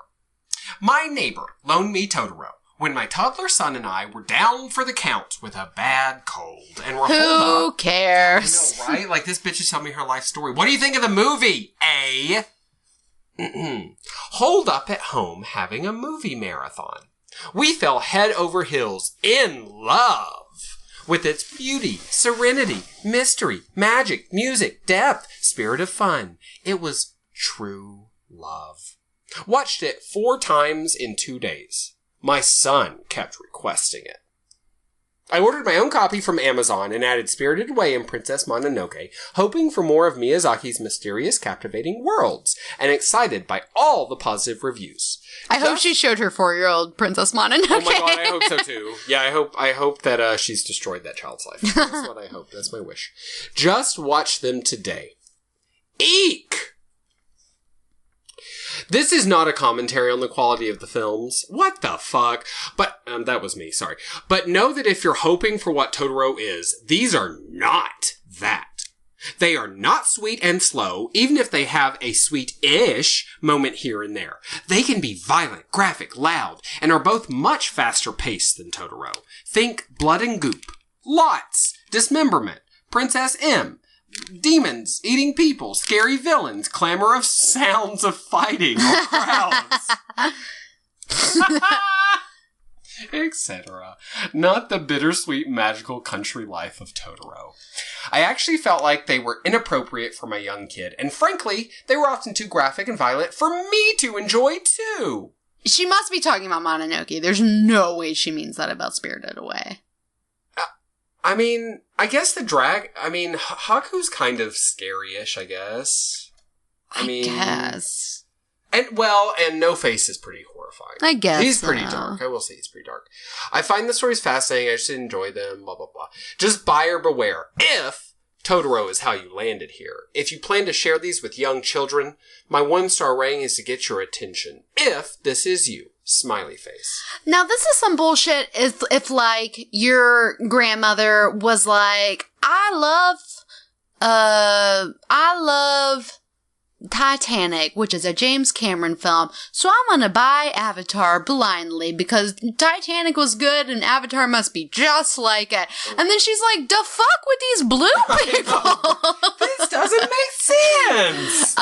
My neighbor loaned me Totoro when my toddler son and I were down for the count with a bad cold. And we're Who cares? I know, right? Like, this bitch is telling me her life story. What do you think of the movie, A? Holed up at home having a movie marathon. We fell head over heels in love with its beauty, serenity, mystery, magic, music, depth, spirit of fun. It was true love. Watched it 4 times in 2 days. My son kept requesting it. I ordered my own copy from Amazon and added Spirited Away and Princess Mononoke, hoping for more of Miyazaki's mysterious, captivating worlds, and excited by all the positive reviews. I hope she showed her 4-year-old Princess Mononoke. Oh my god, I hope so too. Yeah, I hope that she's destroyed that child's life. That's what I hope. That's my wish. Just watch them today. Eek! This is not a commentary on the quality of the films. What the fuck? But, that was me, sorry. But know that if you're hoping for what Totoro is, these are not that. They are not sweet and slow, even if they have a sweet-ish moment here and there. They can be violent, graphic, loud, and are both much faster paced than Totoro. Think Blood and Goop, Lots, Dismemberment, Princess M, demons, eating people, scary villains, clamor of sounds of fighting or crowds, etc. Not the bittersweet magical country life of Totoro. I actually felt like they were inappropriate for my young kid, and frankly, they were often too graphic and violent for me to enjoy too. She must be talking about Mononoke. There's no way she means that about Spirited Away. I mean, I guess Haku's kind of scary-ish, I guess. I guess. And No Face is pretty horrifying. I guess he's pretty dark. I will say he's pretty dark. I find the stories fascinating. I just enjoy them, blah, blah, blah. Just buyer beware. If Totoro is how you landed here. If you plan to share these with young children, my 1-star rating is to get your attention. If this is you. Smiley face. Now, this is some bullshit if like, your grandmother was like, I love Titanic, which is a James Cameron film, so I'm gonna buy Avatar blindly because Titanic was good and Avatar must be just like it. And then she's like, "The fuck with these blue people? This doesn't make sense."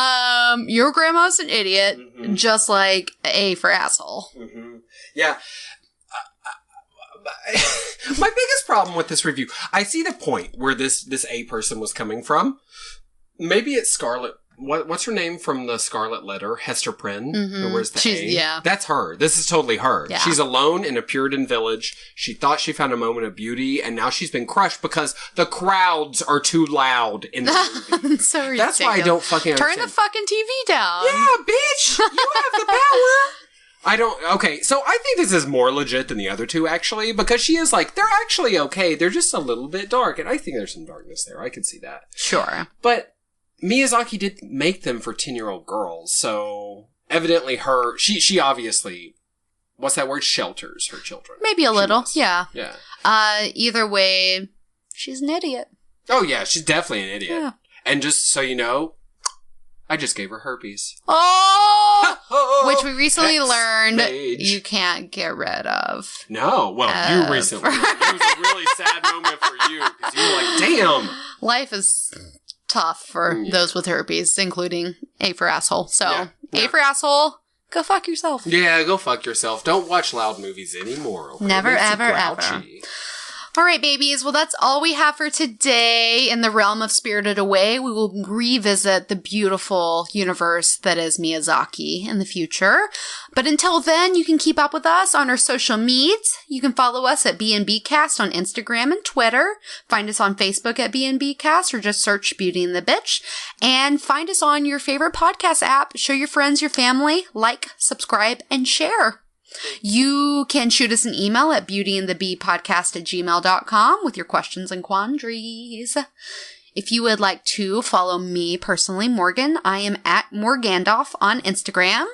Your grandma's an idiot, just like A for asshole. Mm-hmm. Yeah. My biggest problem with this review, I see the point where this A person was coming from. Maybe it's Scarlet. What's her name from the Scarlet Letter? Hester Prynne. Who wears the A? Yeah. That's her. This is totally her. Yeah. She's alone in a Puritan village. She thought she found a moment of beauty, and now she's been crushed because the crowds are too loud in the movie. So ridiculous. That's why I don't fucking understand. Turn the fucking TV down. Yeah, bitch! You have the power! Okay, so I think this is more legit than the other two, actually, because she is like, they're actually okay. They're just a little bit dark, and I think there's some darkness there. I can see that. Sure. But Miyazaki did make them for 10-year-old girls, so evidently she obviously, what's that word? Shelters her children. Maybe a little, yeah. Yeah. Either way, she's an idiot. Oh yeah, she's definitely an idiot. Yeah. And just so you know, I just gave her herpes. Oh! Which we recently learned you can't get rid of. No, well, you recently. It was a really sad moment for you, because you were like, damn! Life is tough for those with herpes, including A for asshole. So, A for asshole, go fuck yourself. Yeah, go fuck yourself. Don't watch loud movies anymore. Okay? Never, ever, ever. All right, babies. Well, that's all we have for today in the realm of Spirited Away. We will revisit the beautiful universe that is Miyazaki in the future. But until then, you can keep up with us on our social medias. You can follow us at B&Bcast on Instagram and Twitter. Find us on Facebook at B&Bcast or just search Beauty and the Bitch. And find us on your favorite podcast app. Show your friends, your family, like, subscribe, and share. You can shoot us an email at beautyandthebpodcast@gmail.com with your questions and quandaries. If you would like to follow me personally, Morgan, I am at Morgandolph on Instagram.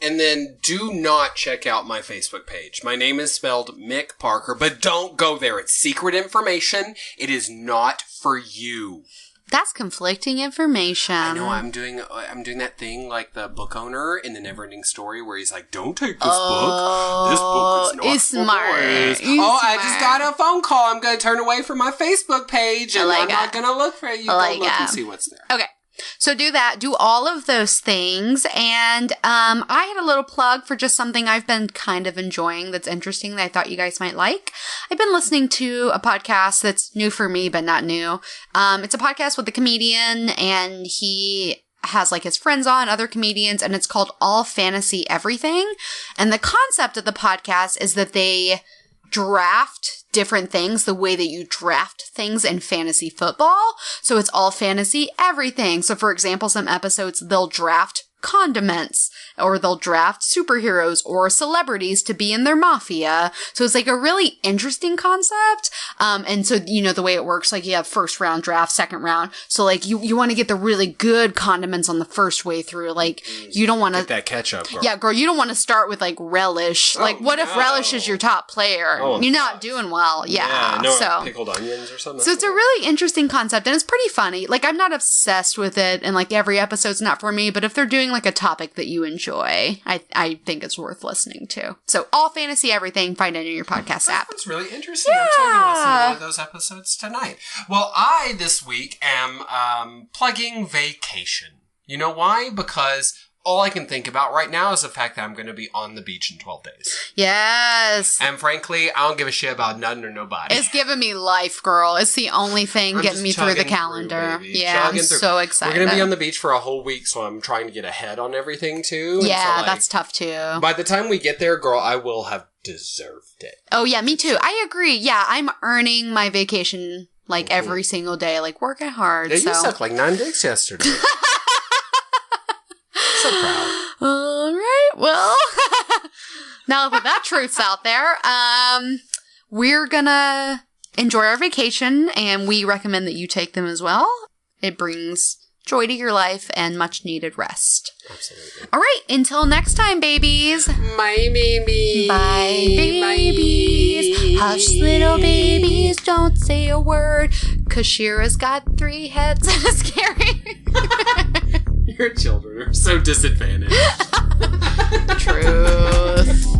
And then do not check out my Facebook page. My name is spelled Mick Parker, but don't go there. It's secret information. It is not for you. That's conflicting information. I know. I'm doing that thing like the book owner in the Neverending Story where he's like, "Don't take this book. This book is not for boys." I just got a phone call. I'm going to turn away from my Facebook page, and I'm not going to look for you. Go look and see what's there. Okay. So do that. Do all of those things. And I had a little plug for just something I've been kind of enjoying that's interesting that I thought you guys might like. I've been listening to a podcast that's new for me, but not new. It's a podcast with a comedian, and he has like his friends on, other comedians, and it's called All Fantasy Everything. And the concept of the podcast is that they draft different things the way that you draft things in fantasy football. So it's all fantasy everything. So for example, some episodes they'll draft condiments, or they'll draft superheroes or celebrities to be in their mafia. So it's like a really interesting concept. And so, you know, the way it works, like you have first round draft, second round. So like you want to get the really good condiments on the first way through. Like you don't want to get that ketchup, girl. Yeah, girl, you don't want to start with like relish. Like what if relish is your top player? You're not doing well. Yeah. No, pickled onions or something. So it's a really interesting concept, and it's pretty funny. Like I'm not obsessed with it, and like every episode's not for me, but if they're doing like a topic that you enjoy, I think it's worth listening to. So All Fantasy Everything, find it in your podcast app. That's really interesting. Yeah. I'm trying to listen to one of those episodes tonight. Well, I this week am plugging vacation. You know why? Because all I can think about right now is the fact that I'm going to be on the beach in 12 days. Yes. And frankly, I don't give a shit about nothing or nobody. It's giving me life, girl. It's the only thing getting me through the calendar. I'm so excited. We're going to be on the beach for a whole week, so I'm trying to get ahead on everything, too. Yeah, so, that's tough, too. By the time we get there, girl, I will have deserved it. Oh, yeah, me too. I agree. Yeah, I'm earning my vacation, like, every single day, like, working hard. Yeah, you sucked like 9 dicks yesterday. So proud. All right. Well, now that that truth's out there, we're gonna enjoy our vacation, and we recommend that you take them as well. It brings joy to your life and much needed rest. Absolutely. All right. Until next time, babies. Bye, baby. Bye, babies. Bye. Hush, little babies. Don't say a word, 'cause Shira's got 3 heads. Scary. Your children are so disadvantaged. Truth.